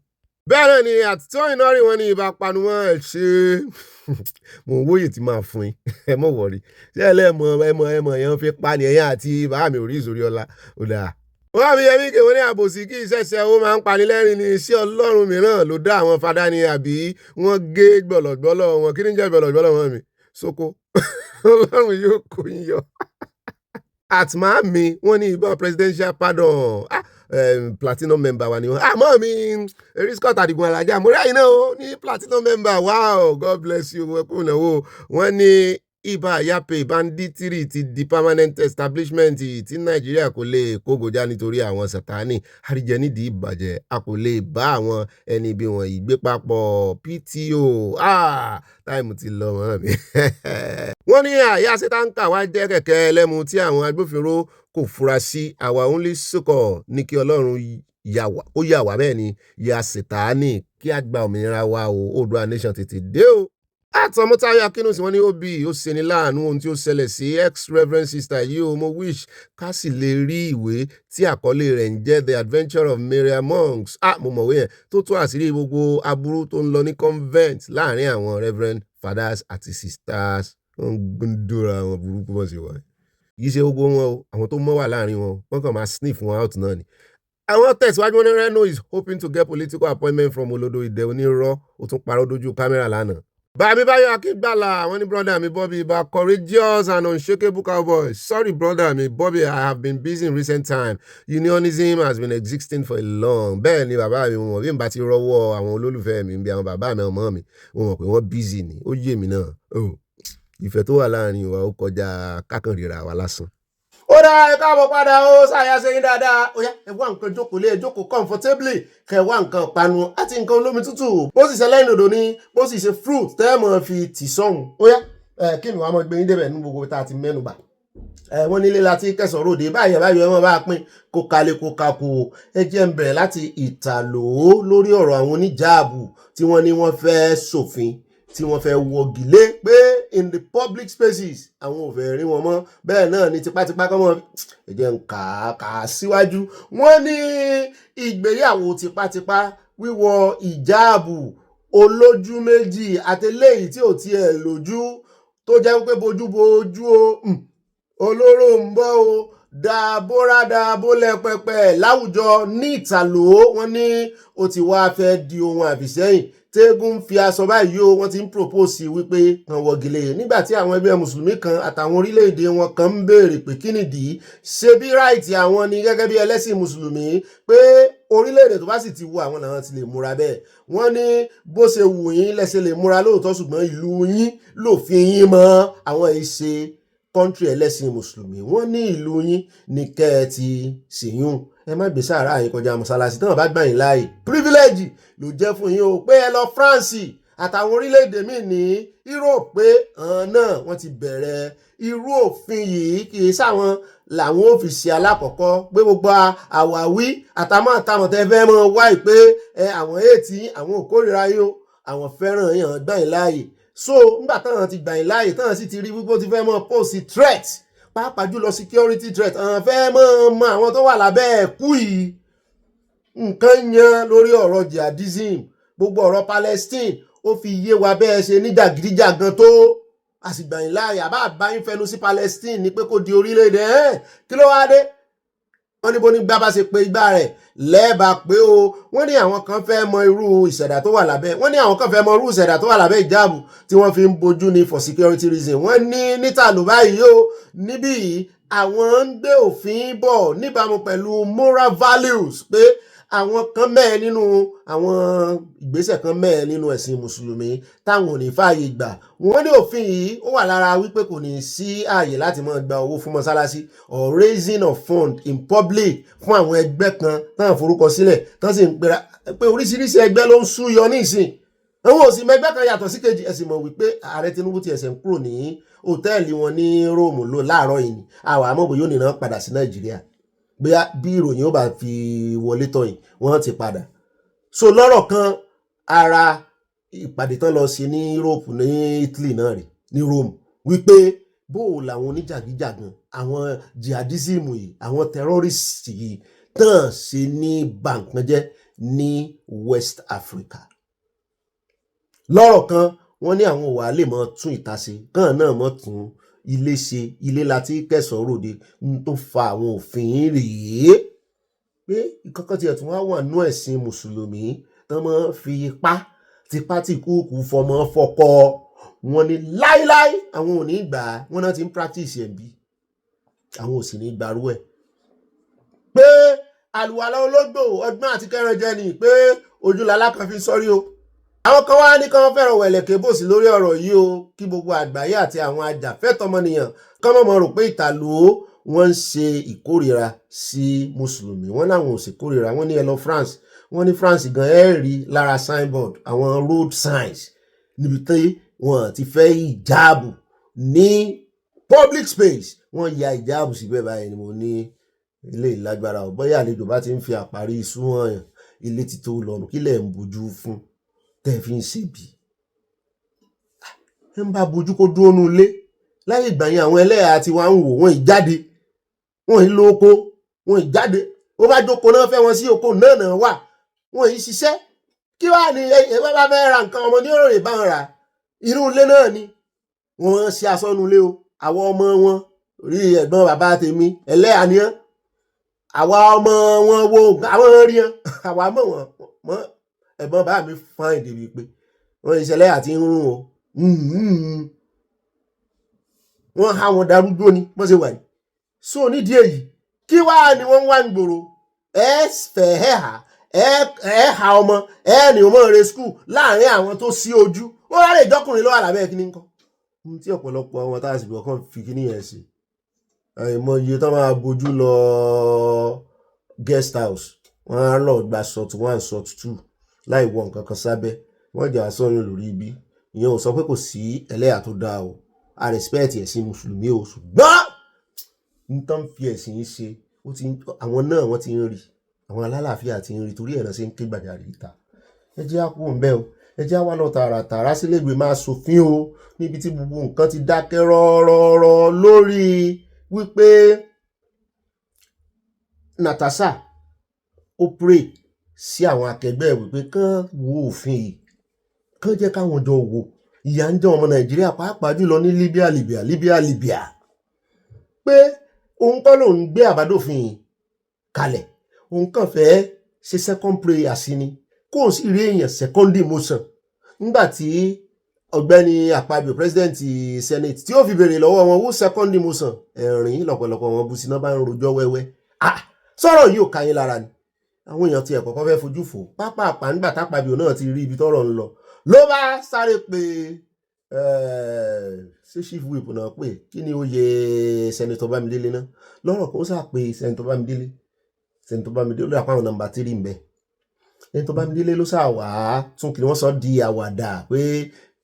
Bẹ́ẹ̀ náà ni àtìtọ́ iná rí wọn ní ibà panumọ́ ẹ̀ ṣe mo ń wòye tí máa fún yín ẹ mọ̀ wọ̀rí ṣé ẹlẹ́mọ̀ yẹn fi pa ni ẹ̀yìn àti bàá mi ò rí ìsòrí ọlá ó dáa. Wọ́n mi yẹmí kè wọ́n ní àbòsí kí ìṣẹ̀ṣẹ̀ ó máa ń pani lẹ́rìn ní iṣẹ́ Ọlọ́run mìíràn ló dá àwọn fadá ni àbí wọ́n gé gbọ̀lọ̀gbọ́lọ̀ wọn kí ní jẹ́ gbọ̀lọ̀gbọ́lọ̀ wọn mi sóko Ọlọ́run yóò kó yín yọ. Àtìmá mi wọ́n ní ìbọn presidential pardon platinum member wa ni wọn àmọ́ mi eriscott Adigun Alaja mo rí àyìn náà ó ní platinum member wow God bless you ẹkún ìnáwó wọn ní ibà yape banditiri ti di permanent establishment tí Nàìjíríà kò lè kógojá nítorí àwọn Sátánì àríjẹ nídìí ìbàjẹ́ a kò lè bá àwọn ẹni bí wọn ìgbé papọ̀ PTO táìmù ti lọ mọ́ mi. Wọ́n ní àyà sétáǹkà wá jẹ́ kẹ̀kẹ́ ẹlẹ́mu tí àwọn agbófinró kò fura sí àwa only sókọ̀ ní kí Ọlọ́run ó yà wá bẹ́ẹ̀ ni ya Sátánì kí a gba òmìnira wa o Oòduà nation tètè dé o. Àtọmọ́táyọ̀ Akínúsì wọ́n ní ó ṣeni láàánú ohun tí ó ṣẹlẹ̀ sí ex-reverend sister yìí o mo wish ká sì lè rí ìwé tí àkọlé rẹ̀ ń jẹ́ The Adventure of Mariam Monks mo mọ̀wé yẹn tó tó àṣírí gbogbo aburú tó ń lọ ní convent láàrin àwọn reverend fathers àti sisters wọ́n ń dúra àwọn burúkú bọ́ sí wa yìí ṣe gbogbo wọn o àwọn tó mọ́ wà láàrin wọn wọ́n kàn máa sniff wọn out náà ni. Àwọn tẹ̀síwájú wọn ní Reno is hoping to get political appointment from Olodo Ide onírọ́ ó tún parọ́ dojú kámẹ́rà lánàá. Bàbí Báyọ̀ Akíngbàlà wọ́n ní brother mi Bobby ibà courageous and unshakable cowboy. Sorry brother mi Bobby, I have been busy in recent time. Unionism has been existing for a long. Bẹ́ẹ̀ ni bàbá mi mo mọ̀ bí n bá ti rọ́wọ́ àwọn olólùfẹ́ mi bí àwọn bàbá mi ọmọ mi mo mọ̀ pé wọ́n busy ni ó yé mi náà. Ìfẹ́ tó wà láàrin wa ó kọjá kákànríra wa lásán. Ó dá ẹ káàbọ̀ padà ó ṣàyà ṣe yín dáadáa ó yá ẹ wá nǹkan jókòó lé jókòó comfortably kẹ wá nǹkan panu àti nǹkan olómi tútù bó sì ṣe lẹ́yìn òdò ní bó sì ṣe fruit tẹ́ mọ̀ fi tì sọ́hùn ó yá kí ni wàá mọ̀ gbé yín débẹ̀ ní gbogbo tá a ti mẹ́nu bà. Wọ́n nílé láti kẹsàn ròde báyìí ẹ wọ́n bá pín kó kalẹ̀ kó kakò ẹ jẹ́ ń bẹ̀rẹ̀ láti ìtàló lórí ọ̀rọ̀ àwọn oníjààbù tí wọ́n ní wọ́n fẹ́ ṣòfin tí wọ́n fẹ́ wọ́gi lé pé in the public spaces àwọn ò fẹ́ rí wọn mọ́ bẹ́ẹ̀ náà ni tipátipá kọ́ mọ́ ẹ̀jẹ̀ ń kà á síwájú. Wọ́n ní ìgbéyàwó tipátipá wíwọ ìjáàbù olójú méjì àtẹlẹ́yìn tí ò tiẹ̀ lójú tó jẹ́ pé bójúbójú o olóró ń bọ́ o dàbórádàbó lẹ́pẹpẹ láwùjọ ní ìtàló wọ́n ní ó ti wá fẹ́ di ohun àfìsẹ́yìn tẹ́gùn fi aṣọ báyìí o wọ́n ti ń propose wípé kan wọ́gilé nígbà tí àwọn ẹgbẹ́ mùsùlùmí kan àtàwọn orílẹ̀-èdè wọn kan ń béèrè pé kí nìdí ṣe bí ráìtì àwọn ni gẹ́gẹ́ bí ẹlẹ́sìn mùsùlùmí pé orílẹ̀-èdè tó bá sì ti wù àwọn làwọn ti lè múra bẹ́ẹ̀ wọ́n ní bó ṣe wù yín lẹ́sẹ̀ lè múra lóòótọ́ ṣùgbọ́n ìlú yín lòfin yín mọ́ àwọn ìṣe kọ́ńtírì ẹlẹ́sìn mùsùlùmí wọ́n ní ìlú yín ní kẹ́ ẹ ti ṣèyún ẹ má gbé sáàrà yín kọjá mọ́sálásí tí wọ́n bá gbà yín láàyè privilege ló jẹ́ fún yín o pé ẹ lọ France àtàwọn orílẹ̀-èdè míì ní Europe pé náà wọ́n ti bẹ̀rẹ̀ irú òfin yìí kì í sáwọn làwọn òfìsì alákọ̀ọ́kọ́ pé gbogbo àwáwí àtàmọ́ tẹ́ fẹ́ mọ́ wáyé pé àwọn èètì àwọn òkórìíra yín o àwọn fẹ́ràn yín gbà yín láàyè so nígbà táwọn ti gbà yín láàyè táwọn sì ti rí wípé ó ti fẹ́ mọ́ post threat pàápàá jùlọ security threat àwọn fẹ́ mọ́ àwọn tó wà lábẹ́ ẹ̀kú yìí nǹkan yan lórí ọ̀rọ̀ jihadism gbogbo ọ̀rọ̀ Palestine ó fi yé wa bẹ́ẹ̀ ṣe ní jàgídíjàgan tó àsìgbà yín láàyè àbá àbáyín fẹnu sí Palestine ní pé kó di orílẹ̀-èdè kí ló wá dé wọ́n ní bó ní gbá bá ṣe pé igbá rẹ̀ lẹ́ẹ̀bà pé o wọ́n ní àwọn kan fẹ́ mọ irú ìṣẹ̀dá tó wà lábẹ́ wọ́n ní àwọn kan fẹ́ mọ irú ìṣẹ̀dá tó wà lábẹ́ ìjáàbù tí wọ́n fi ń bojú ní for security reason wọ́n ní níta ló báyìí o níbí yìí àwọn ń gbé òfin bọ̀ níbàámu pẹ̀lú moral values pé àwọn kan mẹ́ẹ̀ nínú àwọn ìgbésẹ̀ kan mẹ́ẹ̀ nínú ẹ̀sìn mùsùlùmí táwọn ò ní fààyè gbà wọ́n ní òfin yìí ó wà lára wípé kò ní sí ààyè láti máa gba owó fún mọ́sálásí or raising of fund in public fún àwọn ẹgbẹ́ kan táwọn forúkọ sílẹ̀ tán sì ń pera pé oríṣiríṣi ẹgbẹ́ ló ń súyọ nísìn àwọn òsì mẹgbẹ́ kan yàtọ̀ sí kejì ẹ̀sìn mọ̀ wípé ààrẹ Tinubu ti ẹ̀sẹ̀ ń kúrò ní hòtẹ́ẹ̀lì wọn ní Róòmù ló láàárọ̀ yìí àwọn àmọ́bò yóò nìran padà sí Nàìjíríà bí ìròyìn ó bá fi wọlé tọ̀yìn wọ́n ti padà so lọ́rọ̀ kan ara ìpàdé tán lọ sí ní Europe ní Italy náà rè ní Rome wípé bóò làwọn oníjàgíjàgan àwọn jihadism yìí àwọn terrorist yìí tán ṣe ní bàǹkan jẹ́ ní West Africa lọ́rọ̀ kan wọ́n ní àwọn òwà lè mọ́ tún ìta ṣe kàn náà mọ́ tún ilé ṣe ilé láti kẹsàn-án ròde tó fa àwọn òfin rèé pé ìkọ́kọ́ tiẹ̀ tún wá wà nú ẹ̀sìn mùsùlùmí tán mọ́ fi tipá tí kúkú fọmọ fọkọ wọn ni láíláí àwọn ò ní gbà wọn náà ti ń practice ẹ̀ bí àwọn ò sì ní gbarú ẹ̀ pé àlùwàlá ológbò ọgbọ́n àti kẹrànjẹ ni pé ojúlàlá kan fi sọ́rí o àwọn kan wá ní kán fẹ́ràn wẹ̀lẹ̀kẹ́ bò sí lórí ọ̀rọ̀ yìí o kí gbogbo àgbáyé àti àwọn ajàfẹ́tọ̀ọ́mọnìyàn kán mọ̀ rò pé ìtàló wọ́n ń ṣe ìkórìíra sí mùsùlùmí wọ́n láwọn ò sì kórìíra wọ́n ní ẹ lọ France wọ́n ní France gan ẹ rí lára signboard àwọn road signs níbi tí wọ́n ti fẹ́ ìjáàbù ní public space wọ́n ya ìjáàbù síbẹ̀ báyìí ni mo ní ilé ìlágbára ò bóyá àlejò bá ti ń fi àparí iṣu hàn yàn ilé ti tó lọ́nu kílẹ̀ ń bojú fún tẹ́ fi ń ṣèbí ẹ ń bá bojú kó dúró nú ilé láyé ìgbà yẹn àwọn ẹlẹ́yà tí wọ́n ń wò wọ́n ìjáde wọ́n ń lo oko wọ́n ìjáde ó bá jókòó náà fẹ́ wọn sí oko náà wà wọ́n yìí ṣiṣẹ́ kí wàá ní ẹgbẹ́ bá fẹ́ ra nǹkan ọmọ ní òrè bá wọn rà inú ilé náà ni wọ́n ṣe aṣọ́nu ilé o àwọn ọmọ wọn rí ẹ̀gbọ́n bàbá tèmi ẹlẹ́yà ni wọn àwa ọmọ wọn wo àwọn rí wọn àwa mọ̀ wọn ẹ̀gbọ́n bá mi fáìn débi pé wọ́n ìṣẹ̀lẹ̀ àti ń rún o wọ́n há wọn darúgbó ni wọ́n ṣe wà yìí so nídìí èyí kí wàá ni wọ́n wá ń gbòòrò ẹ fẹ́ ẹ ha ọmọ ẹ ní ọmọ rẹ skul láàrin àwọn tó sí ojú ó rárá ìjọkùnrin lọ́wọ́ àlàbẹ́ kíní nǹkan tí ọ̀pọ̀lọpọ̀ àwọn tá a sì bọ̀ kàn fi kíní yẹn sí àìmọye tó máa bójú lọ guest house wọ́n á lọ gba short 1 short 2 láì wọ nǹkan kan sábẹ́ wọ́n jà sọ́yún lórí ibi ìyẹn ò sọ pé kò sí ẹlẹ́yà tó dáa o a respect ẹ̀sìn mùsùlùmí o ṣùgbọ́n n tán fi ẹ̀sìn yìí ṣe àwọn náà wọ́n ti ń rí àwọn alálàáfíà ti ń rí torí ẹ̀rọ ṣe ń ké gbàjarè ìta ẹ jẹ́ á kú òǹbẹ́ o ẹ jẹ́ á wá lọ tààràtàrà sílé ìgbìmọ̀ máa ṣòfin o níbi tí gbogbo nǹkan ti dákẹ́ rọ́rọ́rọ́ lórí wípé Natasha ó pray sí àwọn akẹgbẹ́ wípé kán wo òfin yìí kán jẹ́ káwọn jọ wò ìyà ń jẹ ọmọ Nàìjíríà pàápàá jùlọ ní Libya pé òun kọ́ lòun gbé àbádòfin yìí kalẹ̀ òun kàn fẹ́ ṣe second prayer sí ni kó o sì rí èèyàn second motion nígbà tí Ọ̀gbẹ́ni Akpabio president Senate tí ó fi béèrè lọ́wọ́ wọn wó second motion ẹ̀rín lọ́pọ̀lọpọ̀ wọn bú síná bá ń rojọ́ wẹ́wẹ́ sọ̀rọ̀ yìí ò ká yín lára ni àwọn èèyàn ti ẹ̀kọ́ kan fẹ́ fojú fò pápá nígbà tápàbíò náà ti rí ibi tọ́rọ̀ ń lọ ló bá sáré pé ṣé chief whip náà pé kí ni oyè Senator Bámidélé náà lọ́rọ̀ kan ó sà pé Senator Bámidélé ló àpá àwọn nọ́mbà 3 ń bẹ Senator Bámidélé ló sà wá tún kí wọ́n sọ di àwàdà pé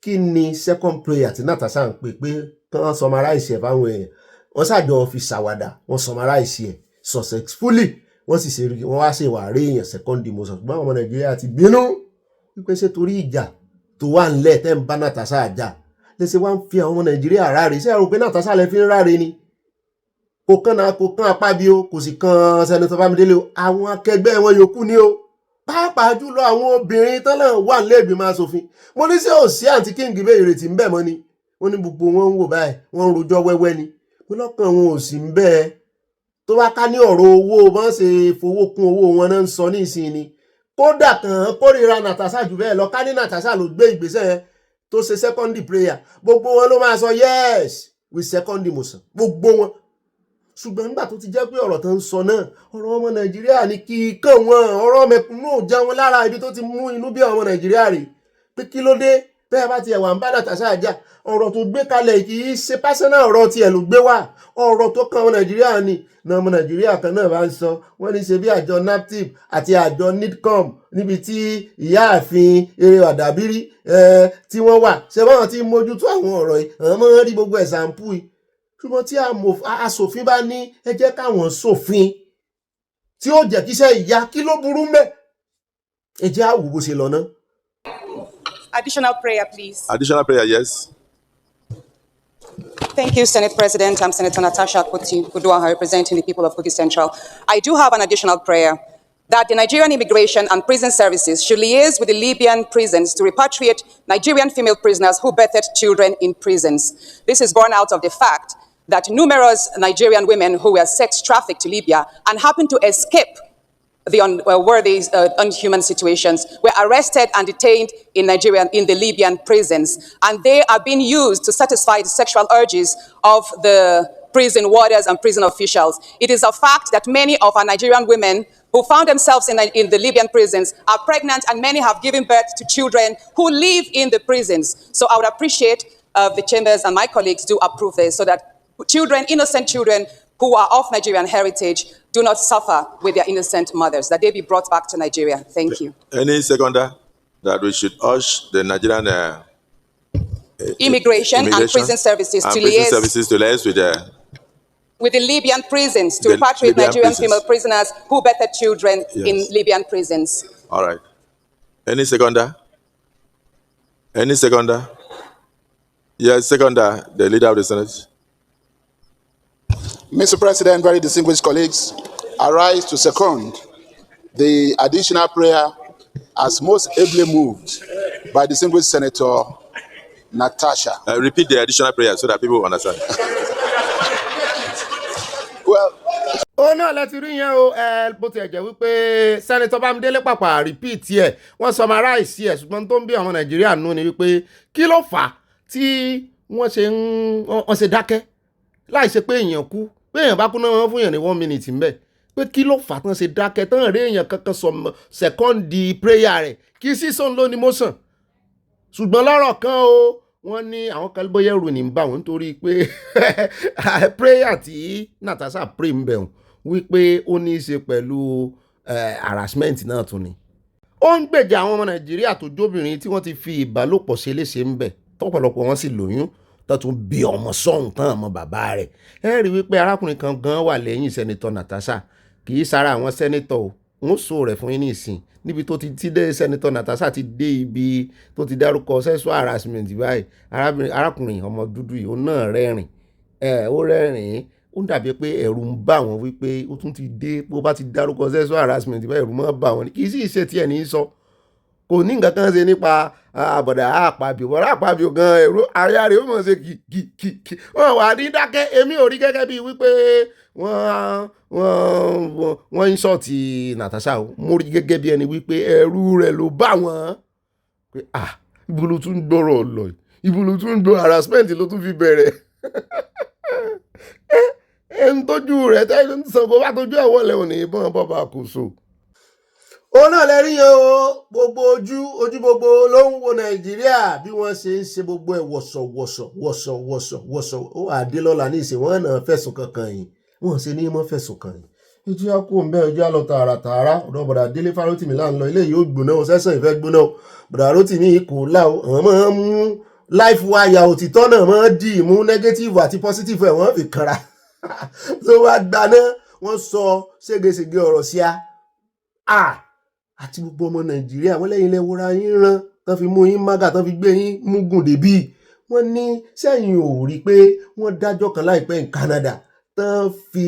kí ni second prayer tí Natasha ń pè pé kán summarize ẹ̀ fáwọn èèyàn wọ́n ṣàjọ fi ṣàwàdà wọ́n summarize ẹ̀ successfully wọ́n sì ṣe wọ́n wá ṣe wà rí èèyàn second motion ṣùgbọ́n àwọn ọmọ Nàìjíríà ti bínú wípé ṣé torí ìjà tó wà ńlẹ̀ tẹ́ ń bá Natasha àjà lẹ́sẹ̀ wá ń fi àwọn ọmọ Nàìjíríà ráre ṣé ẹ̀rù pé Natasha lẹ fi ń ráre ni kò kán Akpabio kò sì kan Senator Bámidélé o àwọn akẹgbẹ́ wọn yòókù ni o pàápàá jùlọ àwọn obìnrin tán náà wà nílé ìgbìmọ̀ aṣòfin mo ní sí òsì àǹtí King bẹ́ẹ̀ ìrètí ń bẹ̀ mọ́ ni wọ́n ní gbogbo wọn ń wò báyìí wọ́n ń rojọ́ wẹ́wẹ́ ni mo lọ́kàn wọn ò sì ń bẹ́ẹ̀ tó bá ká ní ọ̀rọ̀ owó bọ́n ṣe fowó kún owó wọn náà ń sọ ní ìsìn ni kódà kan kórìíra Natasha jù bẹ́ẹ̀ lọ ká ní Natasha ló gbé ìgbésẹ̀ yẹn tó ṣe secondary prayer gbogbo wọn ló máa sọ yes with secondary motion gbogbo wọn ṣùgbọ́n nígbà tó ti jẹ́ pé ọ̀rọ̀ tó ń sọ náà ọ̀rọ̀ ọmọ Nàìjíríà ní kí kàn wọ́n ọ̀rọ̀ mẹ̀kúnnù ò já wọn lára ibi tó ti mú inú bí ọmọ Nàìjíríà rè pé kí ló dé bẹ́ẹ̀ bá tiẹ̀ wà ń bá Natasha jà ọ̀rọ̀ tó gbé kalẹ̀ kì í ṣe pásánà ọ̀rọ̀ tiẹ̀ ló gbé wá ọ̀rọ̀ tó kan ọmọ Nàìjíríà ni na ọmọ Nàìjíríà kan náà bá ń sọ wọ́n ní ṣe bí àjọ naptip àti àjọ nidcom níbi tí ìyáàfin eré àdàbírí tí wọ́n wà ṣe báwọn ti mójútó àwọn ọ̀rọ̀ yìí àwọn máa ń rí gbogbo ẹ̀sàmpù yìí ṣùgbọ́n tí aṣòfin bá ní ẹ jẹ́ káwọn ṣòfin tí ó jẹ́ kíṣẹ́ ìyá kí ló burú mẹ́ ẹ jẹ́ àwò bó ṣe lọ ná. Additional prayer, please. Additional prayer, yes. Thank you, Senate President. I'm Senator Natasha Kuduaha, representing the people of Kogi Central. I do have an additional prayer that the Nigerian Immigration and Prison Services should liaise with the Libyan prisons to repatriate Nigerian female prisoners who birthed children in prisons. This is born out of the fact that numerous Nigerian women who were sex trafficked to Libya and happened to escape the unworthy, unhuman situations were arrested and detained in Nigeria, in the Libyan prisons, and they are being used to satisfy the sexual urges of the prison warders and prison officials. It is a fact that many of our Nigerian women who found themselves in the Libyan prisons are pregnant, and many have given birth to children who live in the prisons. So I would appreciate the chambers and my colleagues do approve this so that children, innocent children who are of Nigerian heritage, do not suffer with their innocent mothers, that they be brought back to Nigeria. Thank you. Any seconder that we should urge the Nigerian Immigration and Prison Services to liaise with the Libyan prisons to repatriate Nigerian female prisoners who birthed children in Libyan prisons. All right. Any seconder? Any seconder? Yes, seconder, the leader of the Senate. Mr. President, very distinguished colleagues, I rise to second the additional prayer as most ably moved by distinguished Senator Natasha. Repeat the additional prayer so that people will understand. Well, ó náà láti rí yẹn o bó ti ẹ̀jẹ̀ wípé Senator Bámidélé pàpà repeat ẹ̀ wọ́n summarize ẹ̀ ṣùgbọ́n tó ń bí àwọn Nàìjíríà nù ni wípé kí ló fà á tí wọ́n ṣe dákẹ́ láì ṣe pé èèyàn kú pé èèyàn bá kú náà wọ́n fún èèyàn ní 1 minute ńbẹ̀ pé kí ló fà á tán ṣe dákẹ́ tán rí èèyàn kankan sọ secondary prayer rẹ̀ kí sísọ ló ní motion ṣùgbọ́n lọ́rọ̀ kan o wọ́n ní àwọn kan bóyá ẹrù ní bá wọn nítorí pé prayer tí Natasha pray ń bẹ̀ wípé ó ní í ṣe pẹ̀lú harassment náà tún ni. ó ń gbèjà àwọn ọmọ Nàìjíríà tó jóbìnrin tí wọ́n ti fi ìbálòpọ̀ ṣe léṣe ń bẹ̀ tọ́pọ̀lọpọ̀ wọn sì lóyún tó tún bí ọmọ sọ́hùn tán ọmọ bàbá rẹ̀ ẹ rí wípé arákùnrin kan gan wà lẹ́yìn sẹ́nitọ́ Natasha kì í sára àwọn sẹ́nitọ́ o wọ́n sọ rẹ̀ fún yín ní ìsìn níbi tó ti dé sẹ́nitọ́ Natasha ti dé ibi tó ti dárúkọ sexual harassment báyìí arákùnrin ọmọ dúdú yìí ó náà rẹ́rìn ó rẹ́rìn ó dàbí pé ẹ̀rù ń bà wọ́n wípé ó tún ti dé bó bá ti dárúkọ sexual harassment báyìí ẹ̀rù máa bà wọ́n kì í sì ṣe tiẹ̀ ní sọ kò ní nǹkan kan ṣe nípa àbọ̀dà àpàbíò gan ẹ̀rọ àyà rẹ̀ ó mọ̀ ṣe kì wọ́n wà ní dákẹ́ èmi ò rí gẹ́gẹ́ bíi wípé wọ́n ń sọ̀tì Natasha o mo rí gẹ́gẹ́ bí ẹni wípé ẹ̀rù rẹ̀ ló bá wọn pé ibo ló tún gbọ́rọ̀ lọ ibo ló tún gbọ́ harassment ló tún fi bẹ̀rẹ̀ ẹni tójú rẹ̀ tẹ́lẹ̀ ń sọ kó bá tójú ẹ̀wọ́ lẹ́wọ̀n ní ìbọn bọ́ba kò so. ó náà lẹ́rí yẹn o gbogbo ojú gbogbo ló ń wo Nàìjíríà bí wọ́n ṣe ń ṣe gbogbo ẹ̀ wọ̀sọ̀ ó àdélọ́lá ní ìṣe wọ́n náà fẹ̀sùn kankan yìí wọ́n ṣe ní mọ́ fẹ̀sùn kan yìí ìjú àkó ń bẹ́ ìjú àlọ́ tààrà ọ̀dọ̀ bọ̀dà Délé Farotimi là ń lọ ilé yóò gbóná o sẹ́sàn ìfẹ́ gbóná o bọ̀dà Rotimi kò lá o àwọn máa ń mú life wire òtítọ́ náà máa ń dì mú negative àti positive ẹ̀ wọ́n fi kanra tó wá gbaná wọ́n sọ ségesège ọ̀rọ̀ sí àti gbogbo ọmọ Nàìjíríà wọ́n lẹ́yìn lẹ́wọ́ra yín rán tán fi mú yín mága tán fi gbé yín múgùn débí wọ́n ní sẹ́yìn ò rí pé wọ́n dájọ́ kan láìpẹ́ ní Canada tán fi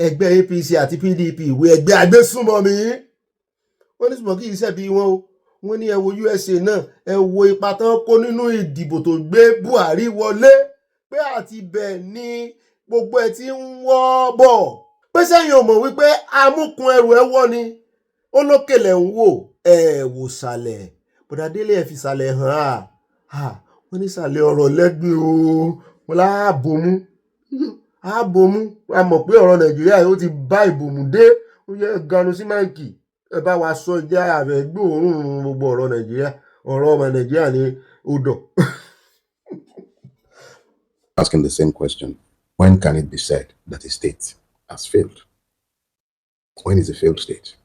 ẹgbẹ́ APC àti PDP ìwé ẹgbẹ́ agbésùnmọ̀mí wọ́n ní sùnmọ́ kí iṣẹ́ bí wọ́n o wọ́n ní ẹ wo USA náà ẹ wo ipa tán kó nínú ìdìbò tó gbé Buhari wọlé pé àti bẹ́ẹ̀ ni gbogbo ẹ̀ tí ń wọ́ bọ̀ pé sẹ́yìn ò mọ̀ wípé amúkun ẹrù ẹ wọ́ ni ó lókèlè ń wò ẹ wò sàlẹ̀ bọ̀dà Délé ẹ̀ fi sàlẹ̀ hàn wọ́n ní sàlẹ̀ ọ̀rọ̀ lẹ́gbẹ̀ẹ́ o wọ́n láàbòmú àbòmú a mọ̀ pé ọ̀rọ̀ Nàìjíríà ó ti bá ìbòmú dé ó yẹ ganu sí máìkì ẹ bá wa sọ ìjà ààrẹ gbòòrùn gbogbo ọ̀rọ̀ Nàìjíríà ọ̀rọ̀ ọmọ Nàìjíríà ní odò. Asking the same question, when can it be said that a state has failed? When is a failed state?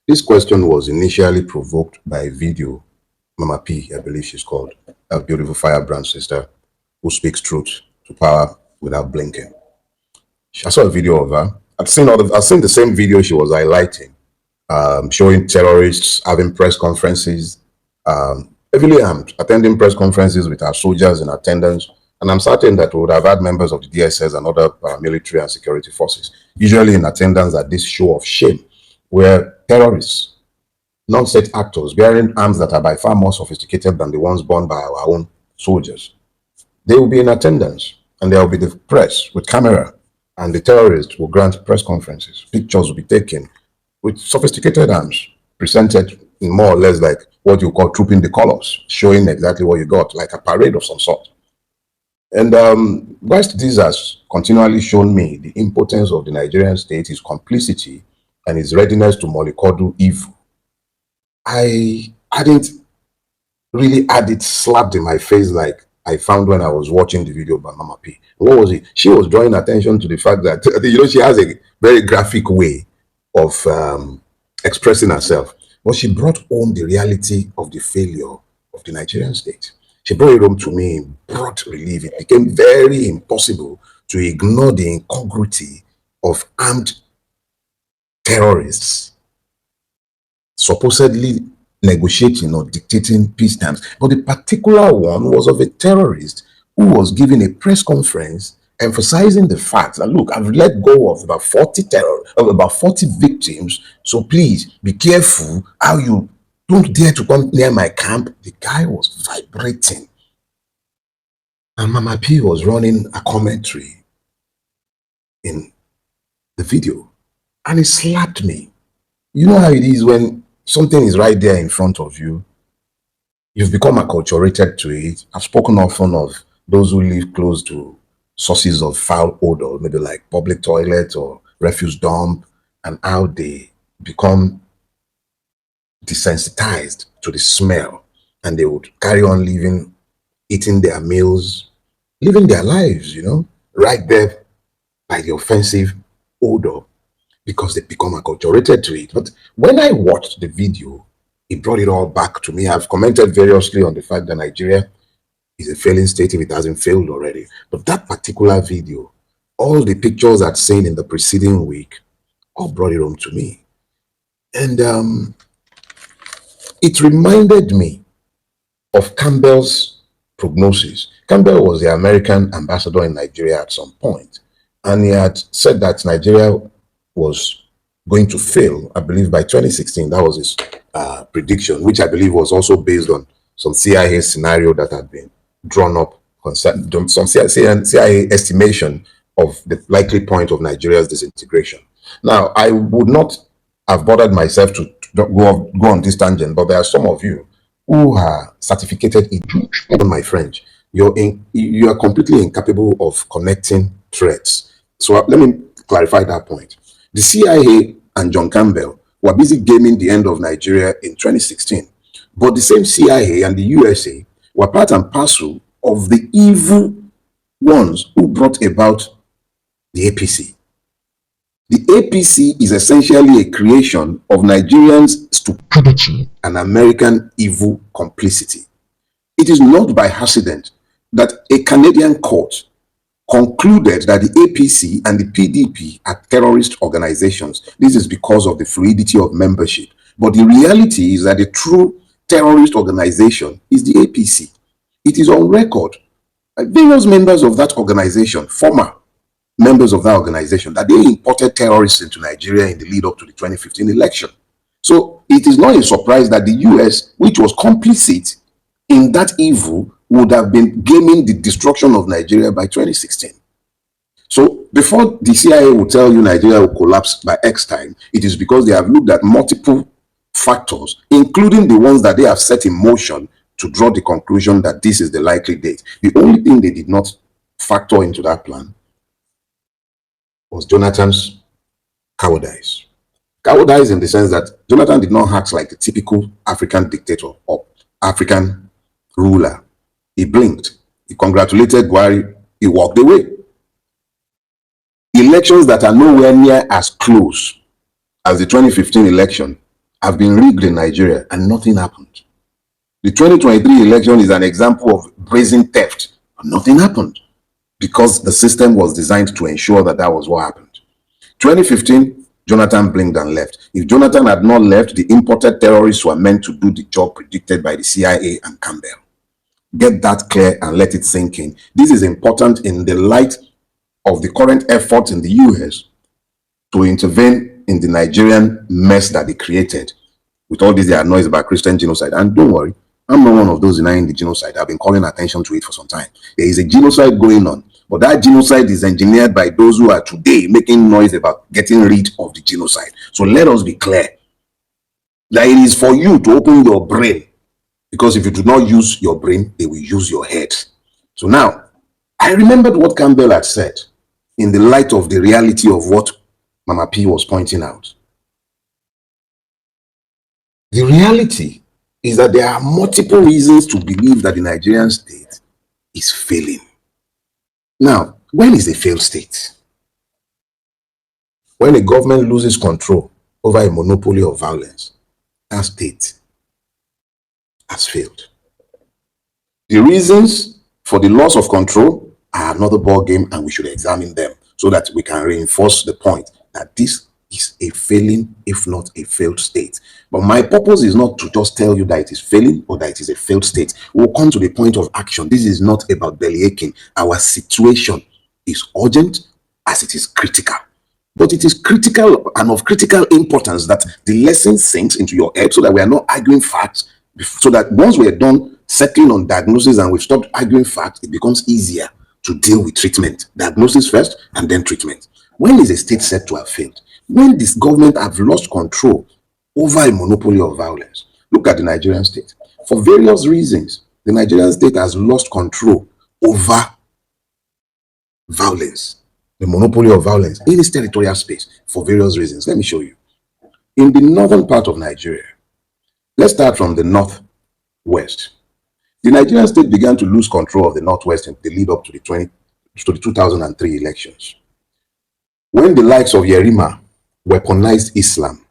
This question was initially provoked by a video Mama P, I believe she's called, a beautiful firebrand sister who speaks truth to power without blinking. I saw a video of her. I've seen the same video she was highlighting, showing terrorists having press conferences, heavily armed, attending press conferences with our soldiers in attendance. And I'm certain that we would have had members of the DSS and other paramilitary and security forces, usually in attendance at this show of shame, where terrorists, non-state actors bearing arms that are by far more sophisticated than the ones borne by our own soldiers, they will be in attendance, and there will be the press with camera, and the terrorists will grant press conferences. Pictures will be taken with sophisticated arms, presented in more or less like what you call trooping the colors, showing exactly what you got, like a parade of some sort. And whilst this has continually shown me the impotence of the Nigerian state, its complicity, and its readiness to mollycoddle evil, I hadn't really had it slapped in my face like I found when I was watching the video by Mama P. What was it? She was drawing attention to the fact that, she has a very graphic way of expressing herself. But she brought home the reality of the failure of the Nigerian state. She brought it home to me in broad relief. It became very impossible to ignore the incongruity of armed terrorists supposedly negotiating or dictating peace terms. But the particular one was of a terrorist who was giving a press conference emphasizing the fact that, look, I've let go of about 40 victims, so please be careful how you don't dare to come near my camp. The guy was vibrating. And Mama P was running a commentary in the video. And it slapped me. You know how it is when something is right there in front of you. You've become acculturated to it. I've spoken often of those who live close to sources of foul odor, maybe like public toilet or refuse dump, and how they become desensitized to the smell, and they would carry on living, eating their meals, living their lives, right there by the offensive odor, because they become acculturated to it. But when I watched the video, it brought it all back to me. I've commented variously on the fact that Nigeria is a failing state if it hasn't failed already. But that particular video, all the pictures I'd seen in the preceding week, all brought it home to me. And it reminded me of Campbell's prognosis. Campbell was the American ambassador in Nigeria at some point, and he had said that Nigeria was going to fail, I believe, by 2016. That was his prediction, which I believe was also based on some CIA scenario that had been drawn up, some CIA estimation of the likely point of Nigeria's disintegration. Now, I would not have bothered myself to go on this tangent, but there are some of you who are certificated idiots. My French, you are completely incapable of connecting threads. So let me clarify that point. The CIA and John Campbell were busy gaming the end of Nigeria in 2016, but the same CIA and the USA were part and parcel of the evil ones who brought about the APC. The APC is essentially a creation of Nigerians' stupidity and American evil complicity. It is not by accident that a Canadian court concluded that the APC and the PDP are terrorist organizations. This is because of the fluidity of membership. But the reality is that the true terrorist organization is the APC. It is on record. Various members of that organization, former members of that organization, that they imported terrorists into Nigeria in the lead up to the 2015 election. So it is not a surprise that the US, which was complicit in that evil, would have been gaming the destruction of Nigeria by 2016. So before the CIA will tell you Nigeria will collapse by X time, it is because they have looked at multiple factors, including the ones that they have set in motion to draw the conclusion that this is the likely date. The only thing they did not factor into that plan was Jonathan's cowardice. Cowardice in the sense that Jonathan did not act like the typical African dictator or African ruler. He blinked. He congratulated Buhari. He walked away. Elections that are nowhere near as close as the 2015 election have been rigged in Nigeria and nothing happened. The 2023 election is an example of brazen theft, but nothing happened because the system was designed to ensure that that was what happened. 2015, Jonathan blinked and left. If Jonathan had not left, the imported terrorists were meant to do the job predicted by the CIA and Campbell. Get that clear and let it sink in. This is important in the light of the current efforts in the US to intervene in the Nigerian mess that they created with all this their noise about Christian genocide. And don't worry, I'm not one of those denying the genocide. I've been calling attention to it for some time. There is a genocide going on, but that genocide is engineered by those who are today making noise about getting rid of the genocide. So let us be clear that it is for you to open your brain, because if you do not use your brain, they will use your head. So now, I remembered what Campbell had said in the light of the reality of what Mama P was pointing out. The reality is that there are multiple reasons to believe that the Nigerian state is failing. Now, when is a failed state? When a government loses control over a monopoly of violence, that state has failed. The reasons for the loss of control are another ball game, and we should examine them so that we can reinforce the point that this is a failing, if not a failed state. But my purpose is not to just tell you that it is failing or that it is a failed state. We'll come to the point of action. This is not about belly aching. Our situation is urgent as it is critical. But it is critical and of critical importance that the lesson sinks into your head so that we are not arguing facts, so that once we are done settling on diagnosis and we've stopped arguing facts, it becomes easier to deal with treatment. Diagnosis first and then treatment. When is a state said to have failed? When this government have lost control over a monopoly of violence. Look at the Nigerian state. For various reasons, the Nigerian state has lost control over violence, the monopoly of violence in its territorial space for various reasons. Let me show you. In the northern part of Nigeria, let's start from the northwest. The Nigerian state began to lose control of the northwest in the lead up to the 2003 elections, when the likes of Yerima weaponized Islam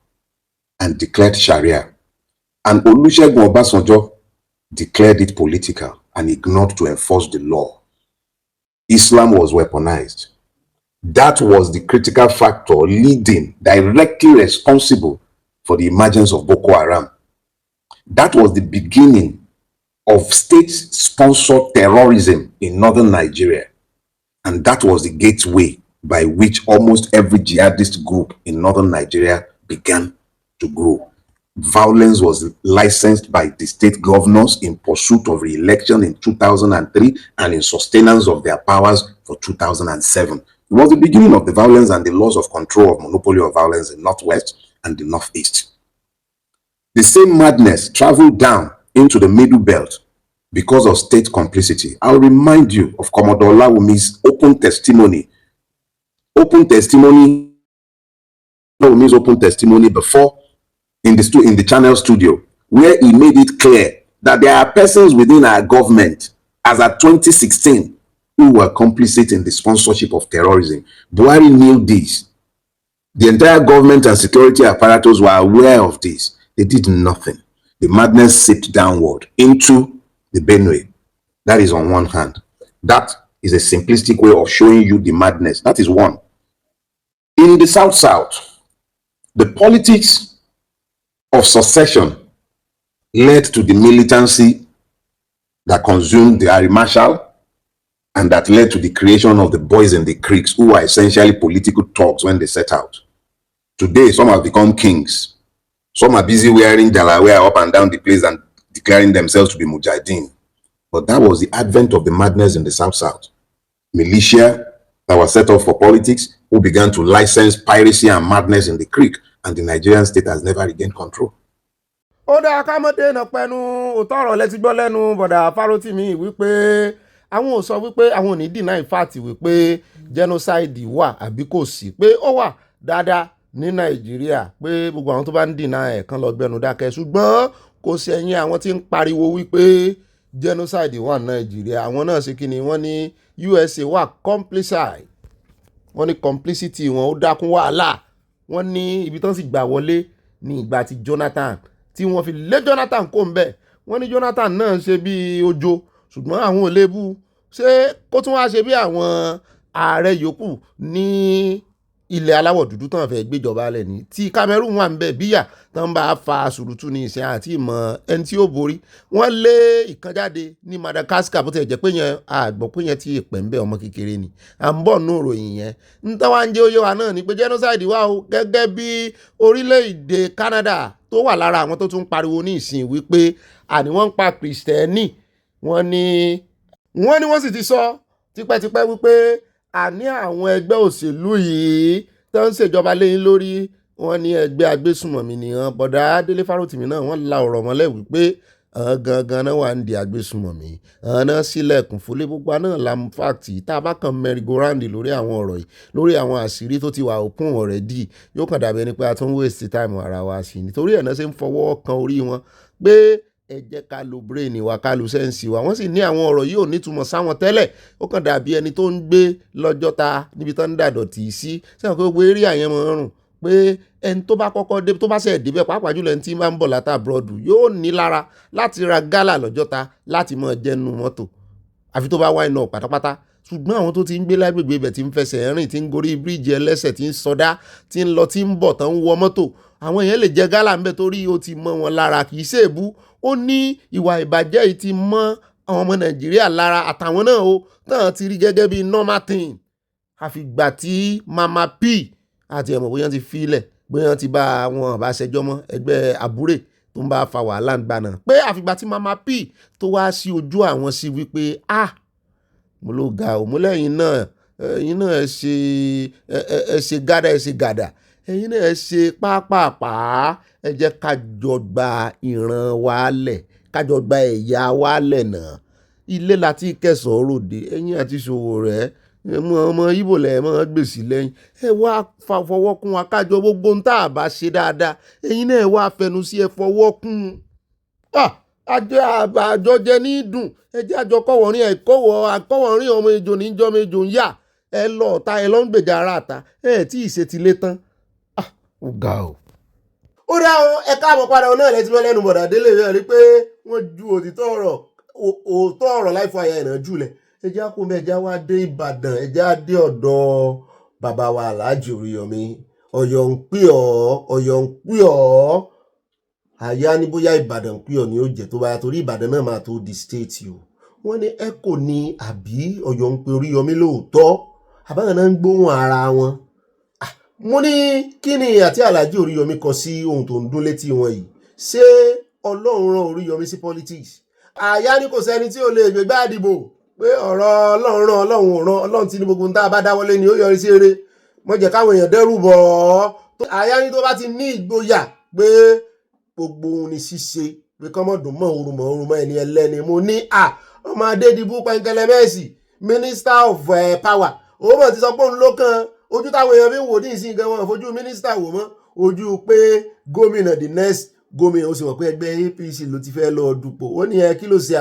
and declared Sharia, and Olusegun Obasanjo declared it political and ignored to enforce the law. Islam was weaponized. That was the critical factor leading, directly responsible for the emergence of Boko Haram. That was the beginning of state-sponsored terrorism in northern Nigeria. And that was the gateway by which almost every jihadist group in northern Nigeria began to grow. Violence was licensed by the state governors in pursuit of re-election in 2003 and in sustenance of their powers for 2007. It was the beginning of the violence and the loss of control of monopoly of violence in northwest and the northeast. The same madness traveled down into the middle belt because of state complicity. I'll remind you of Commodore Lawumi's open testimony. Open testimony before in the channel studio, where he made it clear that there are persons within our government as at 2016 who were complicit in the sponsorship of terrorism. Buhari knew this. The entire government and security apparatus were aware of this. They did nothing. The madness seeped downward into the Benue. That is on one hand. That is a simplistic way of showing you the madness. That is one. In the South, the politics of secession led to the militancy that consumed the Air Marshal, and that led to the creation of the boys in the creeks, who are essentially political thugs when they set out. Today, some have become kings. Some are busy wearing jalawaya up and down the place and declaring themselves to be mujahideen. But that was the advent of the madness in the South. Militia, that was set up for politics, who began to license piracy and madness in the creek, and the Nigerian state has never regained control. ó dáa ká mọ́ dènà pẹnu òótọ́ ọ̀rọ̀ lẹ́tí gbọ́ lẹ́nu bọ̀dà farotimi wípé àwọn ò sọ wípé àwọn ò ní deny fact wípé genocide wà àbí kò sí, pé ó wà dáadáa ní nàìjíríà, pé gbogbo àwọn tó bá ń deny ẹ̀ kan lọ gbẹnu dákẹ́, ṣùgbọ́n kò sẹ́yìn àwọn tí ń pariwo wípé genocide wà ní nàìjíríà. Àwọn náà ṣe kí ni wọ́n ní USA wà complicit, wọ́n ní complicity wọn ó dákún wàhálà, wọ́n ní ibi tán sì gbà wọlé ní ìgbà tí Jonathan tí wọ́n fi lé Jonathan kó ń bẹ̀. Wọ́n ní Jonathan náà ṣe bí ojo, ṣùgbọ́n àwọn ò lè bú, ṣé kó tún wá ṣe bí àwọn ààrẹ yòókù ní ilẹ̀ aláwọ̀ dúdú tán fẹ́ gbéjọba lẹ̀ ní tí Cameroon wà ń bẹ̀ bíyà tán bá fa sùrùtù ní ìsìn àti ìmọ̀ ẹni tí ó borí. Wọ́n lé ìkan jáde ní Madagascar, bó ti jẹ́ pé yẹn àgbọ̀ pé yẹn ti pẹ̀ ń bẹ̀ ọmọ kékeré ni, à ń bọ̀ nù ròyìn yẹn. ń tán wá ń jẹ́ oyé wa náà ni pé genocide wà o, gẹ́gẹ́ bí orílẹ̀-èdè Canada tó wà lára àwọn tó tún pariwo ní ìsìn wípé àní wọ́n ń pa Kristẹni. wọ́n sì ti sọ tipẹ́tipẹ́ wípé àní àwọn ẹgbẹ́ òṣèlú yìí tó ń ṣèjọba lẹ́yìn lórí, wọ́n ní ẹgbẹ́ agbésùmọ̀mí nìyẹn. bọ̀dá Délé Fárótìmí náà wọ́n la ọ̀rọ̀ mọ́lẹ̀ wípé gangan náà wà ń di agbésùmọ̀mí, náà sílẹ̀kùn fúlé gbogbo náà lam fact. Tá a bá kàn merry-go-round lórí àwọn ọ̀rọ̀ yìí, lórí àwọn àṣírí tó ti wà open already, yóò kàn dàbí ẹni pé a tún waste time ara wa sí i. Nítorí ẹ̀ náà ṣe ń fọwọ́ kan orí wọn pé ẹ jẹ́ ká lo brain wa, ká lo sense wa. Wọ́n sì ní àwọn ọ̀rọ̀ yìí ò nítumọ̀ sáwọn tẹ́lẹ̀, ó kàn dàbí ẹni tó ń gbé Lọ́jọ́ta níbi tó ń dàdọ̀tí sí, sẹ́wọ̀n pé gbogbo eré àyẹn mọ̀ ń rùn, pé ẹni tó bá kọ́kọ́ dé tó bá ṣẹ̀ débẹ̀, pàápàá jùlọ ẹni tí máa ń bọ̀ látà brọ́dù, yóò ní lára láti ra gálà Lọ́jọ́ta láti mọ̀ jẹ́nu mọ́tò, àfi tó bá wá iná pátápátá. Ṣùgbọ́n àwọn tó ti ń gbé lágbègbè ibẹ̀ tí ń fẹsẹ̀ rìn, tí ń gorí bíríìjì ẹlẹ́sẹ̀, tí ń sọdá, tí ń lọ, tí ń bọ̀, tán ń wọ mọ́tò, àwọn èèyàn lè jẹ gálà ńbẹ̀ torí ó ti mọ́ wọn lára, kì í ṣèbú. Ó ní ìwà ìbàjẹ́ yìí ti mọ́ àwọn ọmọ Nàìjíríà lára, àtàwọn náà ó tán ti rí gẹ́gẹ́ bí normal thing. Àfìgbà tí Mama P àti ẹ̀mọ̀ bóyá ti filẹ̀, bóyá ti bá àwọn àbáṣẹjọ́ mọ́ ẹgbẹ́ àbúrè tó ń bá fa wàhálà ń gbà náà, pé àfìgbà tí Mama P tó wá sí ojú àwọn sí wípé mo ló ga ò, mo lẹ́yìn náà ẹ̀yin náà ẹ ṣe gàdà, ẹ̀yin náà ẹ ṣe pápápá, ẹ jẹ́ kájọ gba ìran wa lẹ̀, kájọ gba ẹ̀yà wa lẹ̀ náà. Ilé láti kẹsàn-án ròde, ẹ̀yin àti Sowore ọmọ Ìgbò lẹ̀ mọ́ gbèsè lẹ́yìn, ẹ wá fọwọ́ kún wa kájọ gbogbo ń tà bá ṣe dáadáa, ẹ̀yin náà ẹ wá fẹnu sí ẹ fọwọ́ kún. àjọjẹ ní dùn, ẹ jẹ́ àjọ kọ́wọ̀ọ́rín àkọ́wọ̀ọ́rín ọmọ ejò ní jọmọ ejò ń yà, ẹ lọ ọ̀tá ẹ lọ ń gbèjà ara àta, ẹ tí ì ṣe ti lé tán. Ó ga o. Ó dá o, ẹ káàbọ̀ padà náà lẹ́tí mọ́ lẹ́nu bọ̀dà Délé rẹ̀ rí pé wọ́n ju òótọ́ ọ̀rọ̀ láìfọ àyà ìrìn jùlẹ̀. Ẹ jẹ́ kó mẹ́, ẹ jẹ́ wá dé Ìbàdàn, ẹ jẹ́ á dé ọ̀dọ̀ bàbá wa Alhaji Oríyọmí. Ọ̀yọ́ ń pè ọ́, àyà ní bóyá Ìbàdàn pè ọ́ ni ó jẹ́ tó bá yá, torí Ìbàdàn náà máa tó di state o. Wọ́n ní ẹ kò ní àbí Ọ̀yọ́ ń pè Oríyọmí lóòótọ́, àbáwọn náà ń gbóhùn ara wọn. Mo ní kí ni àti Alhaji Oríyọmí kọ sí ohun tó ń dún létí wọn yìí? Ṣé Ọlọ́run rán Oríyọmí sí politics? Àyà ní kò sẹ́ni tí ò lè gbégbá àdìbò, pé ọ̀rọ̀ Ọlọ́run rán Ọlọ́run rán, Ọlọ́run tí ní gbogbo ń tá a bá dáwọ́lé ni ó yọrí sí eré. Mo jẹ́ káwọn èèyàn dẹ́rù bọ̀ ọ́. Àyà ní tó bá ti ní ìgboyà pé gbogbo ohun ni ṣíṣe, pé kọ́mọ̀dún mọ́ orúmọ ẹni ẹlẹ́ni. Mo ní ọmọ Adédìbú Pẹ́ńkẹ́lẹ́ Mẹ́sì, Minister of Power, òun mọ̀ ti sọ pé òun ló kan ojú táwọn èèyàn fi ń wò ní ìsìn gan, wọn fojú mínísítà wò mọ́, ojú pé gómìnà the next gómìnà. Ó sì mọ̀ pé ẹgbẹ́ APC ló ti fẹ́ lọ dupò. Ó ní kí ló ṣe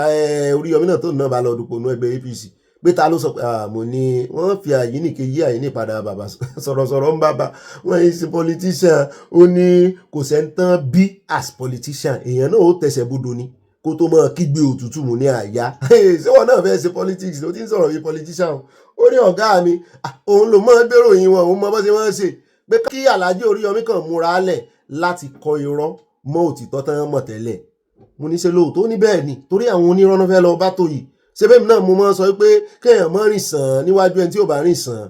Oríyọmí náà tó náà bá lọ dupò nú ẹgbẹ́ APC, pé ta ló sọ pé mo ní wọ́n fi àyíníke yí àyíní padà bàbá sọ̀rọ̀sọ̀rọ̀ ń bàbá wọ́n yìí sí politician. Ó ní kò sẹ́ńtán bí as politician, èèyàn náà ó tẹ̀sẹ̀ bodò ni kó tó mọ́ kígbe òtútù mú ní àyà. Ṣé wọn náà fẹ́ ṣe politics ló ti ń sọ̀rọ̀ bí politician? Ó ní ọ̀gá mi, òun ló mọ́ gbèrò yín wọn, òun mọ́ bọ́ sí wọ́n ṣe, pé kí Alhaji Oríyọmí kan múra lẹ̀ láti kọ irọ́ mọ́ òtítọ́ tán mọ̀ tẹ́lẹ̀. Mo ní ṣe lóòótọ́ ní bẹ́ẹ̀ ni, torí àwọn onírọ́nà fẹ́ lọ bá tó yìí. Ṣé bẹ́ẹ̀ náà mo máa ń sọ pé kéèyàn mọ́ rìn sàn níwájú ẹni tí ò bá rìn sàn.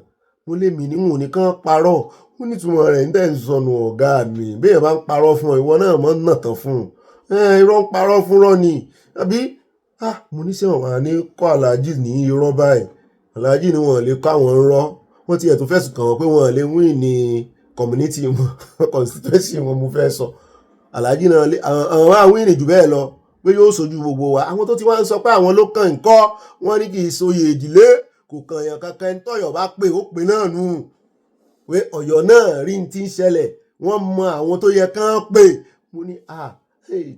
Mo lè mí níwọ̀n nìkan parọ́. Ó ní ìtumọ̀ rẹ̀ ń tẹ̀ ń sọnù ọ̀gá mi. Béèyàn bá ń parọ́ fún ọ, ìwọ náà mọ́ nà tán fún un. Irọ́ ń parọ́ fún rọ́ ni. Àbí mo ní ṣé wọn wà ní kọ́ Alhaji ní irọ́ báyìí. Alhaji ni wọn lè kọ́ àwọn rọ́. wọ́n ti ẹ̀tún fẹ̀sùn kàn wọ́n pé wọ́n lè win ní community wọn constituency wọn mo fẹ́ sọ Alhaji náà àwọn máa win jù bẹ́ẹ̀ lọ pé yóò sojú gbogbo wa àwọn tó ti wá ń sọ pé àwọn ló kàn ń kọ́ wọ́n ní kì í soyè ìdílé kò kàn yàn kankan ẹni tọ́yọ̀ bá pè ó pè náà nù pé Ọ̀yọ́ náà rí ti ń ṣẹlẹ̀ wọ́n mọ àwọn tó yẹ kán pè mo ní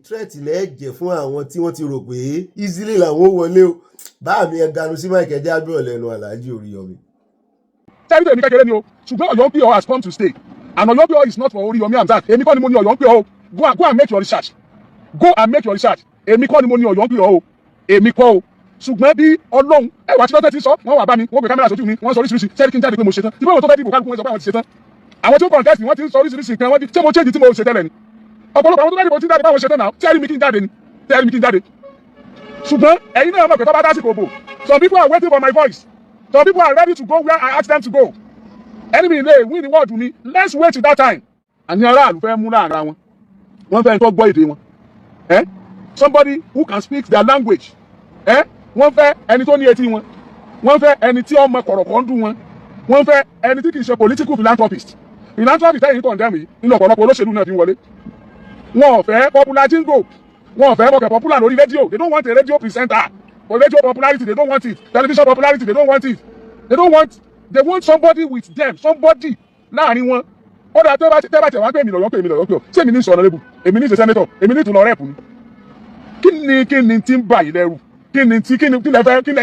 threat lẹ́ẹ̀jẹ̀ fún àwọn tí wọ́n ti rò pé easily làwọn ò wọlé o bá mi ẹ dànù sí Mike ẹjẹ agbóhùn lẹ́nu Alhaji Oríyọmí. tẹ́lifíṣẹ́ èmi kékeré ni o ṣùgbọ́n Ọ̀yọ́ PO has come to stay and Ọ̀yọ́ PO is not for Oríyọmí Hamzat èmi kọ́ ni mo ní Ọ̀yọ́ PO go and make your research go and make your research èmi kọ́ ni mo ní Ọ̀yọ́ PO o èmi kọ́ o ṣùgbọ́n bí Ọlọ́run ẹwà tí lọ́tẹ̀ ti sọ wọ́n wà bá mi wọ́n gbé kámẹ́rà sójú mi wọ́n sọ oríṣiríṣi sẹ́ẹ̀dì kí n jáde pé mo ṣe tán tí báwo tó fẹ́ dìbò kálukú wọn sọ pé àwọn ti ṣe tán àwọn tí ó contest wọ́n ti ń sọ oríṣiríṣi nǹkan wọ́n ti ṣé mo change tí mo ṣe tẹ́lẹ̀ ni ọ̀pọ̀lọpọ̀ àwọn tó fẹ́ dìbò tí ń jáde báwọn ṣe tán náà tẹ́ẹ̀rì mi kí n jáde ni tẹ́ẹ̀rì mi kí n jáde ṣùgbọ́n ẹ̀yin náà mọ̀ pé tó bá dásìkò bò some people are waiting for my voice some people are ready to go where I ask them to go enemy ilé win the world mi let's wait till that time àní aráàlú fẹ́ mú láàrin wọn wọ́n fẹ́ tó gbọ́ èdè wọn somebody who can speak their language wọ́n fẹ́ ẹni tó ní etí wọn wọ́n fẹ́ ẹni tí ọmọ kọ̀rọ̀kọ̀ ń dùn wọn wọ́n fẹ́ ẹni tí kì í ṣe political philanthropist ẹ̀yìn condemn yìí nínú ọ̀pọ̀lọpọ̀ olóṣèlú náà fi wọlé wọn ò fẹ́ popular jingo wọn ò fẹ́ mọ̀kẹ́ popular lórí rédíò they don't want a radio presenter for radio popularity they don't want it television popularity they don't want it they want somebody with them somebody láàrin wọn ó dáa tẹ́ bá tẹ̀ wá pé èmi lọ́yọ́ pé ṣé èmi ní sọ̀rọ̀ lébù èmi ní ṣe senator èmi ní ìtùnú rẹ́ẹ̀pù ni kí ni tí ń bà yìí lẹ́rù kí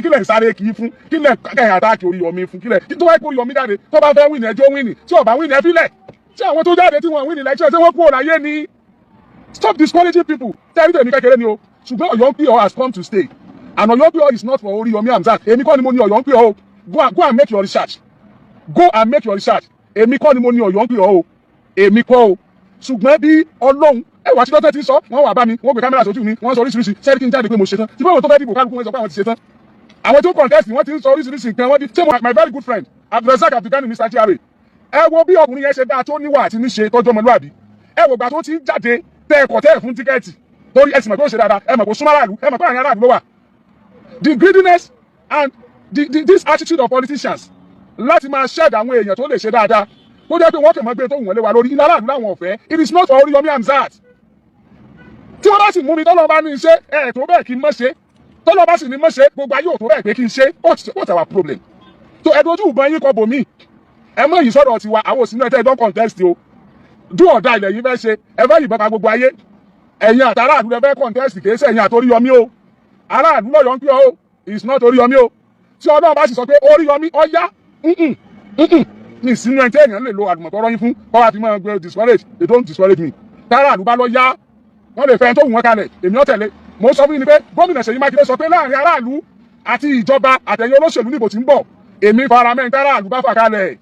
lẹ̀ ń sáré kì í fún kí lẹ̀ kẹ́hìn àtàkì Oríyọmí fún kí tó wáyé pé Oríyọmí jáde tó bá fẹ́ win ẹjọ́ win tí ó bá win ẹ fílẹ̀ tí àwọn tó jáde tí wọ́n win election tí wọ́n kú òláyé ni stop discouraging people tẹ́lifíṣẹ́ èmi kékeré ni o ṣùgbọ́n Ọ̀yọ́ PO has come to stay and Ọ̀yọ́ PO is not for Oríyọmí Hamzat èmi kọ́ ni mo ní Ọ̀yọ́ PO go and make your research go and make your research èmi kọ́ ni mo ní Ọ̀yọ́ PO o èmi kọ́ o ṣùgbọ́n bí Ọlọ́run ẹwà tí lọ́tẹ̀ ti sọ wọ́n wà bá mi wọ́n gbé kámẹ́rà sójú mi wọ́n sọ oríṣiríṣi sẹ́ẹ̀dì kí n jáde pé mo ṣe tán tí báwo tó fẹ́ dìbò kálukú wọn sọ pé àwọn ti ṣe tán àwọn tí ó contest wọ́n ti ń sọ oríṣiríṣi nǹkan wọ́n ti ṣé my very good friend Abdulrasaq Abdulgani Mr. Chiare ẹ wo bí ọkùnrin yẹn ṣe dáa tó níwà àti níṣe tọ́jú ọmọlúwàbí ẹ wò gbà tó ti ń jáde tẹ ẹkọ̀ tẹ́ ẹ̀ fún tíkẹ́ẹ̀tì torí ẹ̀sìn mọ̀ tó ṣe dáadáa ẹ mọ̀ kó súnmọ́ aráàlú ẹ mọ̀ pé àárín aráàlú ló wà the greediness and this attitude of politicians láti máa ṣẹ́ẹ̀dì àwọn èèyàn tó lè ṣe dáadáa tó jẹ́ pé wọ́n kẹ̀ mọ́ gbé tó wù wọ́n lé wa lórí iná aráàlú láwọn ọ̀fẹ́ it is not for Oríyọmí Hamzat tí wọ́n bá sì mú mi tọ́lọ́ bá ní ṣe ẹ̀ tó bẹ́ẹ̀ kí n mọ̀ ṣe tọ́lọ́ bá sì ní mọ̀ ṣe gbogbo ayé ò tó bẹ́ẹ̀ pé kí n ṣe what's our problem tó ẹ̀dọ́jú ìbọn yín kọ bò mí ẹ mọ̀ yìí sọ̀rọ̀ tiwa àwọn òsínú ẹ̀tẹ́ ìdán contest o dú ọ̀dà ilẹ̀ yìí fẹ́ ṣe ẹ fẹ́ yìnbọn pa gbogbo ayé ẹ̀yin àtàràlú ẹ fẹ́ contest kì í ṣe ẹ̀yin àtOríyọmí o aráàlú lọ́yọ̀ ń pè ọ́ it's not Oríyọmí o tí Ọlọ́run bá sì sọ pé Oríyọmí ọ̀yá ní ìsinú ẹni tí èèyàn lè lo àlùmọ̀tọ́rọ́ yín fún kọ́ra fi máa gbé discourage they don't discourage me tàràlú bá lọ yá wọ́n lè fẹ́ ẹni tó wù wọ́n kalẹ̀ èmi ọ̀ tẹ̀lé mo sọ fún yín ni pé gómìnà Ṣèyí Mákindé sọ pé láàrin aráàlú àti ìjọba àtẹ̀yìn olóṣèlú níbo tí ń bọ̀ èmi faramẹ́ tàràlú bá fà kalẹ̀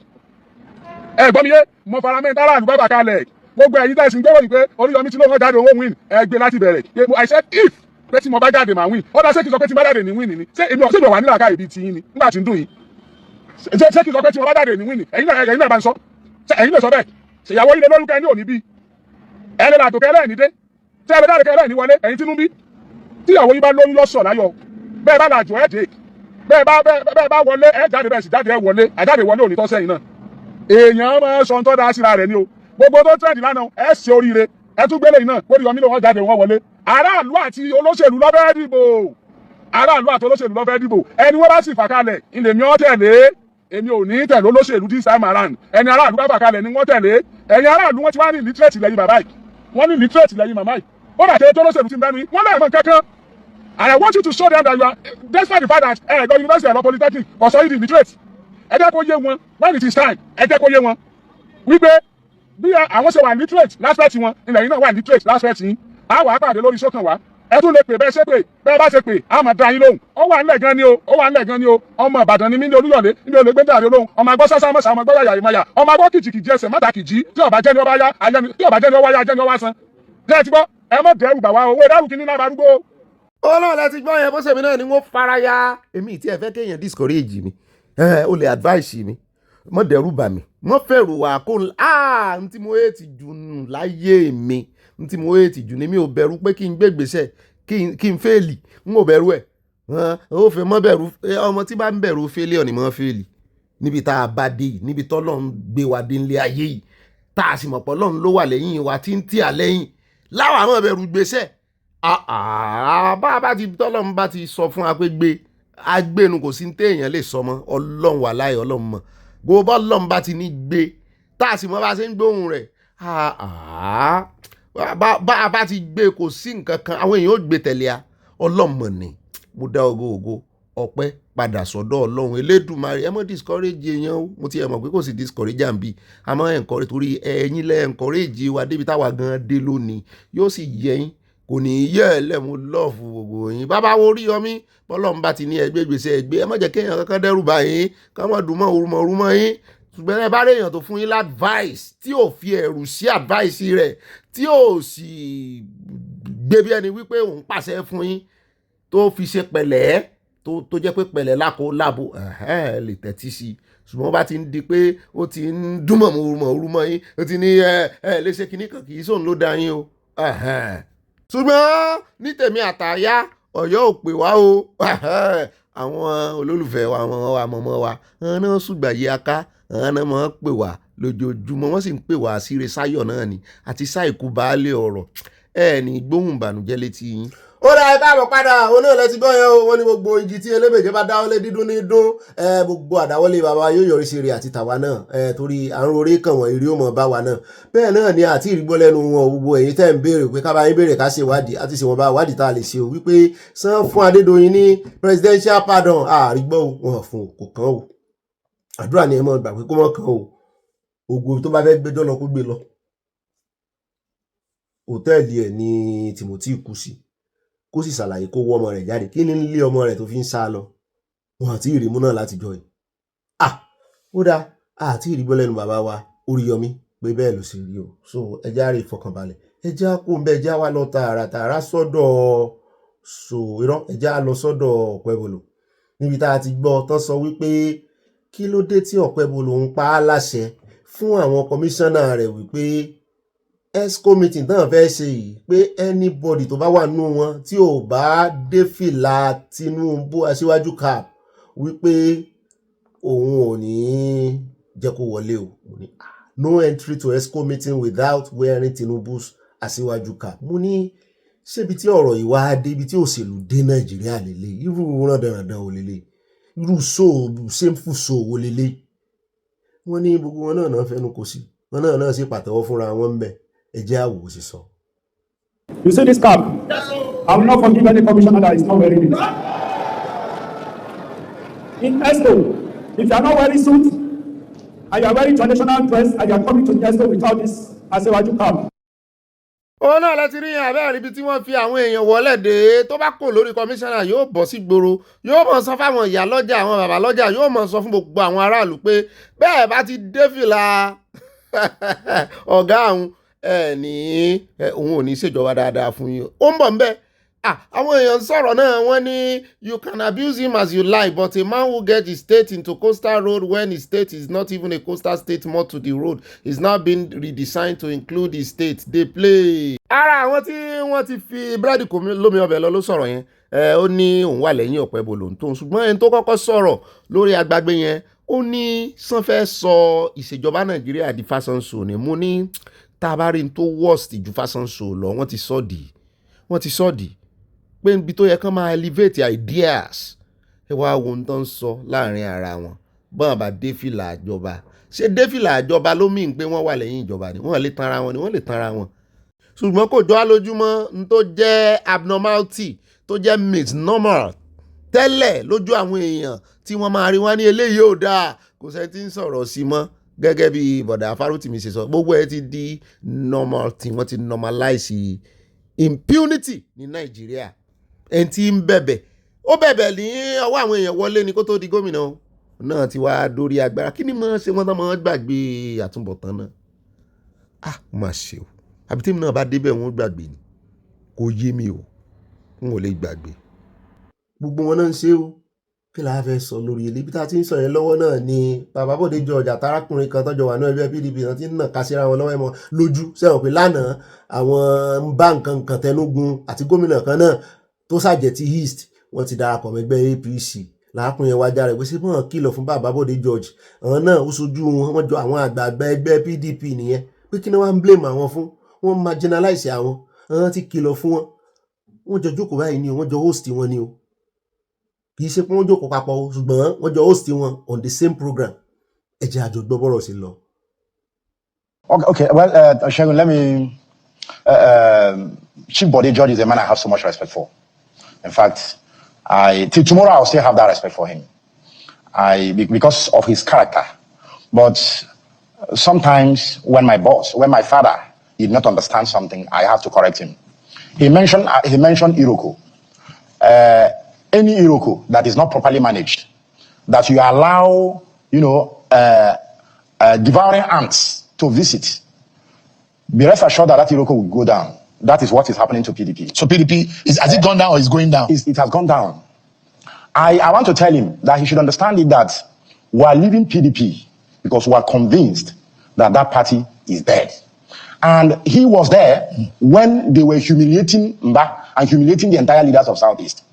ẹ gbọ́ mi yé mo faramẹ́ tàràlú bá fà kalẹ̀ gbogbo ẹ̀yin tẹ̀sí ń gbẹ́wò ní pé Oríyọmí tí ló wọ́n jáde owó win ẹ gbé láti bẹ̀rẹ̀ I said if pé tí mo bá jáde màá win ó dá ṣé kí n sọ pé tí mo bá jáde ní win ni ṣé èmi ò wà nílà káyè bíi tiyín ni nígbà tí ń dùn yín ṣé kí n sọ pé tí mo bá jáde ní win ni ẹ̀yin náà bá ń sọ ẹ̀yin lè sọ bẹ́ẹ̀ ṣèyàwó yín lé lórúkọ ẹni òní bí ẹ lè làtò kẹlẹ́ ní dé tí ẹ bẹ jáde kẹlẹ́ ní wọlé ẹ̀yin Tinubu tíyàwó yín bá lóyún lọ́sọ̀ láyọ̀ bẹ́ẹ̀ bá làjọ ẹ̀ dé bẹ́ẹ̀ bá wọlé ẹ̀ jáde bẹ́ẹ̀ sì jáde ẹ̀ wọlé àjáde wọlé òní tọ́sẹ̀ yìí náà èèyàn máa sọ tó dá síra rẹ̀ ni o gbogbo tó trend lánàá ẹ̀ ṣe oríire ẹ̀ tún gbélé yìí náà Oríyọmí ló wọ́n jáde wọ́n wọlé aráàlú àti olóṣèlú ló fẹ́ dìbò aráàlú àti olóṣèlú ló fẹ́ dìbò ẹni wọ́n bá sì fà kalẹ̀ ilé mi ọ́ tẹ̀lé èmi ò ní tẹ̀lé olóṣèlú this time around ẹni aráàlú bá fà kalẹ̀ ni wọ́n tẹ̀lé ẹ̀yin aráàlú wọ́n ti wá ní illiterate lẹ́yìn bàbá yìí wọ́n ní illiterate lẹ́yìn màmá yìí ó dàtẹ́ tó olóṣèlú ti ń bẹ́nu yìí wọ́n náà mọ̀ kankan and I want you to show them that you are despite the fact that go university and polytechnic or so you illiterate ẹ jẹ́ kó yé wọn when it is time ẹ jẹ́ kó yé wọn wípé bí àwọn ṣe wà illiterate láspẹ̀tì wọn ilẹ̀ yìí náà wà illiterate láspẹ̀tì yín á wà á pàdé lórí sókàn wá ẹ tún lè pè bẹ́ẹ̀ ṣe pé bẹ́ẹ̀ bá ṣe pé á máa dá yín lóhùn ó wà nílẹ̀ gan ni o ó wà nílẹ̀ gan ni o ọmọ Ìbàdàn ni mí ní Olúyọ̀lé níbi olè gbé dàrí olóhùn ọmọ agbọ́ sásá mọ́sá ọmọ gbọ́dọ̀ yàyè máyà ọmọ agbọ́ kìjìkìjì ẹsẹ̀ mọ́ta kìjì tí ọba jẹ́ ni ọba yá ayẹni tí ọba jẹ́ ni ọba yá jẹ́ ni ọba san jẹ́ ti gbọ́ ẹ mọ̀ dẹ́rù bà wá owó ìdárù kìíní náà darúgbó. Ọlọ́run láti gbọ́ yẹn bọ́sẹ̀ mi náà ni wọ́n fara ya èmi tí ẹ fẹ́ kéèyàn discourage mi o lè advice mi mọ̀ dẹ́rù bà mí mọ̀ fẹ̀rù wà kó n tí mo yé ti jù láyé mi n tí mo yé ti jù ni mi ò bẹ̀rù pé kí n gbé gbèsè kí n fẹ́ẹ̀lì n ò bẹ̀rù ẹ̀ ó fẹ́ mọ́ bẹ̀rù ọmọ tí bá ń bẹ̀rù failure ni mọ́ fẹ́ẹ̀lì níbi tá a bá dé yìí, níbi tọ́lọ́run gbé wa dé nílé ayé yìí, tá a sì mọ̀ pé Ọlọ́run ló wà lẹ́yìn wa tí ń tì á lẹ́yìn láwọn àwọn ìbẹ̀rù gbèsè bá a bá ti tọ́lọ́run bá ti sọ fún wa pé gbé agbénu kò sí ní téèyàn lè sọ mọ́. Ọlọ́run wà láyé Ọlọ́run mọ̀ gbogbo Ọlọ́run bá ti ní gbé tá a sì mọ̀ bá a ṣe ń gbóhùn rẹ̀ bá a bá ti gbé kò sí nǹkan kan àwọn èèyàn ó gbé tẹ̀lé a. Ọlọ́run mọ̀ ni mo dá ògo ọpẹ́ padà sọ́dọ̀ Ọlọ́run Elédùmarè. ẹ mọ́ discourage èèyàn o, mo ti ẹ̀ mọ̀ pé kò sí discourage àǹbí àmọ́ encourage torí ẹ̀yin lẹ́ encourage wa débi táwa gan dé lónìí yóò sì yẹ yín kò ní í yẹ ẹ lẹ́mu lọ́ọ̀fù gbogbo yín. bàbá wo Oríyọmí bọ́lọ́run bá ti ní ẹgbẹ́ gbèsè ẹgbẹ́ ẹ má jẹ́ kéèyàn kankan dẹ́rù bá yín ká má dùn mọ́ orúmọ yín. ṣùgbọ́n ẹ bá rí èèyàn tó fún yín advice tí ò fi ẹ̀rù sí advice rẹ̀ tí ò sì gbé bí ẹni wípé òun pàṣẹ fún yín tó fi ṣe pẹ̀lẹ́ tó jẹ́ pé pẹ̀lẹ́ lákò lábo lè tẹ́tí sí i. ṣùgbọ́n bá ti ń di pé ó ti ń dúnmọ̀ orúmọ yín ó ti ní léṣe kínní kan kì í sóun ló dá yín o. ṣùgbọ́n ní tèmi àtàyà Ọ̀yọ́ ò pè wá o. àwọn olólùfẹ́ wa àwọn àmọ̀mọ́ wa àwọn náà ṣùgbà yí aká àwọn náà máa ń pè wá lójoojúmọ́ wọ́n sì ń pè wá síre sáyọ̀ náà ni àti sáìkú baálé ọ̀rọ̀ ní gbóhùn ìbànújẹ́ létí yín. ó dá ẹ káàbọ̀ padà òun náà lẹ́tí gbọ́ yẹn o. wọ́n ní gbogbo igi tí elébèjẹ́ bá dáwọ́lé dídún ní dún gbogbo àdáwọ́lé bàbá yóò yọrí sí rere àti tàwa náà torí àrùn orí kàn wọ́n eré ó mọ̀ bá wa náà. bẹ́ẹ̀ náà ni àti ìrìgbọ́ lẹ́nu wọn gbogbo èyí tẹ́ ń béèrè pé ká bá yín béèrè ká ṣe ìwádìí àti ṣe wọn bá ìwádìí tá a lè ṣe o wípé san fún Adédoyin ní presidential pardon àrígbọ́ wọn fún kò kàn o. àdúrà ni ẹ mọ̀ gbà pé kó mọ̀ kàn o. ògo tó bá fẹ́ gbẹ́jọ́ lọ kó gbé lọ. hòtẹ́ẹ̀lì ẹ̀ ní Timothy kú sí kó sì ṣàlàyé kó wọ́ ọmọ rẹ̀ jáde kí ni nílé ọmọ rẹ̀ tó fi ń sá lọ wọn àti ìrìmú náà láti jọ yìí. ó dáa àti ìrìgbọ́ lẹ́nu bàbá wa Oríyọmí pé bẹ́ẹ̀ ló sì rí o. so ẹjẹ́ àárẹ̀ ìfọkànbalẹ̀ ẹjẹ́ àkó ń bẹ ẹjẹ́ àwa lọ tààràtààrà sọ́dọ̀ ẹjẹ́ à lọ sọ́dọ̀ Okpebolo níbi tá a ti gbọ́ tán sọ wípé kí ló dé tí Okpebolo ń pa á láṣẹ fún àwọn kọmíṣánná rẹ̀ wípé ESCO meeting náà fẹ́ ṣe yìí pé anybody tó bá wà nínú wọn tí ò bá dé fìlà Tinubu aṣíwájú cap wípé òun ò ní jẹ́ kó wọlé o. No entry to ESCO meeting without wearing Tinubu's aṣíwájú cap. mo ní ṣébi tí ọ̀rọ̀ ìwà dé ibi tí òṣèlú dé Nàìjíríà lélẹ̀ irú rándanrandan ò lélẹ̀ irú shameful wo lélẹ̀. wọ́n ní gbogbo wọn náà fẹnu kò sí wọn náà sì pàtẹ́wọ́ fúnra wọn ń bẹ̀. ẹ jẹ́ àwò sí sọ. You see this cap? I will not forgive any commissioner that is not wearing it. In ESCO, if you are not wearing suit and you are wearing traditional dress and you are coming to the ESCO without this aṣíwájú cap. òun náà láti rí abẹ́rẹ́ ibi tí wọ́n fi àwọn èèyàn wọlé dé tó bá kò lórí kọmíṣánná yóò bọ́ sí gbòòrò yóò mọ̀ sọ fáwọn ìyá lọ́jà àwọn bàbá lọ́jà yóò mọ̀ sọ fún gbogbo àwọn aráàlú pé bẹ́ẹ̀ bá ti dé fìlà ọ̀gá àwọn òun ò ní ṣèjọba dáadáa fún yín ó ń bọ̀ nbẹ́. àwọn èèyàn sọ̀rọ̀ náà wọ́n ní you can abuse him as you like but a man who get his state into coastal road when his state is not even a coastal state more to the road is now being redesigned to include his state dey play. ara àwọn tí wọ́n ti fi búrẹ́dì kò lómi ọbẹ̀ lọ ló sọ̀rọ̀ yẹn ó ní òun wà lẹ́yìn Okpebolo tó ń ṣùgbọ́n ẹni tó kọ́kọ́ sọ̀rọ̀ lórí agbágbé yẹn ó ní sàn fẹ́ sọ ìṣèjọba Nàìjíríà di fashion show ni mo ní tá a bá rí n tó worst ju fashion show lọ wọ́n ti sọ di pé níbi tó yẹ kán máa elevate ideas ẹ wá wo ohun tó ń sọ láàrin ara wọn bọ́n bá dé fìlà àjọba ṣé dé fìlà àjọba ló mìíràn pé wọ́n wà lẹ́yìn ìjọba ni wọ́n lè tanra wọn ṣùgbọ́n kò jọ alójúmọ́ n tó jẹ́ abnormality tó jẹ́ misnomer tẹ́lẹ̀ lójú àwọn èèyàn tí wọ́n máa rí wá ní eléyìí ò dáa kò sẹ́ tí ń sọ̀rọ̀ sí mọ́ gẹ́gẹ́ bí bọ̀dà farotimi ṣe sọ gbogbo ẹ ti di normal tí wọ́n ti normalize impunity ní Nàìjíríà ẹni tí ń bẹ̀bẹ̀ ó bẹ̀bẹ̀ ní ọwọ́ àwọn èèyàn wọlé ni kó tó di gómìnà náà ti wá dórí agbára kí ni mọ̀ ṣe wọ́n tán mọ̀ gbàgbé àtúbọ̀tán náà má ṣe o àbí tí mi náà bá débẹ̀ wọ́n gbàgbé ni kò yé mi o n ò lè gbàgbé gbogbo wọn náà ń ṣe o kí la fẹ́ sọ lórí ilé ibi tá a ti ń sọ yẹn lọ́wọ́ náà ni bàbá Bọ̀dé George àtàrákùnrin kan tọ́jọ́ wà náà ẹgbẹ́ PDP náà ti ń nà ká síra wọn lọ́wọ́ ẹ̀mọ́ lójú sẹ́wọ̀n pé lánàá àwọn ń bá nǹkan tẹnugun àti gómìnà kan náà tó ṣàjẹ́ ti East wọ́n ti darapọ̀ mẹ́gbẹ́ APC làákùnrin wa járe pé ṣé wọ́n kìlọ̀ fún bàbá Bọ́dé George àwọn náà ó sojú wọn wọ́n jọ àwọn àgbààgbà ẹgbẹ́ PDP nìyẹn pé kí ni wọ́n ń blame àwọn fún wọ́n marginalize àwọn ti kìlọ̀ fún wọn wọ́n jọ jókòó báyìí ni o wọ́n jọ host wọn ni o kì í ṣe pé wọ́n jókòó papọ̀ o ṣùgbọ́n wọ́n jọ host wọn on the same program ẹ jẹ́ àjọ gbọ́ bọ́rọ̀ sí lọ. Okay, well, Shagun, let me. Chief Body George is a man I have so much respect for. In fact, till tomorrow I'll still have that respect for him. Because of his character. But sometimes when my father did not understand something, I have to correct him. He mentioned Iroko. Any Iroko that is not properly managed, that you allow, devouring ants to visit, be rest assured that Iroko will go down. That is what is happening to PDP. So PDP, has it gone down or is going down? It has gone down. I want to tell him that he should understand it that we are leaving PDP because we are convinced that that party is dead. And he was there when they were humiliating Mba and humiliating the entire leaders of Southeast.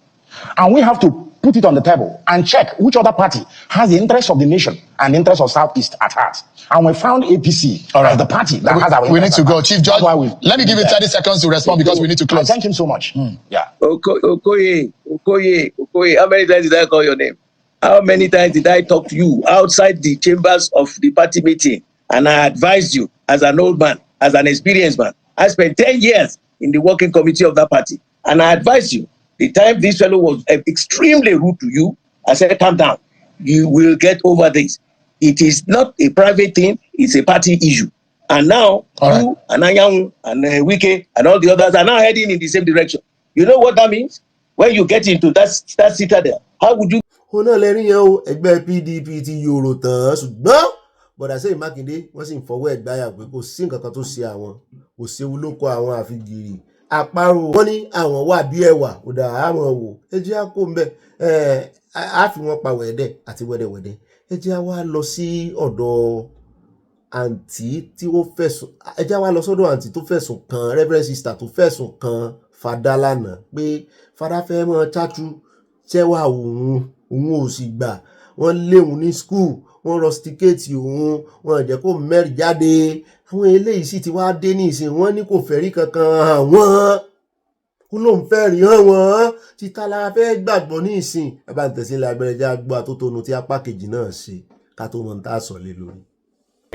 And we have to put it on the table and check which other party has the interest of the nation and the interest of Southeast at heart. And we found APC as the party that has our We need to go. Chief Judge, let me give you 30 seconds to respond because we need to close. Thank him so much. Yeah. Okoye, how many times did I call your name? How many times did I talk to you outside the chambers of the party meeting? And I advised you as an old man, as an experienced man. I spent 10 years in the working committee of that party. And I advised you, the time this fellow was extremely rude to you, I said, calm down. You will get over this. It is not a private thing, it's a party issue. And now, you and Anyang and Wike and all the others are now heading in the same direction. You know what that means? When you get into that citadel, how would you... ó náà lẹ́rìí yẹn o ẹgbẹ́ PDP ti yòrò tán ṣùgbọ́n bọ̀dà Ṣèyí Mákindé wọ́n sì ń fọwọ́ ẹ̀ gbáyà pé kò sí nǹkan kan tó ṣe àwọn kò séwu ló kọ àwọn àfigìrì àparò wọ́n ní àwọn wà bí ẹwà ó dà àwọn wò ẹ jẹ́ á kó ń bẹ̀ á fi wọn pa wẹ̀dẹ̀ àti wẹ̀dẹ̀wẹ̀dẹ̀ ẹ jẹ́ á wá lọ sí ọ̀dọ̀ àǹtí tí ó fẹ̀sùn ẹ jẹ́ á wá lọ sọ́dọ̀ àǹtí tó fẹ̀sùn kan Reverend Sister tó fẹ̀sùn kan Fada lánàá pé Fada fẹ́ mọ́ cháchú ṣẹ́wà òun ò sì gbà wọ́n léwu ní skul wọ́n rusticate òun wọ́n jẹ́ kó mẹ́rin jáde àwọn eléyìí sì ti wá dé ní ìsìn wọ́n ní kò fẹ́rí kankan hàn wọ́n kó lóun fẹ́ rí hàn wọ́n títa la fẹ́ gbàgbọ́ ní ìsìn ẹ bá ń tẹ̀sílẹ̀ agbẹ́rẹ́jà gbọ́ àtótónu tí apá kejì náà ṣe ká tó mọ̀ ń tà sọ lé lórí.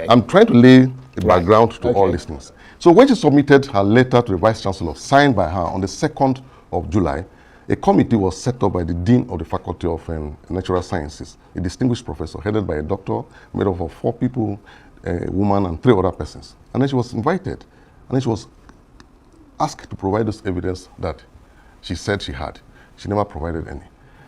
I'm trying to lay the background to all these things. So when she submitted her letter to the Vice Chancellor, signed by her on the 2nd of July, a committee was set up by the Dean of the Faculty of Natural Sciences, a distinguished professor, headed by a doctor, made up of 4 people, a woman and 3 other persons. And then she was invited, and then she was asked to provide this evidence that she said she had. She never provided any.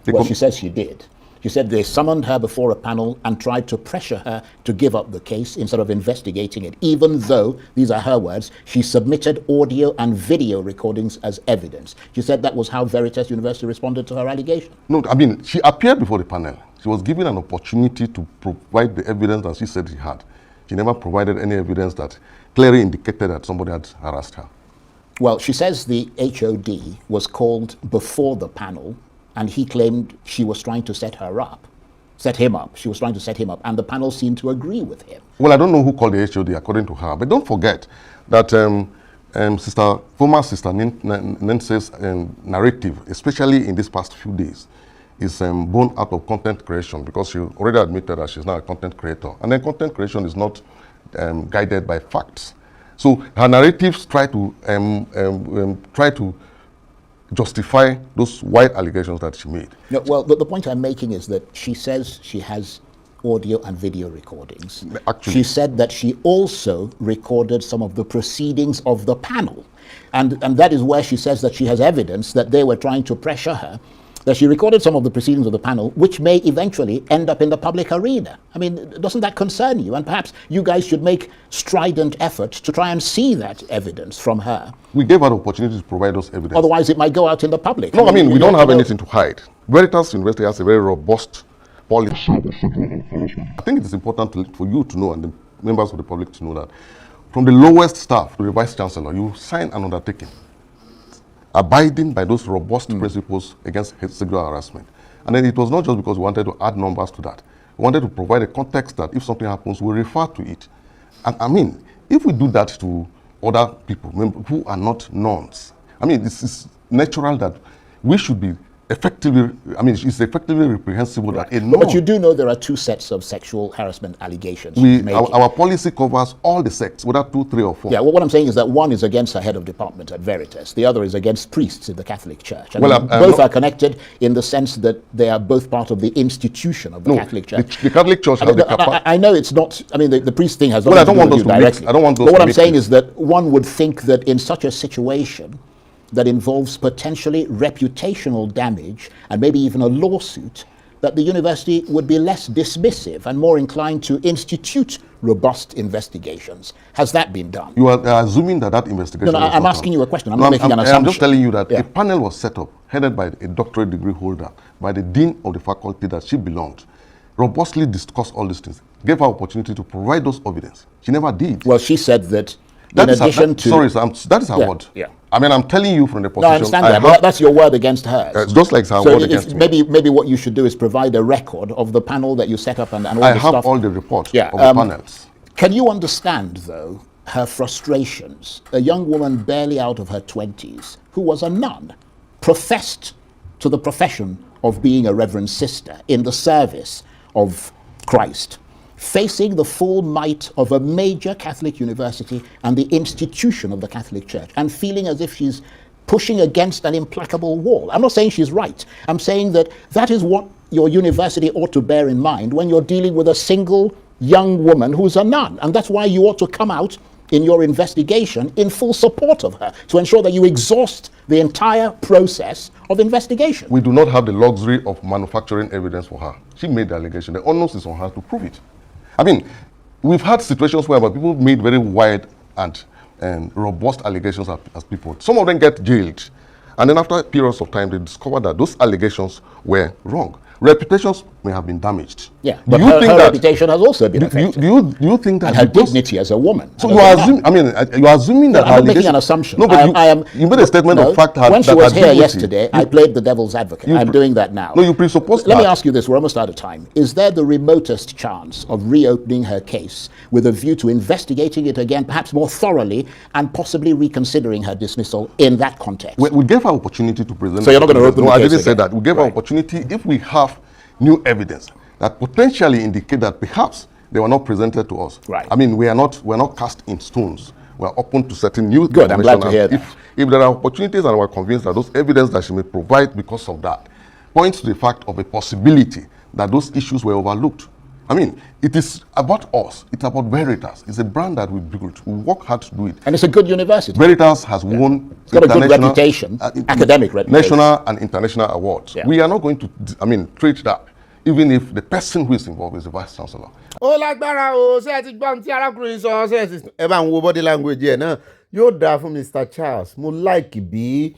Well, she says she did. She said they summoned her before a panel and tried to pressure her to give up the case instead of investigating it, even though, these are her words, she submitted audio and video recordings as evidence. She said that was how Veritas University responded to her allegation. No, I mean, she appeared before the panel. She was given an opportunity to provide the evidence that she said she had. She never provided any evidence that clearly indicated that somebody had harassed her. Well, she says the HOD was called before the panel, and he claimed she was trying to set him up. She was trying to set him up, and the panel seemed to agree with him. Well, I don't know who called the HOD according to her, but don't forget that former Sister Nancy's narrative, especially in these past few days, is born out of content creation, because she already admitted that she's now a content creator. And then content creation is not guided by facts. So her narratives try to justify those wide allegations that she made. No, well, the point I'm making is that she says she has audio and video recordings. Actually, she said that she also recorded some of the proceedings of the panel. And that is where she says that she has evidence that they were trying to pressure her, that she recorded some of the proceedings of the panel, which may eventually end up in the public arena. I mean, doesn't that concern you? And perhaps you guys should make strident efforts to try and see that evidence from her. We gave her the opportunity to provide us evidence. Otherwise, it might go out in the public. No, I mean, we don't have anything to hide. Veritas University has a very robust policy. I think it is important for you to know, and the members of the public to know, that from the lowest staff to the Vice Chancellor, you sign an undertaking abiding by those robust principles against sexual harassment. And then it was not just because we wanted to add numbers to that. We wanted to provide a context that if something happens, we refer to it. And I mean, if we do that to other people who are not nuns, I mean, this is natural that we should be effectively, I mean, it's effectively reprehensible that a nun. But you do know there are two sets of sexual harassment allegations. Our policy covers all the sects, whether 2, 3, or 4. Yeah, well, what I'm saying is that one is against a head of department at Veritas, the other is against priests in the Catholic Church. And both are connected in the sense that they are both part of the institution of the Catholic Church. The Catholic Church has the capacity. I know it's not, I mean, the priest thing has nothing to do with you directly. I don't want those But what I'm saying is that one would think that in such a situation that involves potentially reputational damage and maybe even a lawsuit, that the university would be less dismissive and more inclined to institute robust investigations. Has that been done? You are assuming that investigation. No, I'm asking you a question. I'm not making an assumption. I'm just telling you that a panel was set up, headed by a doctorate degree holder, by the dean of the faculty that she belonged, robustly discussed all these things, gave her opportunity to provide those evidence. She never did. Well, she said that in addition to... Sorry, sir, that is her word. Yeah. I mean, I'm telling you from the position... No, I understand that, but that's your word against hers. Just like her word against me. Maybe what you should do is provide a record of the panel that you set up and all the stuff. I have all the reports of the panels. Can you understand, though, her frustrations? A young woman barely out of her 20s, who was a nun, professed to the profession of being a reverend sister in the service of Christ, facing the full might of a major Catholic university and the institution of the Catholic Church, and feeling as if she's pushing against an implacable wall. I'm not saying she's right. I'm saying that is what your university ought to bear in mind when you're dealing with a single young woman who's a nun. And that's why you ought to come out in your investigation in full support of her, to ensure that you exhaust the entire process of investigation. We do not have the luxury of manufacturing evidence for her. She made the allegation. The onus is on her to prove it. I mean, we've had situations where people made very wide and robust allegations as people. Some of them get jailed. And then after periods of time, they discover that those allegations were wrong. Reputations may have been damaged. Yeah, but her reputation has also been affected. Do you think that... And her dignity as a woman. So you are assuming, you are assuming that... I'm not making an assumption. No, but you made a statement of fact that... When she was here yesterday, I played the devil's advocate. I'm doing that now. No, you presupposed Let me ask you this, we're almost out of time. Is there the remotest chance of reopening her case with a view to investigating it again, perhaps more thoroughly, and possibly reconsidering her dismissal in that context? We gave her opportunity to present... So you're not going to open the case I didn't say again? that. We gave her opportunity if we have new evidence that potentially indicate that perhaps they were not presented to us. Right. I mean, we're not cast in stones. We're open to certain new Good, I'm glad to hear that. If there are opportunities and we're convinced that those evidence that she may provide because of that points to the fact of a possibility that those issues were overlooked. I mean, it is about us. It's about Veritas. It's a brand that we built. We work hard to do it. And it's a good university. Veritas has won... It's got a good reputation, academic reputation. National and international awards. Yeah. We are not going to, treat that, even if the person who is involved is the vice chancellor. Ó lágbára o, ṣé ẹ ti gbọ́n tí arákùnrin sọ, ṣé ẹ bá ń wo body language ẹ̀ náà, yóò dáa fún Mr. Charles. Mo like bí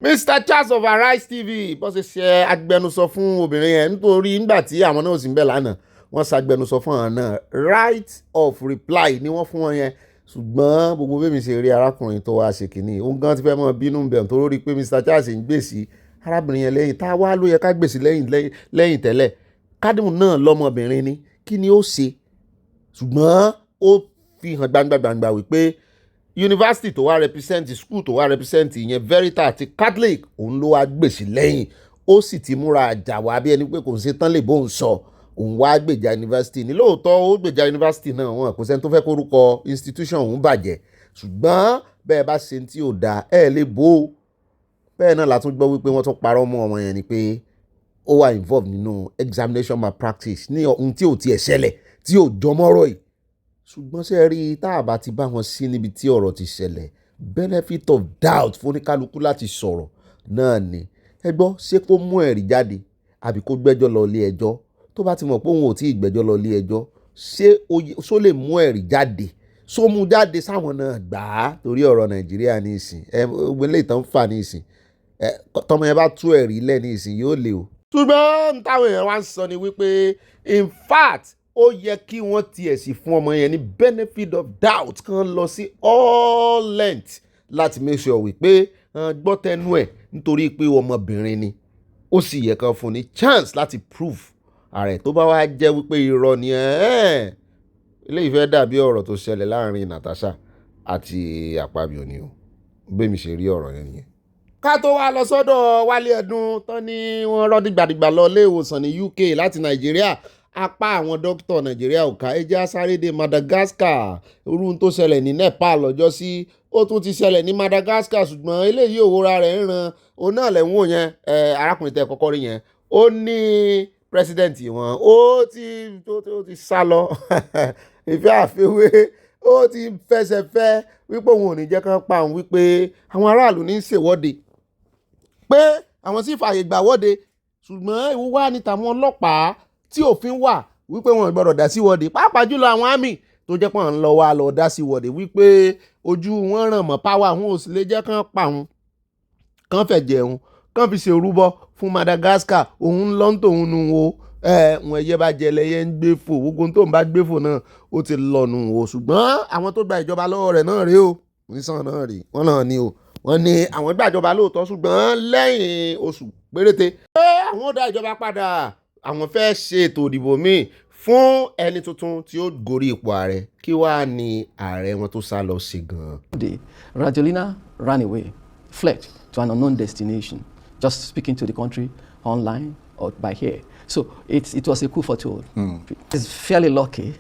Mr. Charles of Arise TV bó ṣe ṣe agbẹnusọ fún obìnrin yẹn nítorí nígbà tí àwọn náà sì ń bẹ̀ lánàá wọ́n ṣàgbẹnusọ fún àwọn náà right of reply ni wọ́n fún wọn yẹn ṣùgbọ́n gbogbo bẹ́ẹ̀ mi ṣe rí arákùnrin tó wá ṣe kìíní òun gan ti fẹ́ mọ́ bínú bẹ̀ tó rí pé Mr. Charles ń gbèsè arábìnrin yẹn lẹ́yìn tá a wá ló yẹ ká gbèsè lẹ́yìn tẹ́lẹ̀ kádìmù náà lọ́mọbìnrin ni kí ni ó ṣe ṣùgbọ́n ó fi hàn gbangba wípé university tó wá represent school tó wá represent ìyẹn Veritas àti Catholic òun ló wá gbèsè lẹ́yìn ó sì ti múra àjà wá bí ẹni pé kò ṣe tán lè bóun sọ òun wá gbèjà university ní lóòótọ́ ó gbèjà university náà wọn kò sẹ́ni tó fẹ́ kórúkọ institution òun bàjẹ́ ṣùgbọ́n bẹ́ẹ̀ bá ṣe tí ò dáa ẹ̀ lè bó o bẹ́ẹ̀ náà látún gbọ́ wípé wọ́n tún parọ́ mọ́ ọmọ yẹn ni pé ó wà involved nínú examination malpractice ní ohun tí ò tiẹ̀ ṣẹlẹ̀ tí ò jọmọ́rọ̀ yìí ṣùgbọ́n ṣe rí tá a bá ti bá wọn sí níbi tí ọ̀rọ̀ ti ṣẹlẹ̀ benefit of doubt fún oníkálukú láti sọ̀rọ̀ náà ni ẹ gbọ́ ṣé kó mú ẹ̀rí jáde àbí kó gbẹ́jọ́ lọ ilé ẹjọ́ tó bá ti mọ̀ pé òun ò tí ì gbẹ́jọ́ lọ ilé ẹjọ́ ṣó lè mú ẹ̀rí jáde ṣó mú jáde sáwọn náà gbà á torí ọ̀rọ̀ Nàìjíríà ní ìsìn gbélé ìtàn fà ní ìsìn tọmọ yẹn bá tú ẹ̀rí lẹ̀ ní ìsìn yóò lè o. ṣùgbọ́n táwọn èèyàn wá ń sọ ni wípé in fact ó yẹ kí wọ́n tiẹ̀ sì fún ọmọ yẹn ní benefit of doubt kan lọ sí all length láti make sure wípé gbọ́ tẹnu ẹ̀ nítorí pé ọmọbìnrin ni ó sì yẹ kán fún ní chance láti prove ààrẹ tó bá wá jẹ́ wípé irọ́ ni eléyìí fẹ́ dàbí ọ̀rọ̀ tó ṣẹlẹ̀ láàrin Natasha àti Akpabio ni o bẹ́ẹ̀mi ṣe rí ọ̀rọ̀ yẹn nìyẹn. ká tó wá lọ sọ́dọ̀ Wálé Ẹdùn tán ni wọ́n rọ́ dìgbàdìgbà lọ ilé ìwòsàn ní UK láti Nàìjíríà apá àwọn dókítà Nàìjíríà ò ká ẹjẹ́ sáré dé Madagascar irú tó ṣẹlẹ̀ ní Nepal lọ́jọ́ sí ó tún ti ṣẹlẹ̀ ní Madagascar ṣùgbọ́n eléyìí òwúra rẹ̀ ń ran òun náà lẹ́wọ̀n yẹn arákùnrin tẹ́ kọ́kọ́ rí yẹn ó ní pírẹsidẹ́ǹtì wọn ó ti sá lọ ìfẹ́ àfiwé ó ti fẹsẹ̀ fẹ́ wípé òun ò ní jẹ́ kán pa òun wípé àwọn aráàlú ní í ṣèwọ́de pé àwọn sì fààyè gbà wọ́de ṣùgbọ́n ìwú wá ní tàwọn ọlọ́pàá tí òfin wà wípé wọn ò gbọ́dọ̀ dá sí wọ́de pàápàá jùlọ àwọn àmì tó jẹ́ pọ́n ń lọ wá lọ dá sí wọ́de wípé ojú wọn ràn mọ́ páwá wọn ò sì lè jẹ́ kán pa òun kán fẹ̀ jẹun kán fi ṣe orúbọ fún Madagascar òun lọ́n tòun nu wo wọn ẹyẹ bá jẹ lẹyẹ ń gbé fò gbogbo tó ń bá gbé fò náà ó ti lọ́nu o ṣùgbọ́n àwọn tó gba ìjọba lọ́wọ́ rẹ̀ náà rèé o onísàn náà rèé wọ́n náà ni o wọ́n ní àwọn gbàjọba lóòótọ́ ṣùgbọ́n lẹ́yìn oṣù péréte pé àwọn ó dá ìjọba padà àwọn fẹ́ ṣe ètò ìdìbò míì fún ẹni tuntun tí ó gorí ipò ààrẹ kí wàá ní ààrẹ wọn tó sá lọ sí gan. Rajoelina ran away, fled to an unknown destination, just speaking to the country online or by here. So it was a coup fortune. It's fairly lucky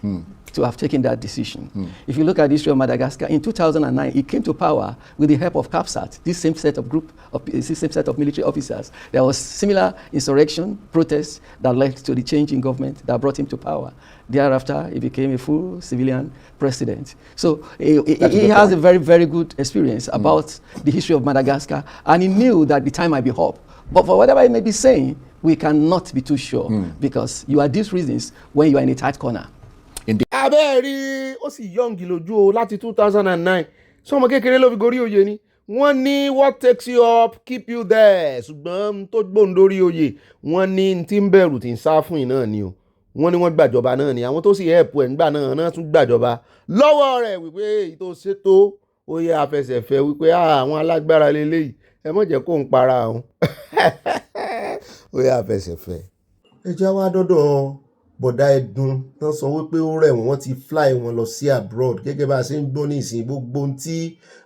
to have taken that decision. If you look at the history of Madagascar, in 2009, it came to power with the help of CAPSAT, this same set of military officers. There was similar insurrection, protests that led to the change in government that brought him to power. Thereafter, he became a full civilian president. So he has a very, very good experience about the history of Madagascar, and he knew that the time might be up. But for whatever he may be saying, we cannot be too sure because you are these reasons when you are in a tight corner. abẹ́ẹ̀rí ó sì yọ̀ǹgì lójú o láti 2009 sọmọ kékeré ló fi gorí oyè ni wọ́n ní what takes you up keep you there ṣùgbọ́n tó gbóhùn lórí oyè wọ́n ní tí ń bẹ̀rù tí ń sá fún iná ni o wọ́n ní wọ́n gbàjọba náà ni àwọn tó sì ẹ̀pù ẹ̀ ńgbà náà tún gbàjọba lọ́wọ́ rẹ̀ wípé èyí tó ṣètò ó yẹ afẹsẹ̀fẹ́ wípé àwọn alágbára lélẹ́yìí ẹ mọ̀ jẹ́ kó ń para òun ó yẹ afẹsẹ̀fẹ́. ẹ jẹ́ wá dọ́dọ̀ bọ̀dá Ẹdùn tán sọ wípé ó rẹ̀ wọ́n ti fly wọn lọ sí abroad gẹ́gẹ́ bá a ṣe ń gbọ́ ní ìsìn gbogbo tí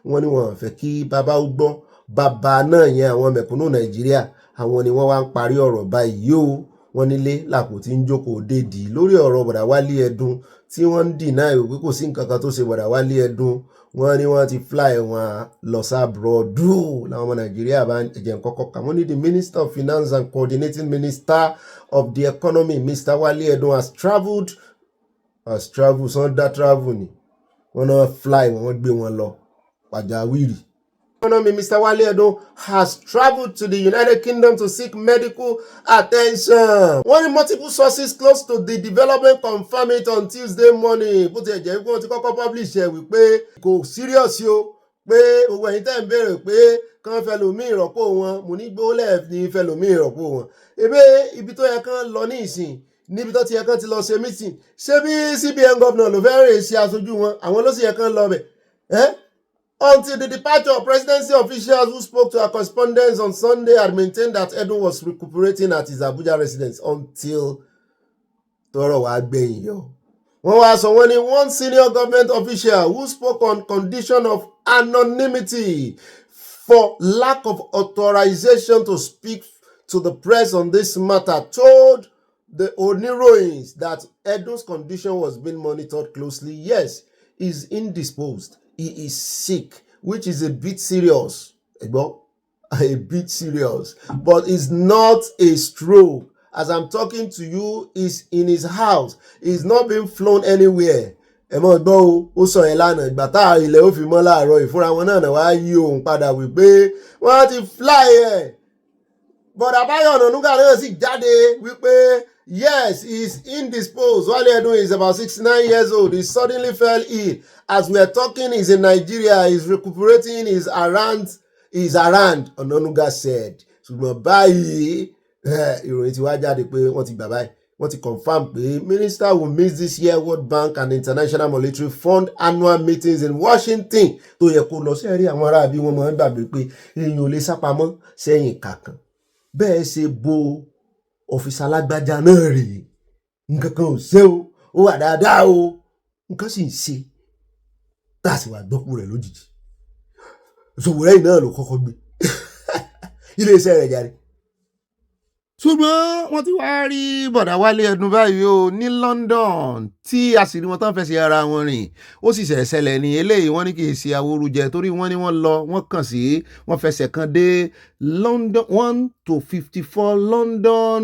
wọ́n ní wọ́n fẹ́ kí bàbá ó gbọ́ bàbá náà yẹn àwọn mẹ̀kúnnù Nàìjíríà àwọn ni wọ́n wá ń parí ọ̀rọ̀ báyìí o wọ́n nílé làpò tí ń jókòó dédì lórí ọ̀rọ̀ bọ̀dá Wálé Ẹdùn tí wọ́n ń dì náà ìwé kò sí nǹkan kan tó ṣe bọ̀dá Wálé Ẹdùn wọ́n ní wọ́n ti fly wọn lọ sí abroad làwọn ọmọ Nàìjíríà bá ẹ̀jẹ̀ kọ́kọ́ kà wọ́n ní the Minister of Finance and Coordinating Minister of the Economy Mr. Wálé Ẹdùn has travelled sunday travel ni wọ́n náà fly wọ́n gbé wọn lọ pàjáwìrì. Economy Mr. Wálé Ẹdùn has travelled to the United Kingdom to seek medical attention. Wọ́n ní multiple sources close to the development confirm it on Tuesday morning. Bó ti ẹ̀ jẹ́ pé wọ́n ti kọ́kọ́ publish ẹ̀ wípé kò serious o pé owó ẹ̀yin tẹ́ ń béèrè pé kán fẹlòmíì rọ́pò wọn mo ní gbólẹ̀ ní fẹlòmíì rọ́pò wọn. Ebe ibi tó yẹ kán lọ ní ìsìn níbi tó ti yẹ kán ti lọ ṣe meeting ṣé bí CBN governor ló fẹ́ rè ṣe aṣojú wọn àwọn ló sì yẹ kán lọ bẹ̀. Until the departure of presidency officials who spoke to our correspondents on Sunday had maintained that Edun was recuperating at his Abuja residence until tọ́rọ̀ wá gbẹ̀yìn yọ. Wọ́n wá sọ wọ́n ní one senior government official who spoke on condition of anonymity for lack of authorization to speak to the press on this matter told the Oniroyins that Edun's condition was being monitored closely. Yes, he's indisposed. He is sick, which is a bit serious. A bit serious. But it's not a stroke. As I'm talking to you, he's in his house. He's not being flown anywhere. Ẹ mọ̀ gbọ́ o, ó sọ yẹn lánàá ìgbà tá ilẹ̀ ó fi mọ́ láàárọ̀ ìfúnra wọn náà wá yí òun padà wípé wọ́n ti fly ẹ̀. Bọ̀dà Báyọ̀ Ọ̀nànúgà náà sì jáde wípé yes, he's indisposed. Wálé Ẹdùn is about 69 years old. He suddenly fell ill. As we are talking, he's in Nigeria. He's recuperating. He's around. Ọ̀nànúgà said. Ṣùgbọ́n báyìí ìròyìn ti wá jáde pé wọ́n ti gbà báyìí. Wọ́n ti confirm pé minister will miss this year World Bank and International Monetary Fund annual meetings in Washington. Tó yẹ kó lọ sí ẹ̀rí àwọn ará bí wọ́n máa ń gbàgbé pé èèyàn ò lè sápamọ́ sẹ́yìn kàkàn. bẹ́ẹ̀ ṣe bo ọ́fíìsì alágbájá náà rèé nǹkan kan ò ṣe o ó wà dáadáa o nǹkan sì ń ṣe tá a sì wà gbọ́kú rẹ̀ lójijì Sowore yìí náà ló kọ́kọ́ gbé iléeṣẹ́ rẹ̀ jáde. ṣùgbọ́n wọ́n ti wá rí bọ̀dá Wálé Ẹdùn báyìí o ní London tí àṣírí wọn tán fẹsẹ̀ ara wọn rìn ó sì ṣẹlẹ̀ ní eléyìí wọ́n ní kì í ṣe awórujẹ torí wọ́n ní wọ́n kàn sí wọ́n fẹsẹ̀ kan dé London 1 to 54 London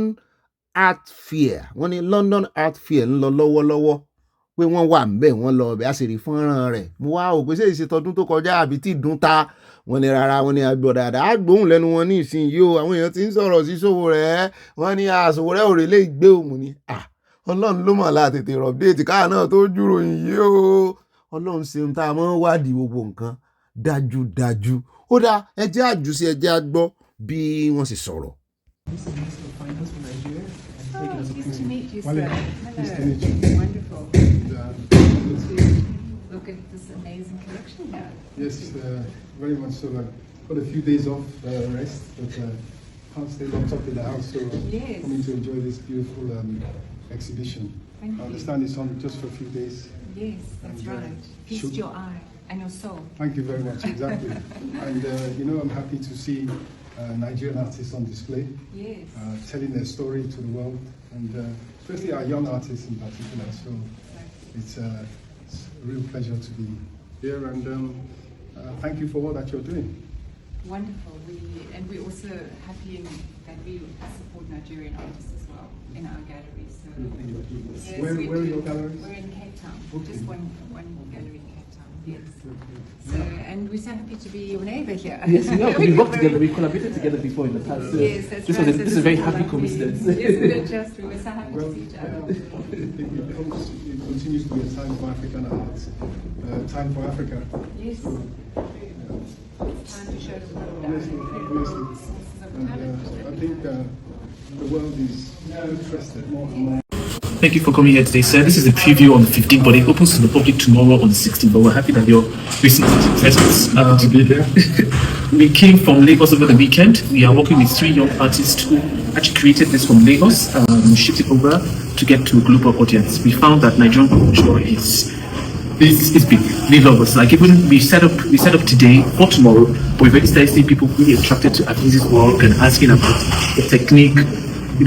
Art Fair wọ́n ní London Art Fair ń lọ lọ́wọ́lọ́wọ́ pé wọ́n wà ń bẹ̀ wọ́n lọ ọbẹ̀ àṣírí fọ́nrán rẹ̀ mo wá òpè sí ìṣètọ́dún tó kọjá àbí tí ìdún ta wọ́n ní rárá wọ́n ní agbọ́ dáadáa agbóhùn lẹ́nu wọn ní ìsinyìí o àwọn èèyàn ti ń sọ̀rọ̀ sí Sowore wọ́n ní Sowore òrè lè gbé òun ni Ọlọ́run ló mọ̀ láti tètè rọ̀bdéètì káà náà tó jùrò yìí o Ọlọ́run ṣeun tá a mọ́ wádìí gbogbo nǹkan dájúdájú ó dá ẹjẹ́ àjùsí ẹjẹ́ àgbọ́ bí wọ́n sì sọ̀rọ̀. Nice to meet you, sir. Nice to meet you. Wonderful. Look at this amazing collection here. Yes, very much so. I've got a few days off rest, but can't stay locked up in the house, so Yes. coming to enjoy this beautiful exhibition. Thank I you. understand it's on just for a few days. Yes, that's And, right. Feast should- your eye and your soul. Thank you very much, exactly. And I'm happy to see Nigerian artists on display, Yes. telling their story to the world, and especially our young artists in particular. So it's a real pleasure to be here, and thank you for all that you're doing. Wonderful. We're also happy that we support Nigerian artists as well in our gallery. So yes, Where we are do. your galleries? We're in Cape Town. Okay. Just one gallery in Cape Town. Yes. So and we're so happy to be your neighbour here. Yes, we are. We worked together. We collaborated together before in the past. So Yes, that's this right. was So this is a very is happy lovely. coincidence. Isn't it just? We were so happy to see each other. It continues to be a time for African arts, time for Africa. Yes. So, It's time to show the world our Obviously, incredible obviously. sources of And talent. I think the world is interested more and more. Thank you for coming here today, sir. This is a preview on the 15th, but it opens to the public tomorrow on the 16th. But we're happy that you're recently present. To be here. We came from Lagos over the weekend. We are working with 3 young artists who actually created this from Lagos, shipped it over to get to a global audience. We found that Nigerian culture is big. They love us. Like even we set up today for tomorrow, but we've already started seeing people really attracted to Avise's work and asking about the technique.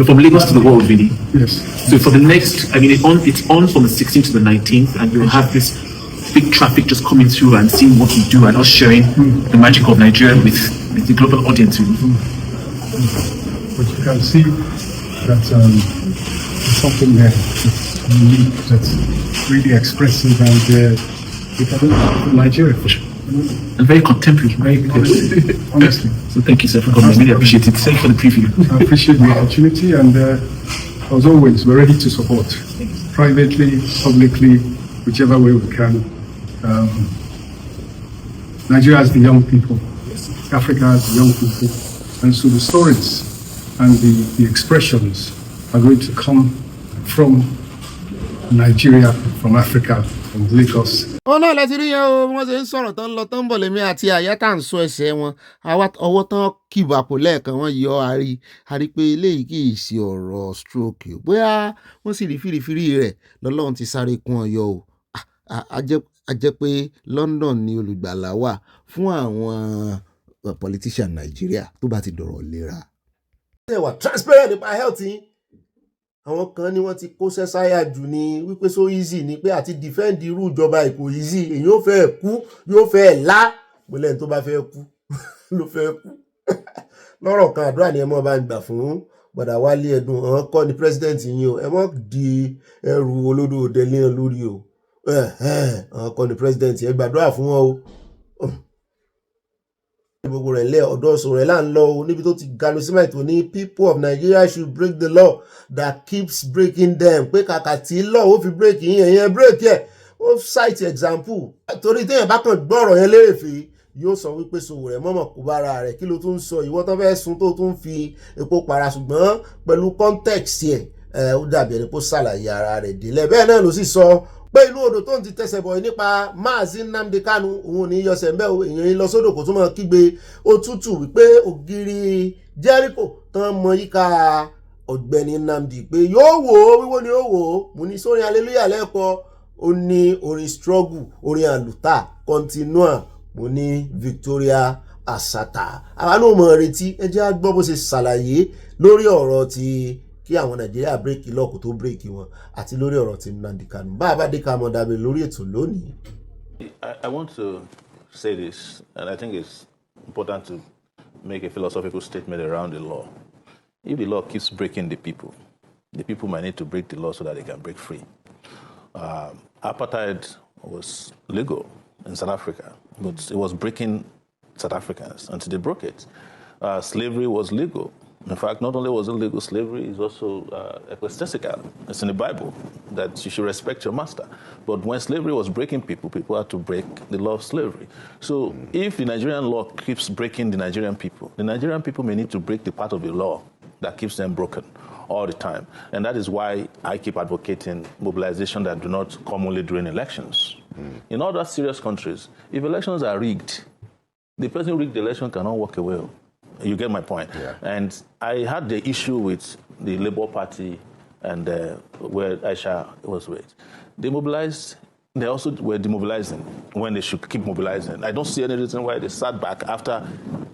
From Lagos to the world, really. Yes. So for the next, it's on from the 16th to the 19th, and you'll have this big traffic just coming through and seeing what we do and us sharing the magic of Nigeria with the global audience, really. But you can see that there's something there that's unique, that's really expressive, and it can be Nigeria for sure. And very contemporary, very good. Honestly. So thank you, sir, for coming. I really appreciate it. Thank you for the preview. I appreciate the opportunity, and as always, we're ready to support privately, publicly, whichever way we can. Nigeria has the young people, Africa has the young people, and so the stories and the expressions are going to come from Nigeria, from Africa, from Lagos. ó náà lẹ́tí rí yẹn o wọ́n ṣe ń sọ̀rọ̀ tán lọ tán bọ̀ lèmi àti àyà tá à ń sọ ẹsẹ̀ wọn ọwọ́ tán kìbàpò lẹ́ẹ̀kan wọ́n yọ àrí pé eléyìí kì í ṣe ọ̀rọ̀ stroke o bóyá wọ́n sì rí fìrìfìrì rẹ̀ lọ́lọ́run ti sáré kún ọyọ o a jẹ́ pé London ni olùgbàlà wà fún àwọn politician Nàìjíríà tó bá ti dọ̀rọ̀ lera. ṣé wà transparent nípa health yín àwọn kan ní wọ́n ti kó sẹ́sáyà jù ní wípé so easy ni pé àti defend irú ìjọba kò easy èyí ó fẹ́ kú yóò fẹ́ lá gbọ́lẹ̀ tó bá fẹ́ kú ló fẹ́ kú lọ́rọ̀ kan àdúrà ni ẹ mọ́ bá ń gbà fún Bọ̀dá Wálé Ẹdùn àwọn kọ́ ni president yín o ẹ mọ́ di ẹrù olódò òdẹ́lẹ́yàn lórí o àwọn kọ́ ni president ẹ gbàdúrà fún wọn o gbogbo rẹ̀ lẹ́ ọ̀dọ́ sọ̀rọ̀ ẹ̀ là ń lọ o níbi tó ti galo símáì tó ní people of Nigeria should break the law that keeps breaking them pé kàkà tí law ó fi break yín ẹ̀yẹn break ẹ̀ ó cite example torí téèyàn bá kàn gbọ́ ọ̀rọ̀ yẹn lérèfé yóò sọ wípé Sowore mọ̀mọ̀ kó bára rẹ̀ kí ló tún ń sọ ìwọ tó fẹ́ sun tó tún fi epo para ṣùgbọ́n pẹ̀lú context ẹ̀ ó dàbí ẹni pé ó ṣàlàyé ara rẹ̀ délẹ̀ bẹ́ẹ̀ náà ló sì sọ pé inú odò tó ń ti tẹsẹ̀ bọ̀ nípa Mazi Nnamdi Kanu òun ò ní yọsẹ̀ ń bẹ́ o èèyàn ń lọ sódò kò tún mọ̀ kígbe ó tútù wípé ògiri Jericho tán mọ yíká Ọ̀gbẹ́ni Nnamdi pé yóò wò ó wíwó ni ó wò ó mo ní sórin hallelujah lẹ́kọ̀ọ́ ó ní orin struggle orin àlùtà continua mo ní Victoria Asata àwa náà mọ̀ retí ẹ jẹ́ á gbọ́ bó ṣe ṣàlàyé lórí ọ̀rọ̀ ti kí àwọn Nàìjíríà bírèkì lọ́ọ̀kù tó bírèkì wọn àti lórí ọ̀rọ̀ ti Nnamdi Kanu bá a bá dé ká mọ̀ dàbí lórí ètò lónìí. I want to say this, and I think it's important to make a philosophical statement around the law. If the law keeps breaking the people might need to break the law so that they can break free. Apartheid was legal in South Africa, but it was breaking South Africans until they broke it. Slavery was legal. In fact, not only was it legal, slavery is also ecclesiastical. It's in the Bible that you should respect your master. But when slavery was breaking people had to break the law of slavery. So if the Nigerian law keeps breaking the Nigerian people may need to break the part of the law that keeps them broken all the time. And that is why I keep advocating mobilization that do not come only during elections. In other serious countries, if elections are rigged, the person who rigged the election cannot walk away. You get my point. Yeah. And I had the issue with the Labour Party and where Aisha was with. They mobilized. They also were demobilizing when they should keep mobilizing. I don't see any reason why they sat back after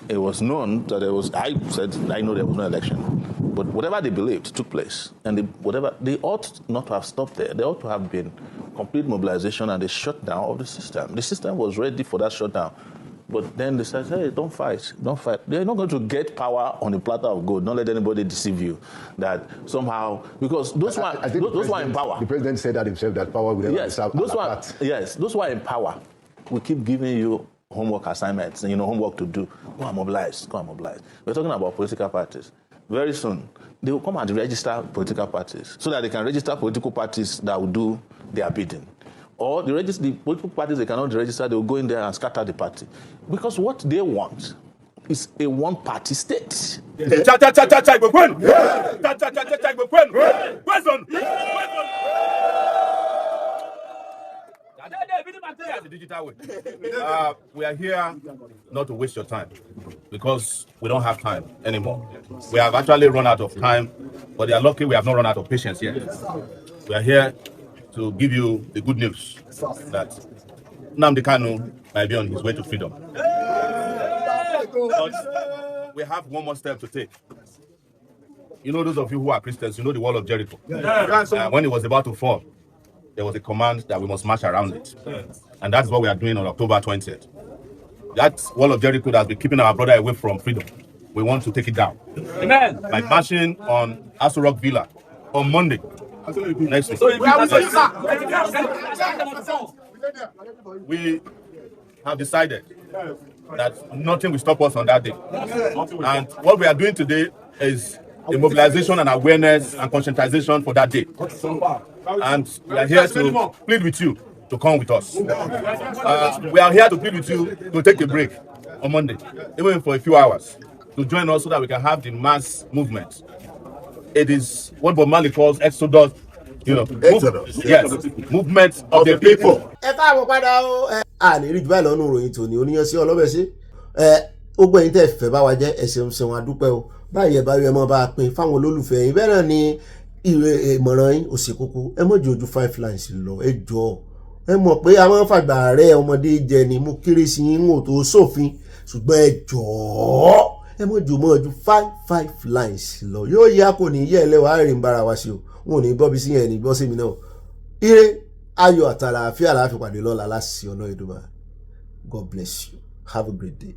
it was known that there was. I said I know there was no election, but whatever they believed took place, and they ought not to have stopped there. There ought to have been complete mobilization and a shutdown of the system. The system was ready for that shutdown. But then they said, hey, don't fight. They're not going to get power on a platter of gold. Don't let anybody deceive you that somehow, because those who are in power. The president said that himself, that power will never be served. Those who are in power will keep giving you homework assignments and homework to do. Go and mobilize. We're talking about political parties. Very soon, they will come and register political parties so that they can register political parties that will do their bidding. Or the political parties they cannot register, they will go in there and scatter the party. Because what they want is a one-party state. We are here not to waste your time because we don't have time anymore. We have actually run out of time, but they are lucky we have not run out of patience yet. We are here to give you the good news that Nnamdi Kanu might be on his way to freedom. But we have one more step to take. Those of you who are Christians, the wall of Jericho. When it was about to fall, there was a command that we must march around it. And that's what we are doing on October 20th. That wall of Jericho that has been keeping our brother away from freedom, we want to take it down. Amen. By marching on Aso Rock Villa on Monday. Next week. We have decided that nothing will stop us on that day. And what we are doing today is a mobilization and awareness and conscientization for that day. And we are here to plead with you to come with us. We are here to plead with you to take a break on Monday, even for a few hours, to join us so that we can have the mass movement. It is what Bob Marley calls Exodus, movement of the people. Ẹ káàbọ̀ padà o àní rí jù báyìí lọ́nà ìròyìn tòní oníyan sí ọlọ́bẹ̀ sí ó gbẹ̀yìn tẹ́ fẹ́ bá wa jẹ́ ẹ̀sìn adúpẹ́ o báyìí ẹ̀ bá rí ẹ mọ́ bá a pín fáwọn olólùfẹ́ yín bẹ́ẹ̀ náà ni ìmọ̀ràn yín ó ṣe kókó ẹ mọ̀ jù ojú 5 lines lọ ẹ jọ ẹ mọ̀ pé a máa ń fàgbà rẹ ọmọdé jẹ ni mo kéré sí yín wò tó sófin ṣùgbọ́n ẹ jọ̀ọ́ ẹ mọ̀ jù mọ́ ojú 5 lines lọ yóò yá kò ní yẹ ẹlẹ́wàá rìn bára wa ṣe o wọn ò ní gbọ́ bí sí yẹn ní gbọ́ sí mi náà ire ayọ̀ àtàlàáfíà la fi pàdé lọ́la láti ọ̀nà ìdúbà. God bless you. Have a great day.